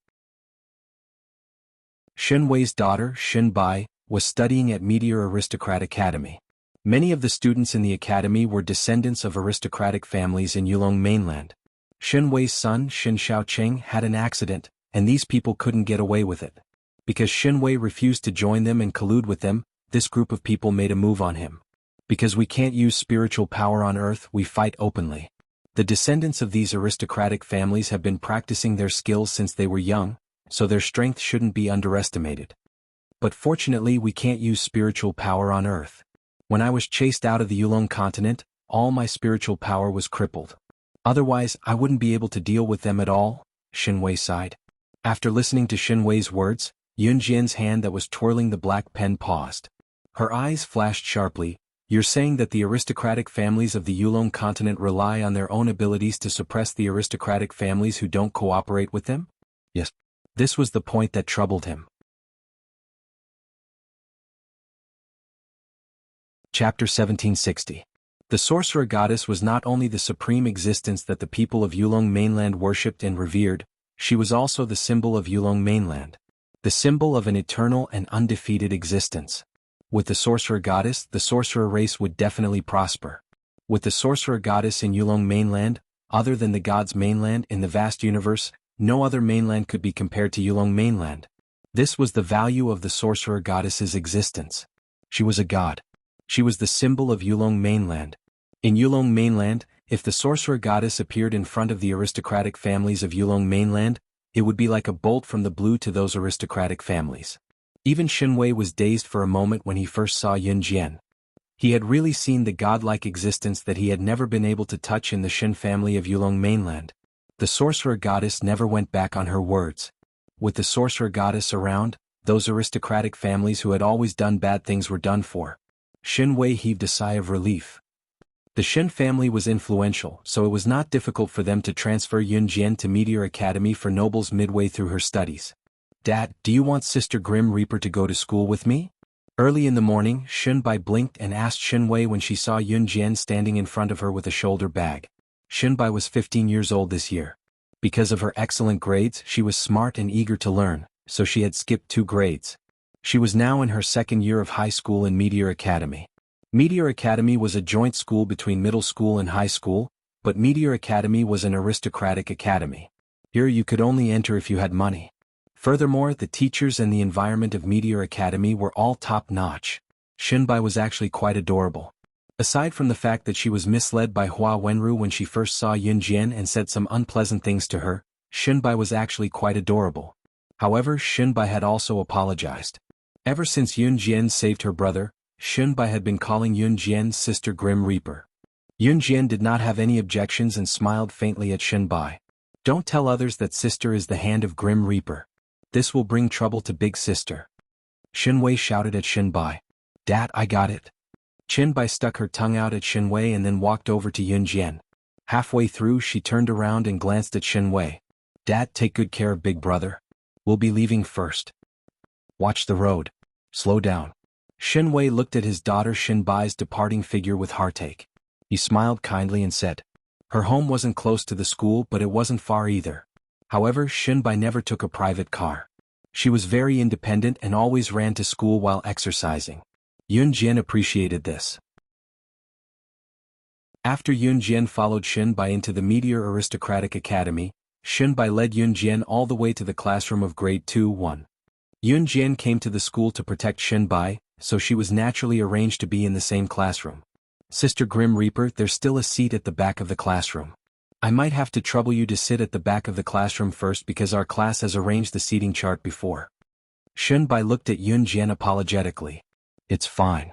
Speaker 1: Shin Wei's daughter, Shin Bai, was studying at Meteor Aristocrat Academy. Many of the students in the academy were descendants of aristocratic families in Yulong mainland. Shin Wei's son, Shin Xiaoqing, had an accident, and these people couldn't get away with it. Because Shin Wei refused to join them and collude with them, this group of people made a move on him. Because we can't use spiritual power on Earth, we fight openly. The descendants of these aristocratic families have been practicing their skills since they were young, so their strength shouldn't be underestimated. But fortunately, we can't use spiritual power on Earth. When I was chased out of the Yulong continent, all my spiritual power was crippled. Otherwise, I wouldn't be able to deal with them at all, Shin Wei sighed. After listening to Shin Wei's words, Yunjian's hand that was twirling the black pen paused. Her eyes flashed sharply. You're saying that the aristocratic families of the Yulong continent rely on their own abilities to suppress the aristocratic families who don't cooperate with them? Yes. This was the point that troubled him. Chapter 1760. The sorcerer goddess was not only the supreme existence that the people of Yulong mainland worshipped and revered, she was also the symbol of Yulong mainland. The symbol of an eternal and undefeated existence. With the sorcerer goddess, the sorcerer race would definitely prosper. With the sorcerer goddess in Yulong mainland, other than the god's mainland in the vast universe, no other mainland could be compared to Yulong mainland. This was the value of the sorcerer goddess's existence. She was a god. She was the symbol of Yulong mainland. In Yulong mainland, if the sorcerer goddess appeared in front of the aristocratic families of Yulong mainland, it would be like a bolt from the blue to those aristocratic families. Even Shin Wei was dazed for a moment when he first saw Yunjian. He had really seen the godlike existence that he had never been able to touch in the Shin family of Yulong mainland. The sorcerer goddess never went back on her words. With the sorcerer goddess around, those aristocratic families who had always done bad things were done for. Xin Wei heaved a sigh of relief. The Shen family was influential, so it was not difficult for them to transfer Yun Jian to Meteor Academy for nobles midway through her studies. Dad, do you want Sister Grim Reaper to go to school with me? Early in the morning, Xinbai blinked and asked Xin Wei when she saw Yun Jian standing in front of her with a shoulder bag. Xinbai was 15 years old this year. Because of her excellent grades, she was smart and eager to learn, so she had skipped 2 grades. She was now in her 2nd year of high school in Meteor Academy. Meteor Academy was a joint school between middle school and high school, but Meteor Academy was an aristocratic academy. Here you could only enter if you had money. Furthermore, the teachers and the environment of Meteor Academy were all top-notch. Xinbai was actually quite adorable. Aside from the fact that she was misled by Hua Wenru when she first saw Yun Jian and said some unpleasant things to her, Xinbai was actually quite adorable. However, Xinbai had also apologized. Ever since Yun Jian saved her brother, Xinbai had been calling Yun Jian's sister Grim Reaper. Yun Jian did not have any objections and smiled faintly at Xinbai. Don't tell others that sister is the hand of Grim Reaper. This will bring trouble to big sister. Xin Wei shouted at Xinbai. Dad, I got it. Xinbai stuck her tongue out at Xin Wei and then walked over to Yun Jian. Halfway through she turned around and glanced at Xin Wei. Dad, take good care of big brother. We'll be leaving first. Watch the road. Slow down. Xin Wei looked at his daughter Xinbai's departing figure with heartache. He smiled kindly and said. Her home wasn't close to the school, but it wasn't far either. However, Xinbai never took a private car. She was very independent and always ran to school while exercising. Yun Jian appreciated this. After Yun Jian followed Xinbai into the Meteor Aristocratic Academy, Xinbai led Yun Jian all the way to the classroom of Grade 2-1. Yun Jian came to the school to protect Xinbai, so she was naturally arranged to be in the same classroom. Sister Grim Reaper, there's still a seat at the back of the classroom. I might have to trouble you to sit at the back of the classroom first because our class has arranged the seating chart before. Xinbai looked at Yun Jian apologetically. It's fine.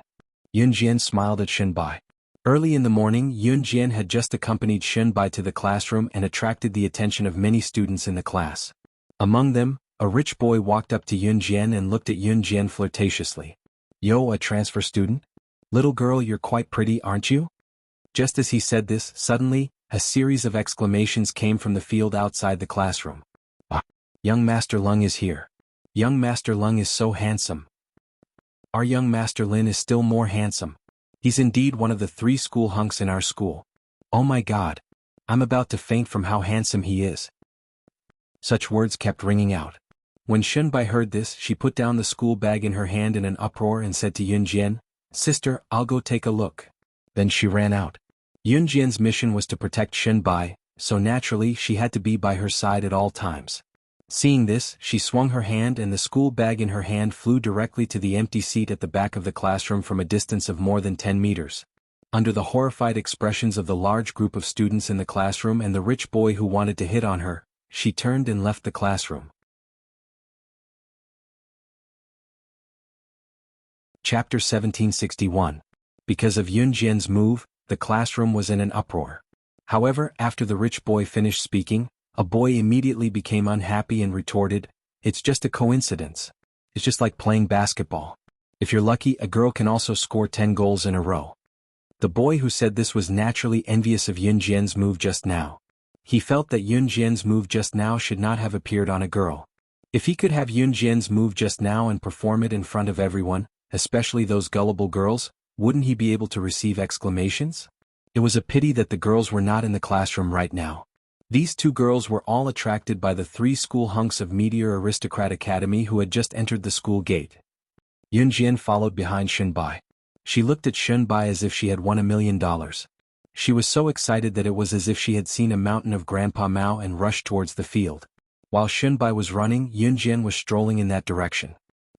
Speaker 1: Yun Jian smiled at Xinbai. Early in the morning, Yun Jian had just accompanied Xinbai to the classroom and attracted the attention of many students in the class. Among them, a rich boy walked up to Yun Jian and looked at Yun Jian flirtatiously. Yo, a transfer student? Little girl, you're quite pretty, aren't you? Just as he said this, suddenly, a series of exclamations came from the field outside the classroom. Ah! Young Master Lung is here. Young Master Lung is so handsome. Our young Master Lin is still more handsome. He's indeed one of the 3 school hunks in our school. Oh my god. I'm about to faint from how handsome he is. Such words kept ringing out. When Xinbai heard this, she put down the school bag in her hand in an uproar and said to Yun Jian, Sister, I'll go take a look. Then she ran out. Yun Jian's mission was to protect Xinbai, so naturally she had to be by her side at all times. Seeing this, she swung her hand and the school bag in her hand flew directly to the empty seat at the back of the classroom from a distance of more than 10 meters. Under the horrified expressions of the large group of students in the classroom and the rich boy who wanted to hit on her, she turned and left the classroom. Chapter 1761. Because of Yun Jian's move, the classroom was in an uproar. However, after the rich boy finished speaking, a boy immediately became unhappy and retorted, It's just a coincidence. It's just like playing basketball. If you're lucky, a girl can also score 10 goals in a row. The boy who said this was naturally envious of Yun Jian's move just now. He felt that Yun Jian's move just now should not have appeared on a girl. If he could have Yun Jian's move just now and perform it in front of everyone, especially those gullible girls, wouldn't he be able to receive exclamations? It was a pity that the girls were not in the classroom right now. These 2 girls were all attracted by the 3 school hunks of Meteor Aristocrat Academy who had just entered the school gate. Yun Jian followed behind Xinbai. She looked at Xinbai as if she had won $1 million. She was so excited that it was as if she had seen a mountain of Grandpa Mao and rushed towards the field. While Xinbai was running, Yun Jian was strolling in that direction.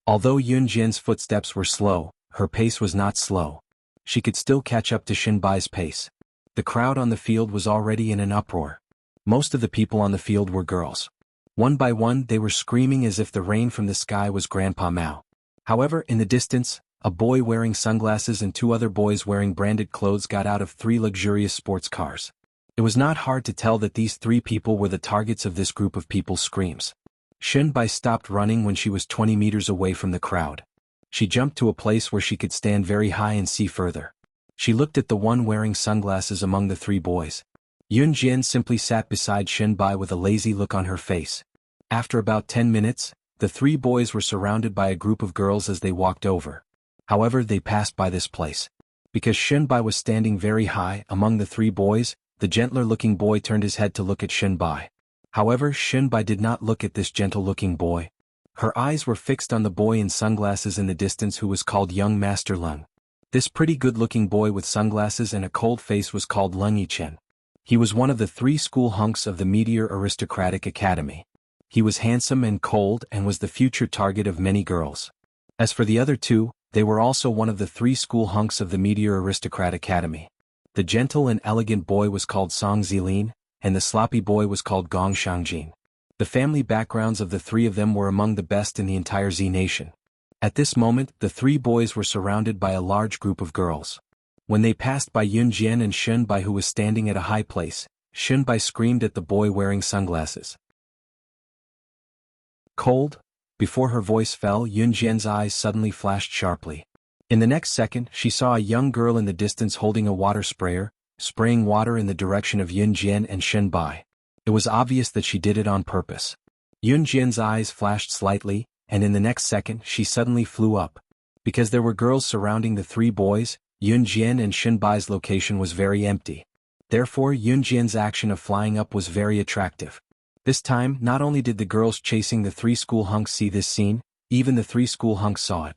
Speaker 1: Although Yun Jian's footsteps were slow, her pace was not slow. She could still catch up to Xinbai's pace. The crowd on the field was already in an uproar. Most of the people on the field were girls. One by one they were screaming as if the rain from the sky was Grandpa Mao. However, in the distance, a boy wearing sunglasses and 2 other boys wearing branded clothes got out of 3 luxurious sports cars. It was not hard to tell that these three people were the targets of this group of people's screams. Shinbai stopped running when she was 20 meters away from the crowd. She jumped to a place where she could stand very high and see further. She looked at the one wearing sunglasses among the three boys. Yunjian simply sat beside Shinbai with a lazy look on her face. After about 10 minutes, the three boys were surrounded by a group of girls as they walked over. However, they passed by this place. Because Shinbai was standing very high among the three boys, the gentler-looking boy turned his head to look at Shinbai. However, Shinbai did not look at this gentle-looking boy. Her eyes were fixed on the boy in sunglasses in the distance who was called Young Master Lung. This pretty good-looking boy with sunglasses and a cold face was called Lung Yichen. He was one of the three school hunks of the Meteor Aristocratic Academy. He was handsome and cold and was the future target of many girls. As for the other two, they were also one of the three school hunks of the Meteor Aristocrat Academy. The gentle and elegant boy was called Song Zilin, and the sloppy boy was called Gong Shangjin. The family backgrounds of the three of them were among the best in the entire Z Nation. At this moment, the three boys were surrounded by a large group of girls. When they passed by Yunjian and Shinbai who was standing at a high place, Shinbai screamed at the boy wearing sunglasses. Cold? Before her voice fell, Yunjian's eyes suddenly flashed sharply. In the next second, she saw a young girl in the distance holding a water sprayer, spraying water in the direction of Yunjian and Shinbai. It was obvious that she did it on purpose. Yunjian's eyes flashed slightly, and in the next second she suddenly flew up. Because there were girls surrounding the three boys, Yunjian and Shinbai's location was very empty. Therefore, Yunjian's action of flying up was very attractive. This time, not only did the girls chasing the three school hunks see this scene, even the three school hunks saw it.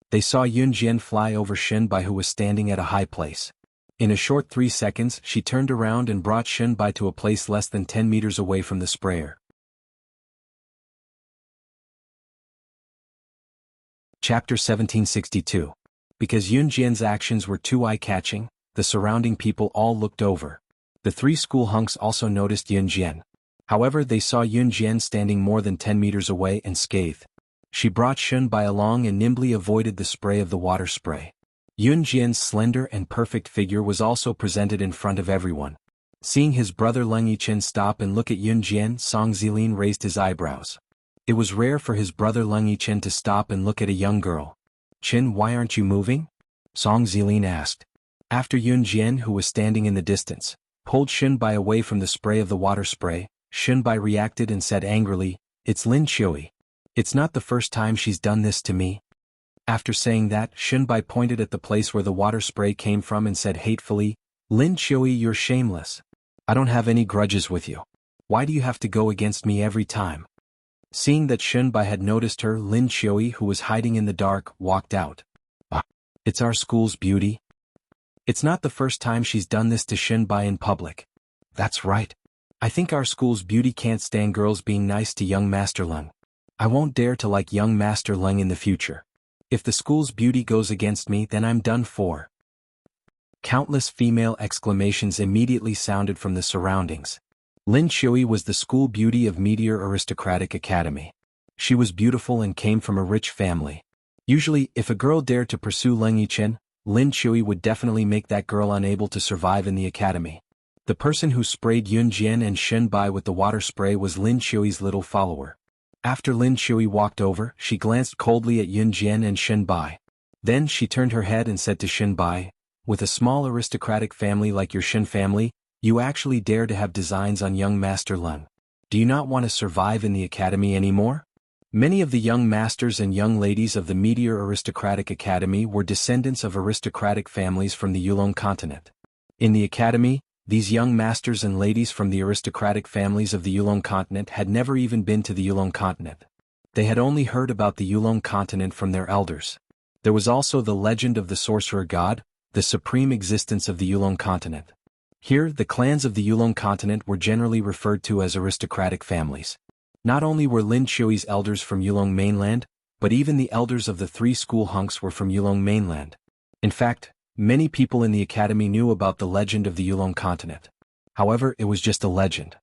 Speaker 1: They saw Yunjian fly over Shinbai who was standing at a high place. In a short 3 seconds, she turned around and brought Shinbai to a place less than 10 meters away from the sprayer. Chapter 1762. Because Yunjian's actions were too eye-catching, the surrounding people all looked over. The three school hunks also noticed Yunjian. However, they saw Yunjian standing more than 10 meters away and scathed. She brought Shinbai along and nimbly avoided the spray of the water spray. Yunjian's slender and perfect figure was also presented in front of everyone. Seeing his brother Leng Yichen stop and look at Yunjian, Song Zilin raised his eyebrows. It was rare for his brother Leng Yichen to stop and look at a young girl. "Chin, why aren't you moving?" Song Zilin asked. After Yunjian, who was standing in the distance, pulled Shinbai away from the spray of the water spray, Shinbai reacted and said angrily, "It's Lin Shui. It's not the first time she's done this to me." After saying that, Shinbai pointed at the place where the water spray came from and said hatefully, "Lin Shui, you're shameless. I don't have any grudges with you. Why do you have to go against me every time?" Seeing that Shinbai had noticed her, Lin Shui, who was hiding in the dark, walked out. "It's our school's beauty. It's not the first time she's done this to Shinbai in public." "That's right. I think our school's beauty can't stand girls being nice to young Master Leng. I won't dare to like young Master Leng in the future. If the school's beauty goes against me, then I'm done for." Countless female exclamations immediately sounded from the surroundings. Lin Shui was the school beauty of Meteor Aristocratic Academy. She was beautiful and came from a rich family. Usually, if a girl dared to pursue Leng Yichen, Lin Shui would definitely make that girl unable to survive in the academy. The person who sprayed Yunjian and Shinbai with the water spray was Lin Shui's little follower. After Lin Shui walked over, she glanced coldly at Yunjian and Shinbai. Then she turned her head and said to Shinbai, "With a small aristocratic family like your Shin family, you actually dare to have designs on young Master Leng. Do you not want to survive in the academy anymore?" Many of the young masters and young ladies of the Meteor Aristocratic Academy were descendants of aristocratic families from the Yulong continent. In the academy, these young masters and ladies from the aristocratic families of the Yulong continent had never even been to the Yulong continent. They had only heard about the Yulong continent from their elders. There was also the legend of the sorcerer god, the supreme existence of the Yulong continent. Here, the clans of the Yulong continent were generally referred to as aristocratic families. Not only were Lin Shui's elders from Yulong mainland, but even the elders of the three school hunks were from Yulong mainland. In fact, many people in the academy knew about the legend of the Yulong continent. However, it was just a legend.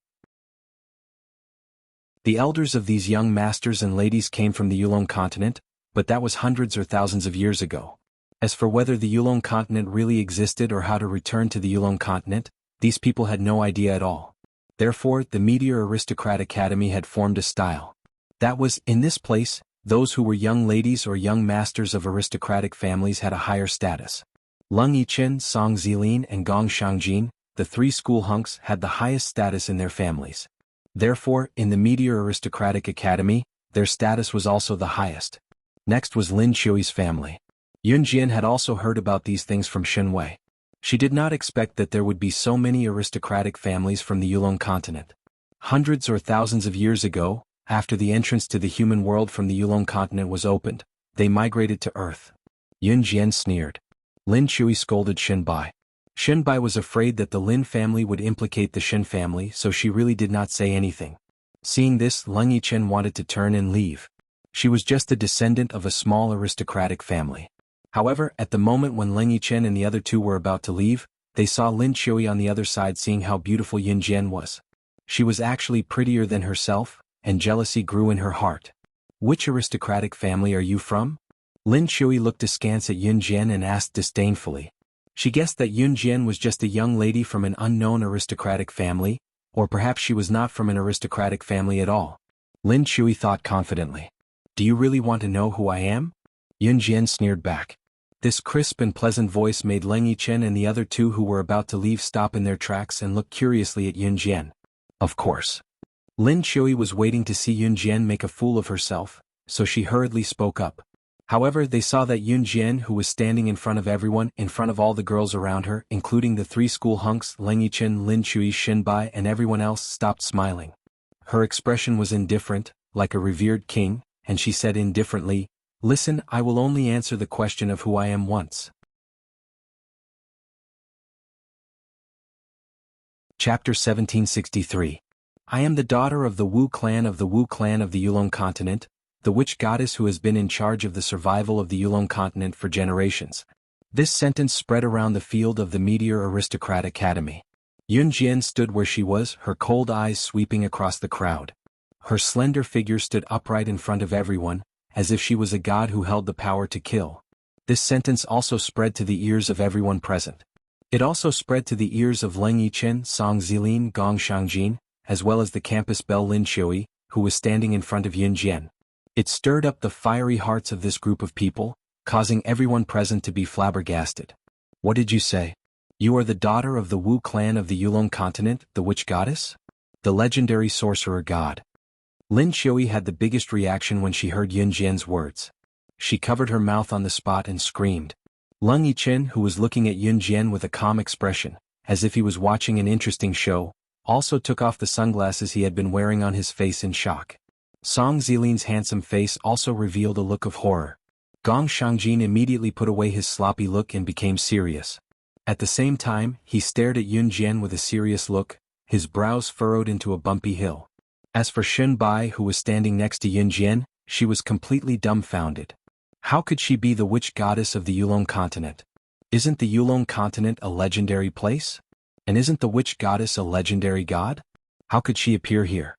Speaker 1: The elders of these young masters and ladies came from the Yulong continent, but that was hundreds or thousands of years ago. As for whether the Yulong continent really existed or how to return to the Yulong continent, these people had no idea at all. Therefore, the Meteor Aristocrat Academy had formed a style. That was, in this place, those who were young ladies or young masters of aristocratic families had a higher status. Lung Yichen, Song Zilin and Gong Shangjin, the three school hunks, had the highest status in their families. Therefore, in the Meteor Aristocratic Academy, their status was also the highest. Next was Lin Chui's family. Yun Jian had also heard about these things from Shen Wei. She did not expect that there would be so many aristocratic families from the Yulong continent. Hundreds or thousands of years ago, after the entrance to the human world from the Yulong continent was opened, they migrated to Earth. Yun Jian sneered. Lin Chui scolded Shen Bai. Shen Bai was afraid that the Lin family would implicate the Shen family, so she really did not say anything. Seeing this, Lung Yichen wanted to turn and leave. She was just the descendant of a small aristocratic family. However, at the moment when Leng Yichen and the other two were about to leave, they saw Lin Chui on the other side, seeing how beautiful Yun Jian was. She was actually prettier than herself, and jealousy grew in her heart. Which aristocratic family are you from? Lin Chui looked askance at Yun Jian and asked disdainfully. She guessed that Yun Jian was just a young lady from an unknown aristocratic family, or perhaps she was not from an aristocratic family at all. Lin Chui thought confidently. Do you really want to know who I am? Yun Jian sneered back. This crisp and pleasant voice made Leng Yichen and the other two who were about to leave stop in their tracks and look curiously at Yun Jian. Of course. Lin Chui was waiting to see Yun Jian make a fool of herself, so she hurriedly spoke up. However, they saw that Yun Jian, who was standing in front of everyone, in front of all the girls around her, including the three school hunks, Leng Yichen, Lin Chui, Shen Bai, and everyone else, stopped smiling. Her expression was indifferent, like a revered king, and she said indifferently, Listen, I will only answer the question of who I am once. Chapter 1763. I am the daughter of the Wu clan of the Yulong continent, the witch goddess who has been in charge of the survival of the Yulong continent for generations. This sentence spread around the field of the Meteor Aristocrat Academy. Yun Jian stood where she was, her cold eyes sweeping across the crowd. Her slender figure stood upright in front of everyone, as if she was a god who held the power to kill. This sentence also spread to the ears of everyone present. It also spread to the ears of Leng Yichen, Song Zilin, Gong Shangjin, as well as the campus belle Lin Chui, who was standing in front of Yun Jian. It stirred up the fiery hearts of this group of people, causing everyone present to be flabbergasted. What did you say? You are the daughter of the Wu clan of the Yulong continent, the witch goddess? The legendary sorcerer god. Lin Chui had the biggest reaction when she heard Yun Jian's words. She covered her mouth on the spot and screamed. Leng Yichen, who was looking at Yun Jian with a calm expression, as if he was watching an interesting show, also took off the sunglasses he had been wearing on his face in shock. Song Zilin's handsome face also revealed a look of horror. Gong Shangjin immediately put away his sloppy look and became serious. At the same time, he stared at Yun Jian with a serious look, his brows furrowed into a bumpy hill. As for Shen Bai, who was standing next to Yun Jian, she was completely dumbfounded. How could she be the witch goddess of the Yulong continent? Isn't the Yulong continent a legendary place? And isn't the witch goddess a legendary god? How could she appear here?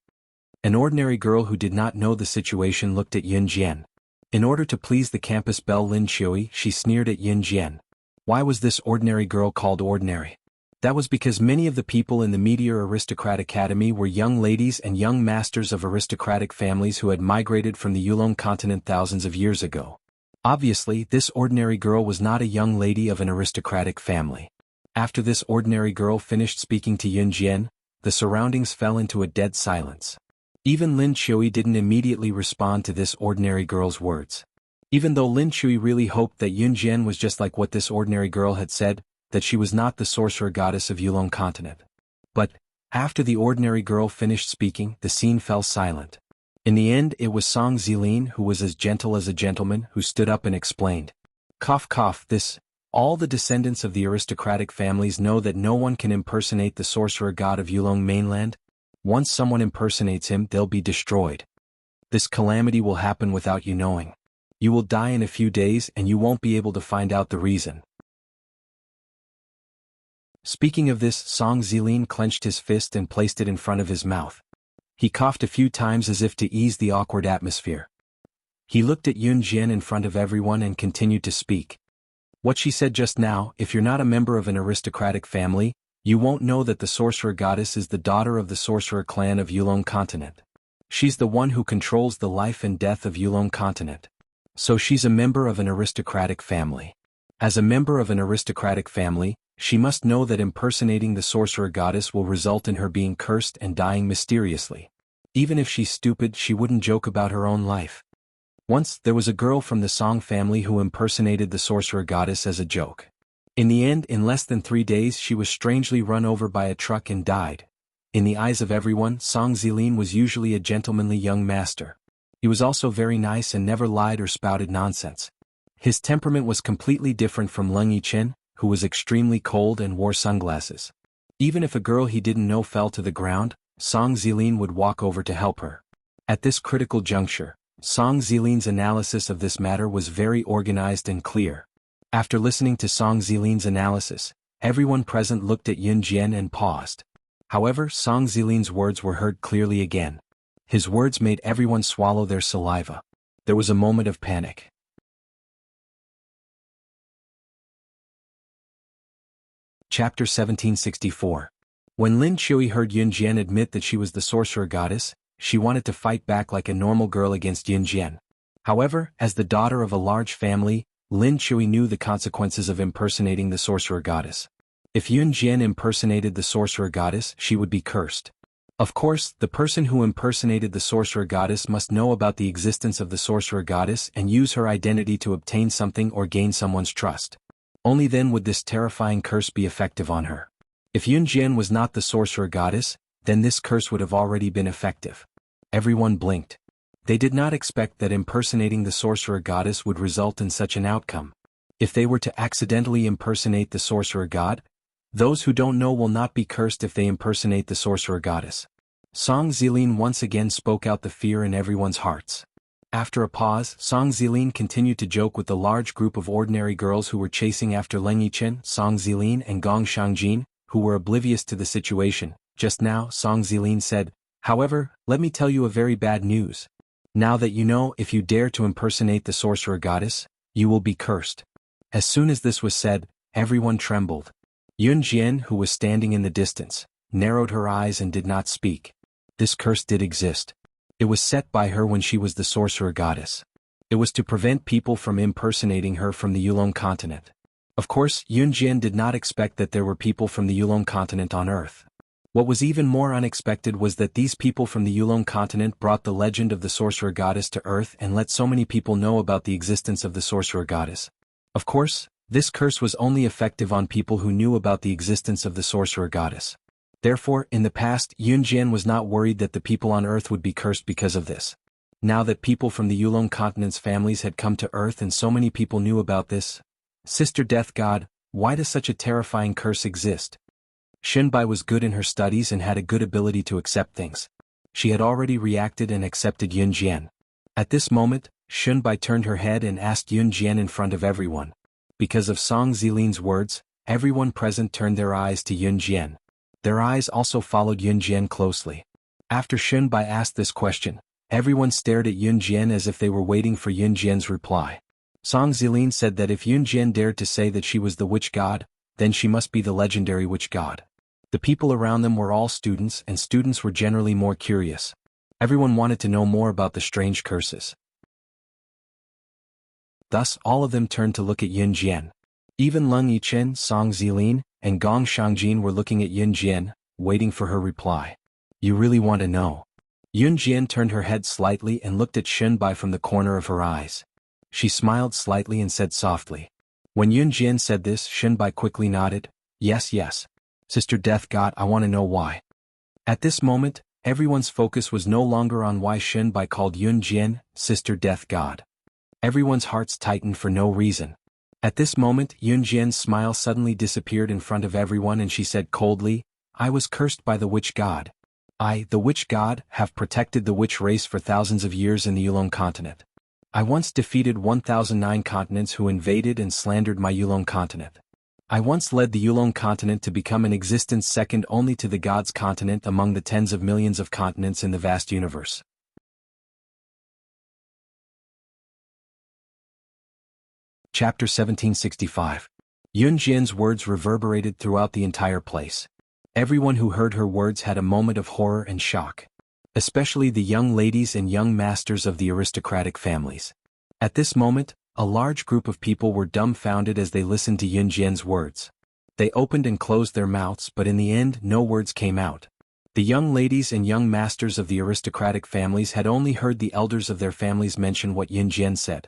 Speaker 1: An ordinary girl who did not know the situation looked at Yun Jian. In order to please the campus belle Lin Chui, she sneered at Yun Jian. Why was this ordinary girl called ordinary? That was because many of the people in the Meteor Aristocrat Academy were young ladies and young masters of aristocratic families who had migrated from the Yulong continent thousands of years ago. Obviously, this ordinary girl was not a young lady of an aristocratic family. After this ordinary girl finished speaking to Yun Jian, the surroundings fell into a dead silence. Even Lin Chui didn't immediately respond to this ordinary girl's words. Even though Lin Chui really hoped that Yun Jian was just like what this ordinary girl had said, that she was not the sorcerer goddess of Yulong continent. But, after the ordinary girl finished speaking, the scene fell silent. In the end, it was Song Zilin, who was as gentle as a gentleman, who stood up and explained. Cough cough, all the descendants of the aristocratic families know that no one can impersonate the sorcerer god of Yulong mainland. Once someone impersonates him, they'll be destroyed. This calamity will happen without you knowing. You will die in a few days and you won't be able to find out the reason. Speaking of this, Song Zilin clenched his fist and placed it in front of his mouth. He coughed a few times as if to ease the awkward atmosphere. He looked at Yun Jian in front of everyone and continued to speak. What she said just now, if you're not a member of an aristocratic family, You won't know that the sorcerer goddess is the daughter of the sorcerer clan of Yulong continent. She's the one who controls the life and death of Yulong continent. So she's a member of an aristocratic family. As a member of an aristocratic family, she must know that impersonating the sorcerer goddess will result in her being cursed and dying mysteriously. Even if she's stupid, she wouldn't joke about her own life. Once, there was a girl from the Song family who impersonated the sorcerer goddess as a joke. In the end, in less than 3 days, she was strangely run over by a truck and died. In the eyes of everyone, Song Zilin was usually a gentlemanly young master. He was also very nice and never lied or spouted nonsense. His temperament was completely different from Leng Yichen, who was extremely cold and wore sunglasses. Even if a girl he didn't know fell to the ground, Song Zilin would walk over to help her. At this critical juncture, Song Zilin's analysis of this matter was very organized and clear. After listening to Song Zilin's analysis, everyone present looked at Yun Jian and paused. However, Song Zilin's words were heard clearly again. His words made everyone swallow their saliva. There was a moment of panic. Chapter 1764. When Lin Chui heard Yun Jian admit that she was the sorcerer goddess, she wanted to fight back like a normal girl against Yun Jian. However, as the daughter of a large family, Lin Chui knew the consequences of impersonating the sorcerer goddess. If Yun Jian impersonated the sorcerer goddess, she would be cursed. Of course, the person who impersonated the sorcerer goddess must know about the existence of the sorcerer goddess and use her identity to obtain something or gain someone's trust. Only then would this terrifying curse be effective on her. If Yun Jian was not the sorcerer goddess, then this curse would have already been effective. Everyone blinked. They did not expect that impersonating the sorcerer goddess would result in such an outcome. If they were to accidentally impersonate the sorcerer god, those who don't know will not be cursed if they impersonate the sorcerer goddess. Song Zilin once again spoke out the fear in everyone's hearts. After a pause, Song Zilin continued to joke with the large group of ordinary girls who were chasing after Leng Yichen, Song Zilin and Gong Shangjin, who were oblivious to the situation. Just now, Song Zilin said, "However, let me tell you a very bad news. Now that you know, if you dare to impersonate the sorcerer goddess, you will be cursed." As soon as this was said, everyone trembled. Yun Jian, who was standing in the distance, narrowed her eyes and did not speak. This curse did exist. It was set by her when she was the sorcerer goddess. It was to prevent people from impersonating her from the Yulong continent. Of course, Yun Jian did not expect that there were people from the Yulong continent on Earth. What was even more unexpected was that these people from the Yulong continent brought the legend of the sorcerer goddess to Earth and let so many people know about the existence of the sorcerer goddess. Of course, this curse was only effective on people who knew about the existence of the sorcerer goddess. Therefore, in the past, Yun Jian was not worried that the people on Earth would be cursed because of this. Now that people from the Yulong continent's families had come to Earth and so many people knew about this, Sister Death God, why does such a terrifying curse exist? Xunbai was good in her studies and had a good ability to accept things. She had already reacted and accepted Yun Jian. At this moment, Xunbai turned her head and asked Yun Jian in front of everyone. Because of Song Zilin's words, everyone present turned their eyes to Yun Jian. Their eyes also followed Yun Jian closely. After Xunbai asked this question, everyone stared at Yun Jian as if they were waiting for Yun Jian's reply. Song Zilin said that if Yun Jian dared to say that she was the witch god, then she must be the legendary witch god. The people around them were all students, and students were generally more curious. Everyone wanted to know more about the strange curses. Thus, all of them turned to look at Yun Jian. Even Leng Yichen, Song Zilin, and Gong Shangjin were looking at Yun Jian, waiting for her reply. "You really want to know?" Yun Jian turned her head slightly and looked at Xunbai from the corner of her eyes. She smiled slightly and said softly. When Yun Jian said this, Xunbai quickly nodded. "Yes, yes. Sister Death God, I want to know why." At this moment, everyone's focus was no longer on why Xunbai called Yun Jian Sister Death God. Everyone's hearts tightened for no reason. At this moment, Yun Jian's smile suddenly disappeared in front of everyone and she said coldly, "I was cursed by the witch god. I, the witch god, have protected the witch race for thousands of years in the Yulong continent. I once defeated 1009 continents who invaded and slandered my Yulong continent. I once led the Yulong continent to become an existence second only to the gods' continent among the tens of millions of continents in the vast universe." Chapter 1765. Yun Jian's words reverberated throughout the entire place. Everyone who heard her words had a moment of horror and shock. Especially the young ladies and young masters of the aristocratic families. At this moment, a large group of people were dumbfounded as they listened to Yunjian's words. They opened and closed their mouths, but in the end no words came out. The young ladies and young masters of the aristocratic families had only heard the elders of their families mention what Yunjian said.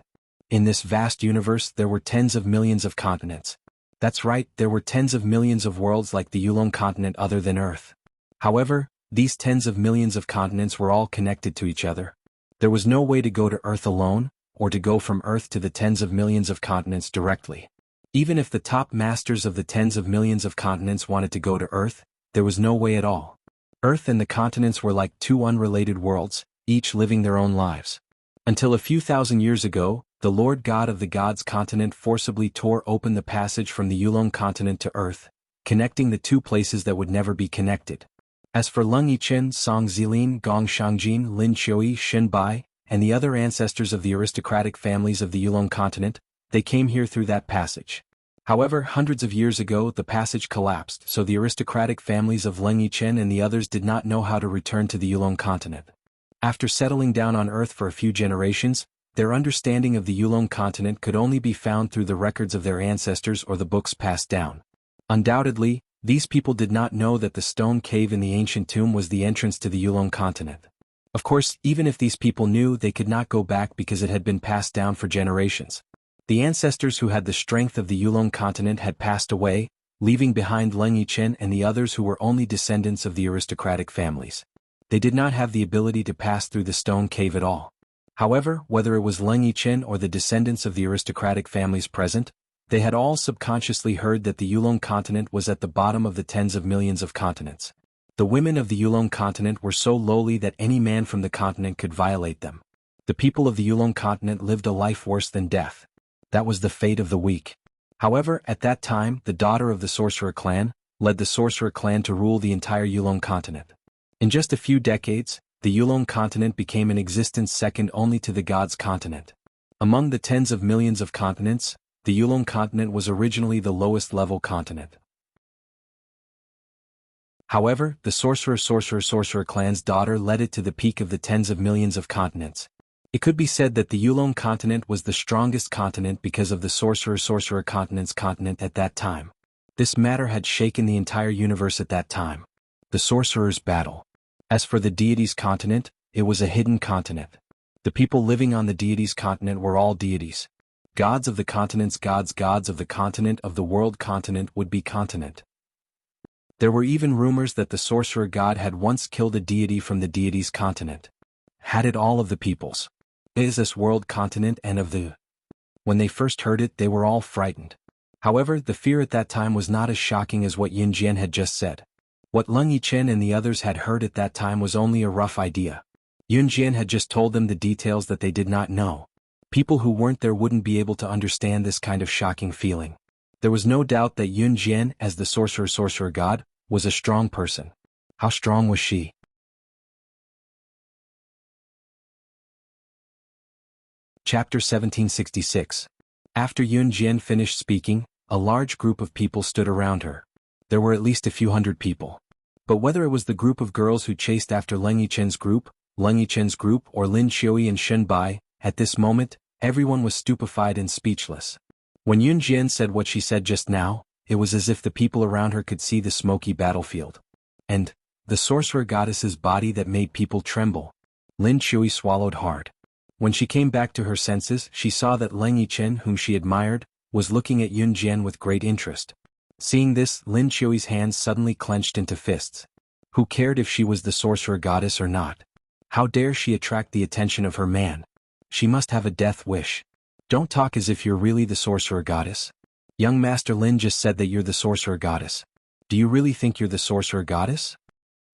Speaker 1: In this vast universe there were tens of millions of continents. That's right, there were tens of millions of worlds like the Yulong continent other than Earth. However, these tens of millions of continents were all connected to each other. There was no way to go to Earth alone, or to go from Earth to the tens of millions of continents directly. Even if the top masters of the tens of millions of continents wanted to go to Earth, there was no way at all. Earth and the continents were like two unrelated worlds, each living their own lives. Until a few thousand years ago, the Lord God of the Gods continent forcibly tore open the passage from the Yulong continent to Earth, connecting the two places that would never be connected. As for Leng Yichen, Song Zilin, Gong Shangjin, Lin Qiui, Shen Bai, and the other ancestors of the aristocratic families of the Yulong continent, they came here through that passage. However, hundreds of years ago the passage collapsed, so the aristocratic families of Leng Yichen and the others did not know how to return to the Yulong continent. After settling down on Earth for a few generations, their understanding of the Yulong continent could only be found through the records of their ancestors or the books passed down. Undoubtedly, these people did not know that the stone cave in the ancient tomb was the entrance to the Yulong continent. Of course, even if these people knew, they could not go back because it had been passed down for generations. The ancestors who had the strength of the Yulong continent had passed away, leaving behind Leng Yichen and the others who were only descendants of the aristocratic families. They did not have the ability to pass through the stone cave at all. However, whether it was Leng Yichen or the descendants of the aristocratic families present, they had all subconsciously heard that the Yulong continent was at the bottom of the tens of millions of continents. The women of the Yulong continent were so lowly that any man from the continent could violate them. The people of the Yulong continent lived a life worse than death. That was the fate of the weak. However, at that time, the daughter of the sorcerer clan led the sorcerer clan to rule the entire Yulong continent. In just a few decades, the Yulong continent became in existence second only to the gods' continent. Among the tens of millions of continents, the Yulong continent was originally the lowest level continent. However, the sorcerer clan's daughter led it to the peak of the tens of millions of continents. It could be said that the Yulong continent was the strongest continent because of the sorcerer continent's continent at that time. This matter had shaken the entire universe at that time. The sorcerer's battle. As for the deities' continent, it was a hidden continent. The people living on the deities' continent were all deities. Gods of the continents, gods of the continent of the world continent would be continent. There were even rumors that the sorcerer god had once killed a deity from the deities' continent. Had it all of the peoples. Is this world continent and of the... When they first heard it, they were all frightened. However, the fear at that time was not as shocking as what Yunjian had just said. What Leng Yichen and the others had heard at that time was only a rough idea. Yunjian had just told them the details that they did not know. People who weren't there wouldn't be able to understand this kind of shocking feeling. There was no doubt that Yunjian, as the sorcerer god, was a strong person. How strong was she? Chapter 1766. After Yunjian finished speaking, a large group of people stood around her. There were at least a few hundred people. But whether it was the group of girls who chased after Leng Yichen's group, or Lin Qiui and Shen Bai, at this moment, everyone was stupefied and speechless. When Yunjian said what she said just now, it was as if the people around her could see the smoky battlefield. And the sorcerer goddess's body that made people tremble. Lin Qiui swallowed hard. When she came back to her senses, she saw that Leng Yichen, whom she admired, was looking at Yunjian with great interest. Seeing this, Lin Qiui's hands suddenly clenched into fists. Who cared if she was the sorcerer goddess or not? How dare she attract the attention of her man? She must have a death wish. Don't talk as if you're really the sorcerer goddess. Young Master Lin just said that you're the sorcerer goddess. Do you really think you're the sorcerer goddess?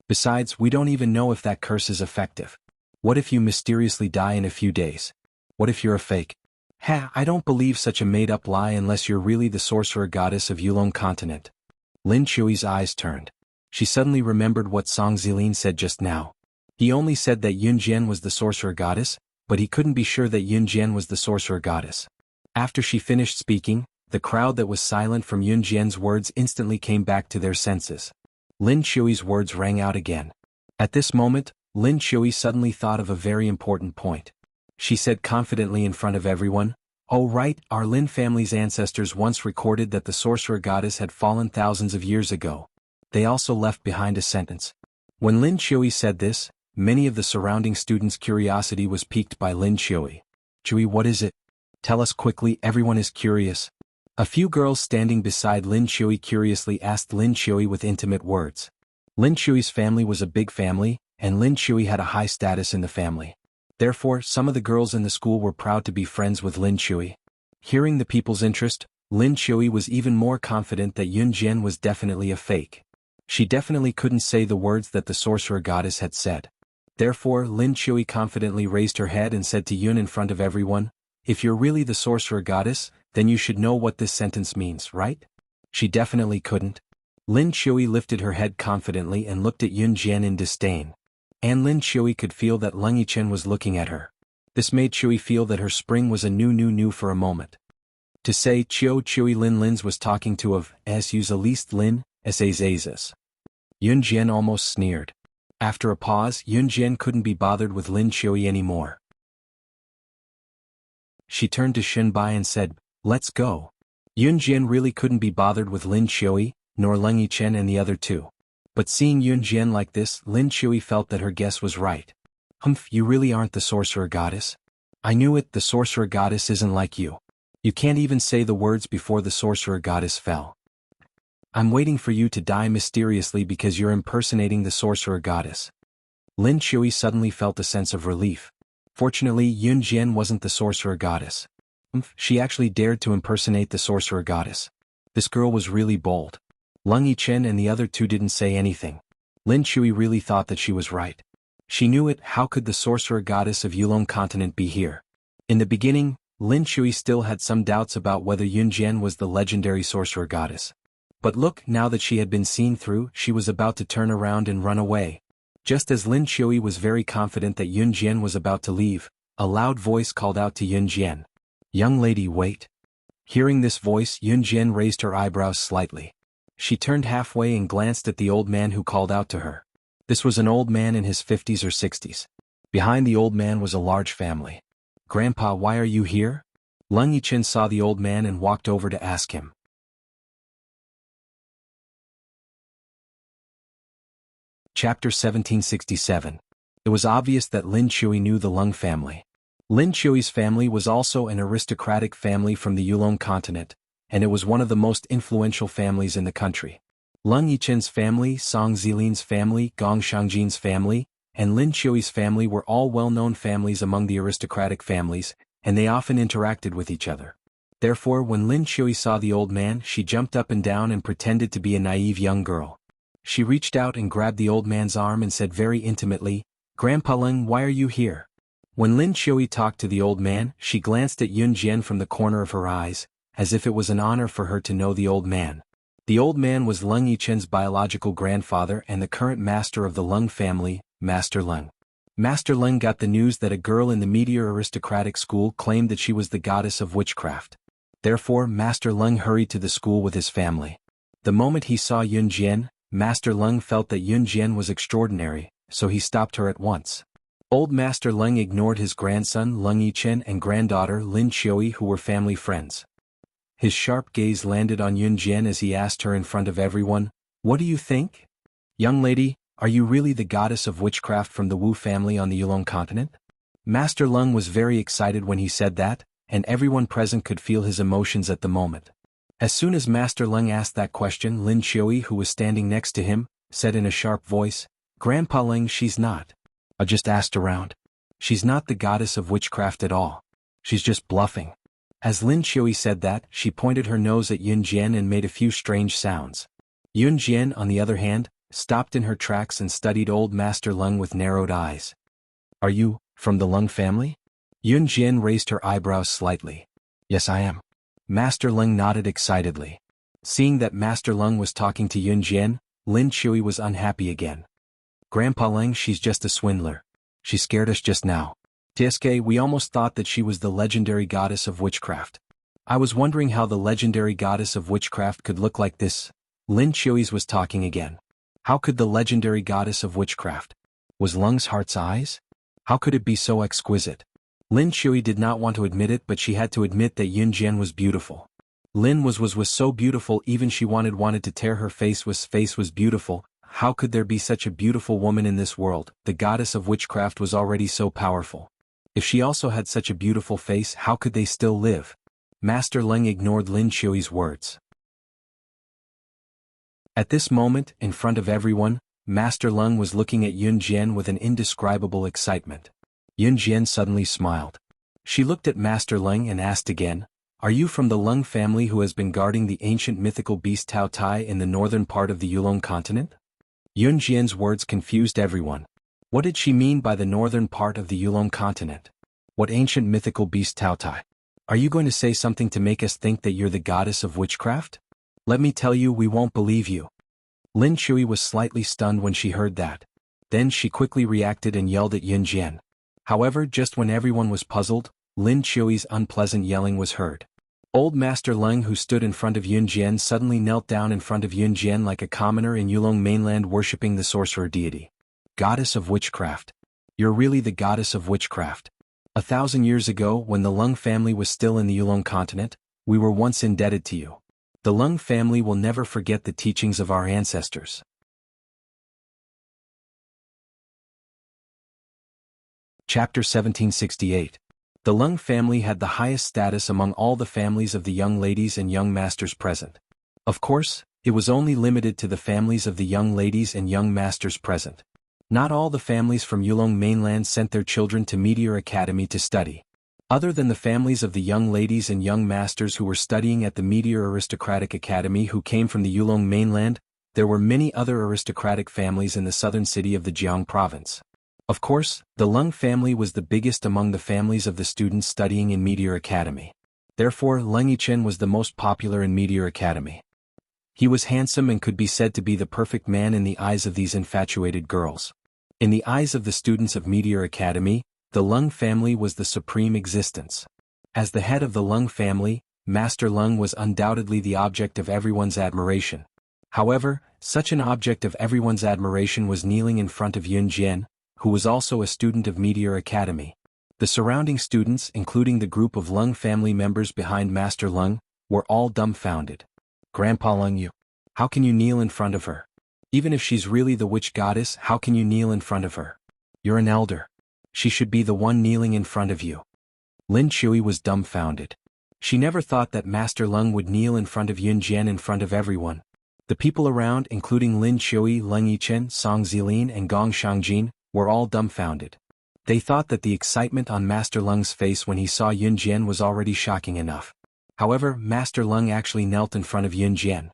Speaker 1: Besides, we don't even know if that curse is effective. What if you mysteriously die in a few days? What if you're a fake? I don't believe such a made-up lie unless you're really the sorcerer goddess of Yulong continent. Lin Qiui's eyes turned. She suddenly remembered what Song Zilin said just now. He only said that Yunjian was the sorcerer goddess, but he couldn't be sure that Yunjian was the sorcerer goddess. After she finished speaking, the crowd that was silent from Yunjian's words instantly came back to their senses. Lin Shui's words rang out again. At this moment, Lin Shui suddenly thought of a very important point. She said confidently in front of everyone, "Oh right, our Lin family's ancestors once recorded that the sorcerer goddess had fallen thousands of years ago. They also left behind a sentence." When Lin Shui said this, many of the surrounding students' curiosity was piqued by Lin Shui. "Shui, what is it? Tell us quickly, everyone is curious." A few girls standing beside Lin Shui curiously asked Lin Shui with intimate words. Lin Shui's family was a big family, and Lin Shui had a high status in the family. Therefore, some of the girls in the school were proud to be friends with Lin Shui. Hearing the people's interest, Lin Shui was even more confident that Yun Jian was definitely a fake. She definitely couldn't say the words that the sorcerer goddess had said. Therefore, Lin Shui confidently raised her head and said to Yun in front of everyone, "If you're really the sorcerer goddess, then you should know what this sentence means, right?" She definitely couldn't. Lin Shui lifted her head confidently and looked at Yun Jian in disdain. And Lin Shui could feel that Leng Yichen was looking at her. This made Shui feel that her spring was a new for a moment. To say Chiu Chui Lin Lins was talking to of Su's least Lin, Sazazas. Yun Jian almost sneered. After a pause, Yun Jian couldn't be bothered with Lin Shui anymore. She turned to Shen Bai and said, "Let's go." Yun Jian really couldn't be bothered with Lin Shui, nor Leng Yichen and the other two. But seeing Yun Jian like this, Lin Shui felt that her guess was right. "Humph, you really aren't the sorcerer goddess? I knew it, the sorcerer goddess isn't like you. You can't even say the words before the sorcerer goddess fell. I'm waiting for you to die mysteriously because you're impersonating the sorcerer goddess." Lin Shui suddenly felt a sense of relief. Fortunately, Yun Jian wasn't the sorcerer goddess. She actually dared to impersonate the sorcerer goddess. This girl was really bold. Leng Yichen and the other two didn't say anything. Lin Shui really thought that she was right. She knew it, how could the sorcerer goddess of Yulong continent be here? In the beginning, Lin Shui still had some doubts about whether Yun Jian was the legendary sorcerer goddess. But look, now that she had been seen through, she was about to turn around and run away. Just as Lin Shui was very confident that Yun Jian was about to leave, a loud voice called out to Yun Jian. "Young lady, wait." Hearing this voice, Yun Jian raised her eyebrows slightly. She turned halfway and glanced at the old man who called out to her. This was an old man in his 50s or 60s. Behind the old man was a large family. "Grandpa, why are you here?" Leng Yichen saw the old man and walked over to ask him. Chapter 1767. It was obvious that Lin Shui knew the Leng family. Lin Shui's family was also an aristocratic family from the Yulong continent, and it was one of the most influential families in the country. Leng Yichen's family, Song Zilin's family, Gong Shangjin's family, and Lin Shui's family were all well-known families among the aristocratic families, and they often interacted with each other. Therefore, when Lin Shui saw the old man, she jumped up and down and pretended to be a naive young girl. She reached out and grabbed the old man's arm and said very intimately, "Grandpa Leng, why are you here?" When Lin Shui talked to the old man, she glanced at Yun Jian from the corner of her eyes, as if it was an honor for her to know the old man. The old man was Leng Yichen's biological grandfather and the current master of the Leng family, Master Leng. Master Leng got the news that a girl in the Meteor aristocratic school claimed that she was the goddess of witchcraft. Therefore, Master Leng hurried to the school with his family. The moment he saw Yun Jian, Master Leng felt that Yun Jian was extraordinary, so he stopped her at once. Old Master Leng ignored his grandson Leng Yichen and granddaughter Lin Shui, who were family friends. His sharp gaze landed on Yun Jian as he asked her in front of everyone, "What do you think? Young lady, are you really the goddess of witchcraft from the Wu family on the Yulong continent?" Master Leng was very excited when he said that, and everyone present could feel his emotions at the moment. As soon as Master Leng asked that question, Lin Shui, who was standing next to him, said in a sharp voice, "Grandpa Leng, she's not. I just asked around. She's not the goddess of witchcraft at all. She's just bluffing." As Lin Shui said that, she pointed her nose at Yun Jian and made a few strange sounds. Yun Jian, on the other hand, stopped in her tracks and studied old Master Leng with narrowed eyes. "Are you, from the Leng family?" Yun Jian raised her eyebrows slightly. "Yes, I am." Master Leng nodded excitedly. Seeing that Master Leng was talking to Yun Jian, Lin Shui was unhappy again. "Grandpa Leng, she's just a swindler. She scared us just now. TSK, we almost thought that she was the legendary goddess of witchcraft. I was wondering how the legendary goddess of witchcraft could look like this." Lin Shui's was talking again. How could the legendary goddess of witchcraft? Was Lung's heart's eyes? How could it be so exquisite? Lin Shui did not want to admit it, but she had to admit that Yun Jian was beautiful. Lin was so beautiful, even she wanted to tear her face. Face was beautiful. How could there be such a beautiful woman in this world? The goddess of witchcraft was already so powerful. If she also had such a beautiful face, how could they still live? Master Leng ignored Lin Shui's words. At this moment, in front of everyone, Master Leng was looking at Yun Jian with an indescribable excitement. Yun Jian suddenly smiled. She looked at Master Leng and asked again, "Are you from the Leng family who has been guarding the ancient mythical beast Tao Tai in the northern part of the Yulong continent?" Yun Jian's words confused everyone. What did she mean by the northern part of the Yulong continent? What ancient mythical beast Tao Tai? Are you going to say something to make us think that you're the goddess of witchcraft? Let me tell you, we won't believe you. Lin Shui was slightly stunned when she heard that. Then she quickly reacted and yelled at Yun Jian. However, just when everyone was puzzled, Lin Shui's unpleasant yelling was heard. Old Master Leng, who stood in front of Yun Jian, suddenly knelt down in front of Yun Jian like a commoner in Yulong mainland worshipping the sorcerer deity. Goddess of witchcraft. You're really the goddess of witchcraft. 1,000 years ago, when the Leng family was still in the Yulong continent, we were once indebted to you. The Leng family will never forget the teachings of our ancestors. Chapter 1768. The Leng family had the highest status among all the families of the young ladies and young masters present. Of course, it was only limited to the families of the young ladies and young masters present. Not all the families from Yulong mainland sent their children to Meteor Academy to study. Other than the families of the young ladies and young masters who were studying at the Meteor Aristocratic Academy who came from the Yulong mainland, there were many other aristocratic families in the southern city of the Jiang province. Of course, the Leng family was the biggest among the families of the students studying in Meteor Academy. Therefore, Leng Yichen was the most popular in Meteor Academy. He was handsome and could be said to be the perfect man in the eyes of these infatuated girls. In the eyes of the students of Meteor Academy, the Leng family was the supreme existence. As the head of the Leng family, Master Leng was undoubtedly the object of everyone's admiration. However, such an object of everyone's admiration was kneeling in front of Yun Jian, who was also a student of Meteor Academy. The surrounding students, including the group of Leng family members behind Master Leng, were all dumbfounded. Grandpa Leng, how can you kneel in front of her? Even if she's really the witch goddess, how can you kneel in front of her? You're an elder. She should be the one kneeling in front of you. Lin Shui was dumbfounded. She never thought that Master Leng would kneel in front of Yun Jian in front of everyone. The people around, including Lin Shui, Leng Yichen, Song Zilin and Gong Shangjin, were all dumbfounded. They thought that the excitement on Master Leng's face when he saw Yun Jian was already shocking enough. However, Master Leng actually knelt in front of Yun Jian.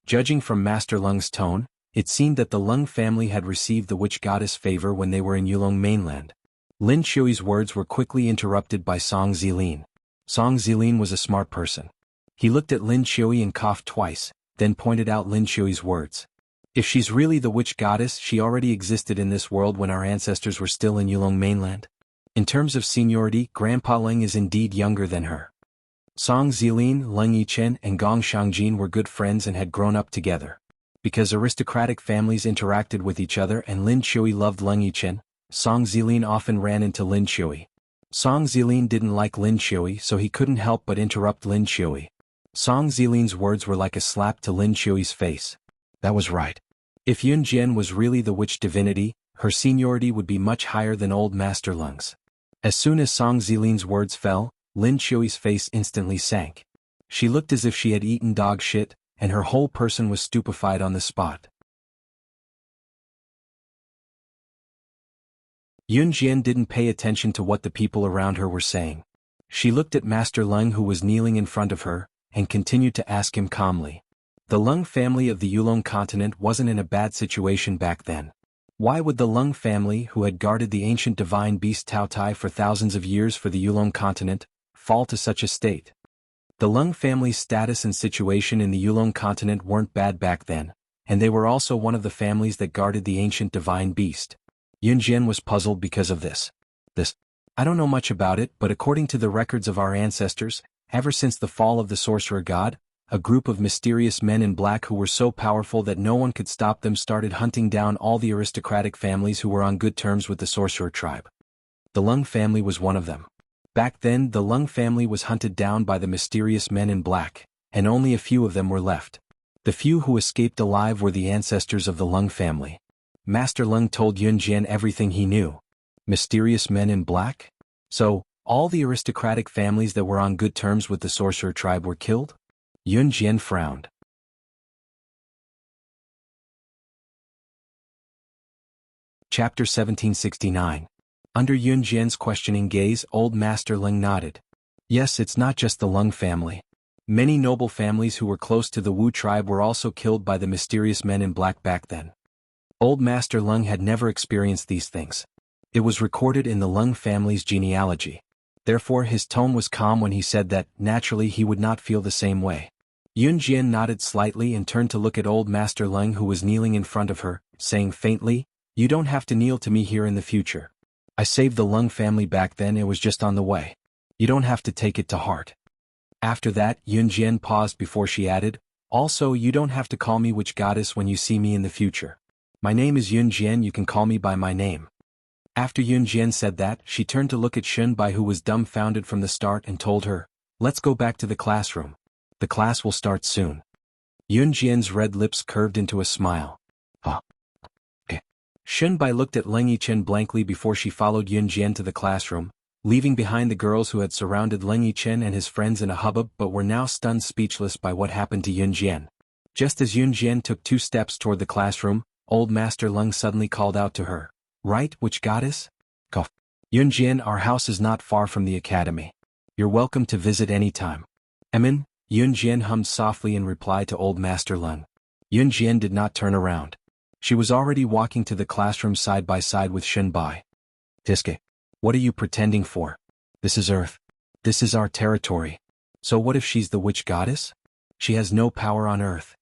Speaker 1: Judging from Master Leng's tone, it seemed that the Leng family had received the witch goddess favor when they were in Yulong mainland. Lin Shui's words were quickly interrupted by Song Zilin. Song Zilin was a smart person. He looked at Lin Shui and coughed twice, then pointed out Lin Shui's words. If she's really the witch goddess, she already existed in this world when our ancestors were still in Yulong mainland. In terms of seniority, Grandpa Leng is indeed younger than her. Song Zilin, Leng Yichen and Gong Shangjin were good friends and had grown up together. Because aristocratic families interacted with each other and Lin Shui loved Leng Yichen, Song Zilin often ran into Lin Shui. Song Zilin didn't like Lin Shui, so he couldn't help but interrupt Lin Shui. Song Zilin's words were like a slap to Lin Shui's face. That was right. If Yun Jian was really the witch divinity, her seniority would be much higher than old Master Leng's. As soon as Song Zilin's words fell, Lin Shui's face instantly sank. She looked as if she had eaten dog shit, and her whole person was stupefied on the spot. Yun Jian didn't pay attention to what the people around her were saying. She looked at Master Leng who was kneeling in front of her, and continued to ask him calmly. The Leng family of the Yulong continent wasn't in a bad situation back then. Why would the Leng family, who had guarded the ancient divine beast Tao Tai for thousands of years for the Yulong continent, fall to such a state? The Leng family's status and situation in the Yulong continent weren't bad back then, and they were also one of the families that guarded the ancient divine beast. Yun Jian was puzzled because of this. I don't know much about it, but according to the records of our ancestors, ever since the fall of the sorcerer god, a group of mysterious men in black who were so powerful that no one could stop them started hunting down all the aristocratic families who were on good terms with the sorcerer tribe. The Lung family was one of them. Back then, the Lung family was hunted down by the mysterious men in black, and only a few of them were left. The few who escaped alive were the ancestors of the Lung family. Master Lung told Yun Jian everything he knew. Mysterious men in black? So, all the aristocratic families that were on good terms with the sorcerer tribe were killed? Yun Jian frowned. Chapter 1769. Under Yun Jian's questioning gaze, old Master Lung nodded. Yes, it's not just the Lung family. Many noble families who were close to the Wu tribe were also killed by the mysterious men in black back then. Old Master Lung had never experienced these things. It was recorded in the Lung family's genealogy. Therefore his tone was calm when he said that, naturally he would not feel the same way. Yun Jian nodded slightly and turned to look at old Master Lung who was kneeling in front of her, saying faintly, "You don't have to kneel to me here in the future. I saved the Lung family back then, it was just on the way. You don't have to take it to heart." After that, Yun Jian paused before she added, "Also, you don't have to call me witch goddess when you see me in the future. My name is Yun Jian, you can call me by my name." After Yun Jian said that, she turned to look at Shun Bai who was dumbfounded from the start and told her, "Let's go back to the classroom. The class will start soon." Yun Jian's red lips curved into a smile. Okay. Shun Bai looked at Leng Yichen blankly before she followed Yun Jian to the classroom, leaving behind the girls who had surrounded Leng Yichen and his friends in a hubbub but were now stunned speechless by what happened to Yun Jian. Just as Yun Jian took 2 steps toward the classroom, old Master Lung suddenly called out to her, "Right, witch goddess?" Cough. "Yun Jian, our house is not far from the academy. You're welcome to visit any time." "Emin?" Yun Jian hummed softly in reply to old Master Lung. Yun Jian did not turn around. She was already walking to the classroom side by side with Shun Bai. "Tiske, what are you pretending for? This is Earth. This is our territory. So what if she's the witch goddess? She has no power on Earth."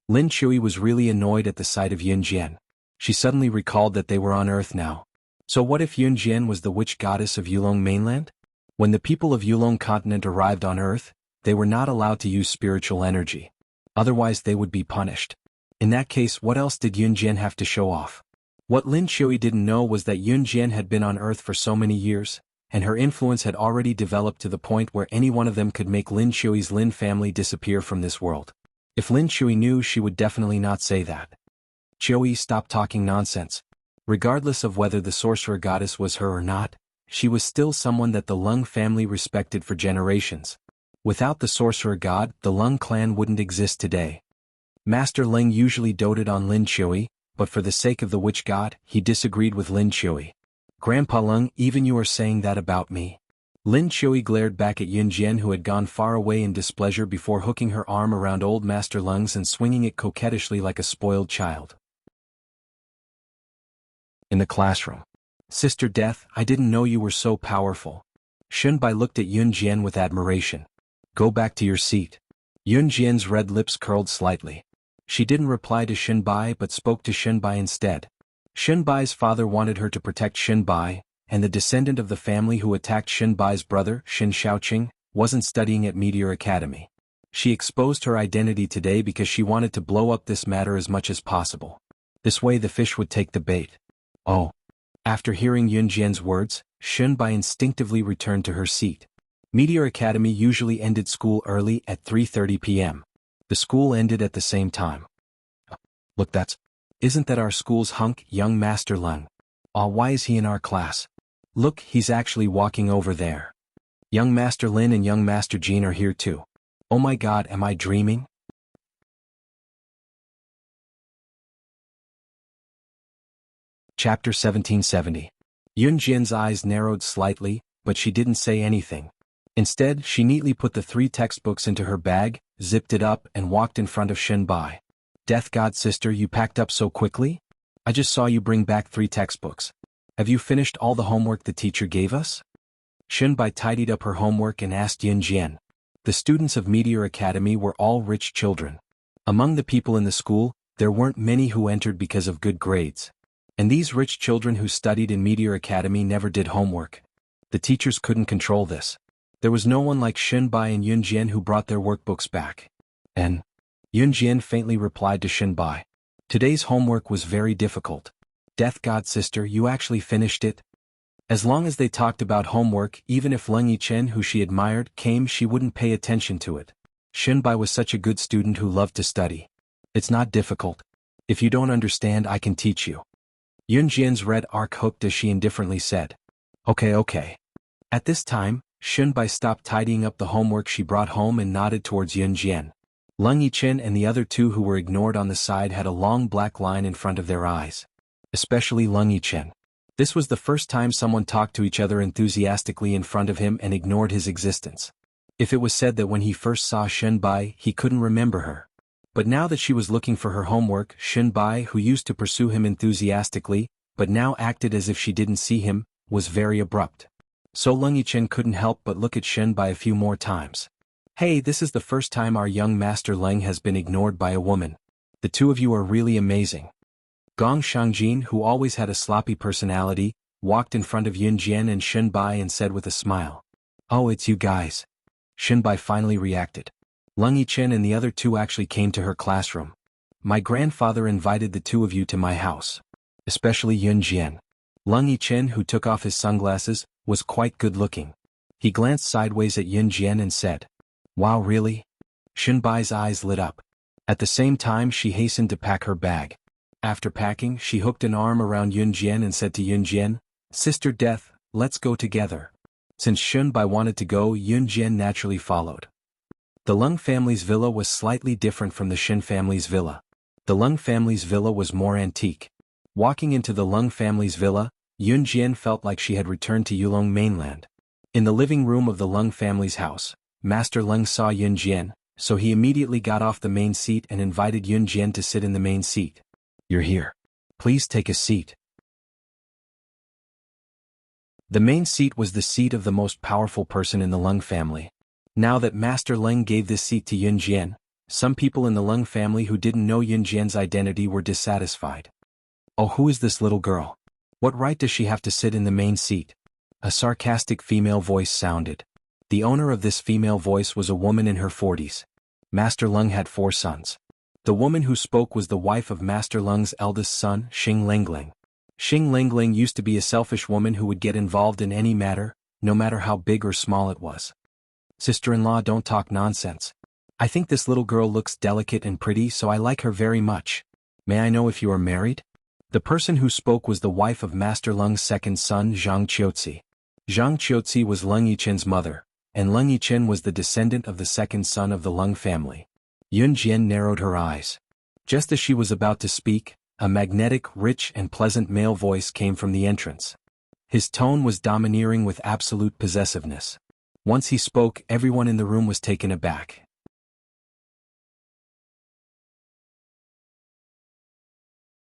Speaker 1: Lin Chui was really annoyed at the sight of Yun Jian. She suddenly recalled that they were on Earth now. So what if Yun Jian was the witch goddess of Yulong mainland? When the people of Yulong continent arrived on Earth, they were not allowed to use spiritual energy. Otherwise they would be punished. In that case, what else did Yun Jian have to show off? What Lin Chui didn't know was that Yun Jian had been on Earth for so many years, and her influence had already developed to the point where any one of them could make Lin Chui's Lin family disappear from this world. If Lin Chui knew, she would definitely not say that. "Chui, stop talking nonsense. Regardless of whether the sorcerer goddess was her or not, she was still someone that the Lung family respected for generations. Without the sorcerer god, the Lung clan wouldn't exist today." Master Leng usually doted on Lin Chui, but for the sake of the witch god, he disagreed with Lin Chui. "Grandpa Lung, even you are saying that about me?" Lin Chui glared back at Yun Jian who had gone far away in displeasure before hooking her arm around old Master Lung's and swinging it coquettishly like a spoiled child. In the classroom. "Sister Death, I didn't know you were so powerful." Shun Bai looked at Yun Jian with admiration. "Go back to your seat." Yun Jian's red lips curled slightly. She didn't reply to Shun Bai but spoke to Shun Bai instead. Shun Bai's father wanted her to protect Shun Bai, and the descendant of the family who attacked Shun Bai's brother, Shin Shaoqing, wasn't studying at Meteor Academy. She exposed her identity today because she wanted to blow up this matter as much as possible. This way the fish would take the bait. Oh. After hearing Yun Jian's words, Shun Bai instinctively returned to her seat. Meteor Academy usually ended school early at 3:30 p.m. The school ended at the same time. "Look, isn't that our school's hunk, young Master Lung? Aw, why is he in our class? Look, he's actually walking over there. Young Master Lin and young Master Jean are here too. Oh my god, am I dreaming?" Chapter 1770. Yun Jian's eyes narrowed slightly, but she didn't say anything. Instead, she neatly put the 3 textbooks into her bag, zipped it up, and walked in front of Shun Bai. "Death God sister, you packed up so quickly? I just saw you bring back 3 textbooks. Have you finished all the homework the teacher gave us?" Shun Bai tidied up her homework and asked Yun Jian. The students of Meteor Academy were all rich children. Among the people in the school, there weren't many who entered because of good grades. And these rich children who studied in Meteor Academy never did homework. The teachers couldn't control this. There was no one like Shun Bai and Yun Jian who brought their workbooks back. And Yun Jian faintly replied to Shen Bai. Today's homework was very difficult. Death God sister, you actually finished it? As long as they talked about homework, even if Leng Yichen, who she admired, came, she wouldn't pay attention to it. Shen Bai was such a good student who loved to study. It's not difficult. If you don't understand, I can teach you. Yun Jian's red arc hooked as she indifferently said. Okay. At this time, Shen Bai stopped tidying up the homework she brought home and nodded towards Yun Jian. Leng Yichen and the other two who were ignored on the side had a long black line in front of their eyes. Especially Leng Yichen. This was the first time someone talked to each other enthusiastically in front of him and ignored his existence. If it was said that when he first saw Shen Bai, he couldn't remember her. But now that she was looking for her homework, Shen Bai, who used to pursue him enthusiastically, but now acted as if she didn't see him, was very abrupt. So Leng Yichen couldn't help but look at Shen Bai a few more times. Hey, this is the first time our young master Leng has been ignored by a woman. The two of you are really amazing. Gong Shangjin, who always had a sloppy personality, walked in front of Yun Jian and Shen Bai and said with a smile. Oh, it's you guys. Shen Bai finally reacted. Leng Yichen and the other two actually came to her classroom. My grandfather invited the two of you to my house. Especially Yun Jian. Leng Yichen, who took off his sunglasses, was quite good-looking. He glanced sideways at Yun Jian and said, Wow, really? Shen Bai's eyes lit up. At the same time, she hastened to pack her bag. After packing, she hooked an arm around Yun Jian and said to Yun Jian, Sister Death, let's go together. Since Shen Bai wanted to go, Yun Jian naturally followed. The Leng family's villa was slightly different from the Shen family's villa. The Leng family's villa was more antique. Walking into the Leng family's villa, Yun Jian felt like she had returned to Yulong mainland. In the living room of the Leng family's house, Master Leng saw Yun Jian, so he immediately got off the main seat and invited Yun Jian to sit in the main seat. You're here. Please take a seat. The main seat was the seat of the most powerful person in the Leng family. Now that Master Leng gave this seat to Yun Jian, some people in the Leng family who didn't know Yun Jian's identity were dissatisfied. Oh, who is this little girl? What right does she have to sit in the main seat? A sarcastic female voice sounded. The owner of this female voice was a woman in her 40s. Master Leng had 4 sons. The woman who spoke was the wife of Master Leng's eldest son, Xing Lengling. Xing Lengling used to be a selfish woman who would get involved in any matter, no matter how big or small it was. Sister-in-law, don't talk nonsense. I think this little girl looks delicate and pretty, so I like her very much. May I know if you are married? The person who spoke was the wife of Master Leng's second son, Zhang Qiuzi. Zhang Qiuzi was Leng Yichen's mother, and Leng Yichen was the descendant of the second son of the Leng family. Yun Jian narrowed her eyes. Just as she was about to speak, a magnetic, rich and pleasant male voice came from the entrance. His tone was domineering with absolute possessiveness. Once he spoke, everyone in the room was taken aback.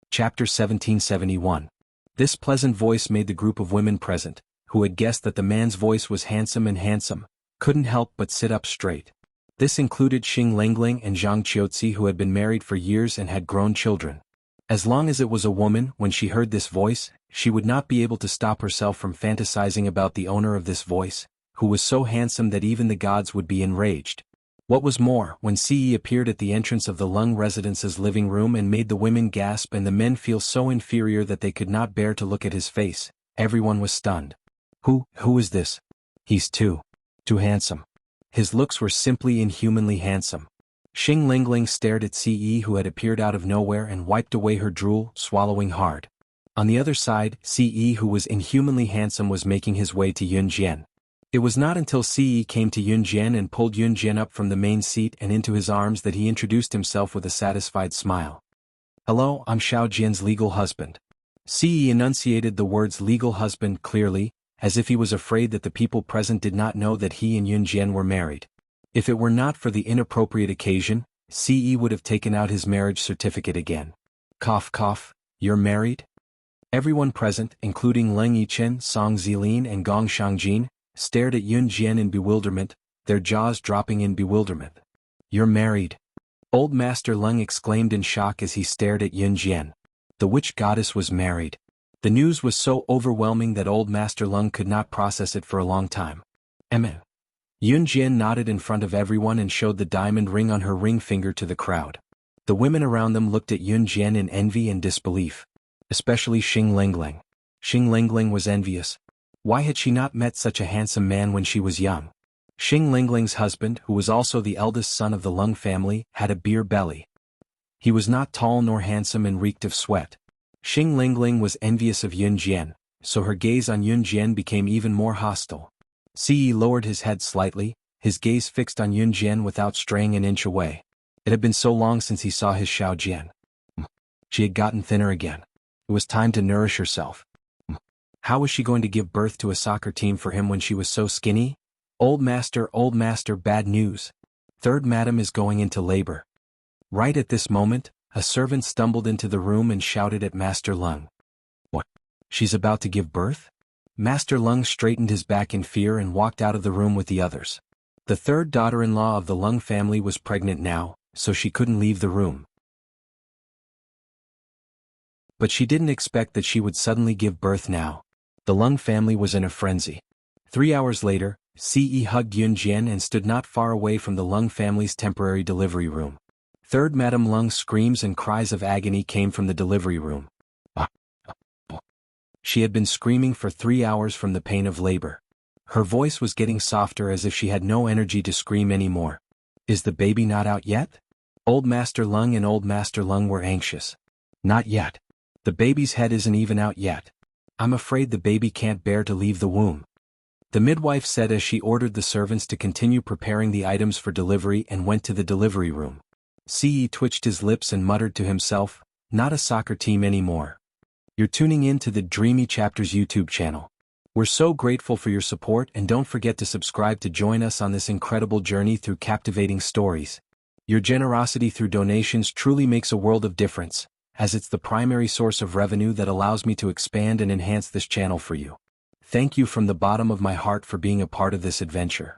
Speaker 1: Chapter 1771. This pleasant voice made the group of women present, who had guessed that the man's voice was handsome, couldn't help but sit up straight. This included Xing Lengling and Zhang Qiuzi, who had been married for years and had grown children. As long as it was a woman, when she heard this voice, she would not be able to stop herself from fantasizing about the owner of this voice, who was so handsome that even the gods would be enraged. What was more, when Ce appeared at the entrance of the Leng residence's living room and made the women gasp and the men feel so inferior that they could not bear to look at his face, everyone was stunned. Who is this? He's too handsome. His looks were simply inhumanly handsome. Xing Lingling stared at Ce, who had appeared out of nowhere, and wiped away her drool, swallowing hard. On the other side, Ce, who was inhumanly handsome, was making his way to Yun Jian. It was not until Ce came to Yun Jian and pulled Yun Jian up from the main seat and into his arms that he introduced himself with a satisfied smile. Hello, I'm Xiao Jian's legal husband. Ce enunciated the words legal husband clearly, as if he was afraid that the people present did not know that he and Yun Jian were married. If it were not for the inappropriate occasion, Ce would have taken out his marriage certificate again. Cough cough, you're married? Everyone present, including Leng Yichen, Song Zilin and Gong Shangjin, stared at Yun Jian in bewilderment, their jaws dropping in bewilderment. You're married? Old Master Leng exclaimed in shock as he stared at Yun Jian. The witch goddess was married. The news was so overwhelming that old Master Leng could not process it for a long time. Yun Jian nodded in front of everyone and showed the diamond ring on her ring finger to the crowd. The women around them looked at Yun Jian in envy and disbelief. Especially Xing Lingling. Xing Lingling was envious. Why had she not met such a handsome man when she was young? Xing Lingling's husband, who was also the eldest son of the Lung family, had a beer belly. He was not tall nor handsome and reeked of sweat. Xing Lingling was envious of Yun Jian, so her gaze on Yun Jian became even more hostile. Ce lowered his head slightly, his gaze fixed on Yun Jian without straying an inch away. It had been so long since he saw his Xiao Jian. She had gotten thinner again. It was time to nourish herself. How was she going to give birth to a soccer team for him when she was so skinny? Old master, bad news. Third madam is going into labor. Right at this moment, a servant stumbled into the room and shouted at Master Lung. What? She's about to give birth? Master Lung straightened his back in fear and walked out of the room with the others. The third daughter-in-law of the Lung family was pregnant now, so she couldn't leave the room. But she didn't expect that she would suddenly give birth now. The Lung family was in a frenzy. 3 hours later, Ce hugged Yun Jian and stood not far away from the Lung family's temporary delivery room. Third Madame Lung's screams and cries of agony came from the delivery room. She had been screaming for 3 hours from the pain of labor. Her voice was getting softer as if she had no energy to scream anymore. Is the baby not out yet? Old Master Lung and Old Master Lung were anxious. Not yet. The baby's head isn't even out yet. I'm afraid the baby can't bear to leave the womb. The midwife said as she ordered the servants to continue preparing the items for delivery and went to the delivery room. Ce twitched his lips and muttered to himself, not a soccer team anymore. You're tuning in to the Dreamy Chapters YouTube channel. We're so grateful for your support and don't forget to subscribe to join us on this incredible journey through captivating stories. Your generosity through donations truly makes a world of difference, as it's the primary source of revenue that allows me to expand and enhance this channel for you. Thank you from the bottom of my heart for being a part of this adventure.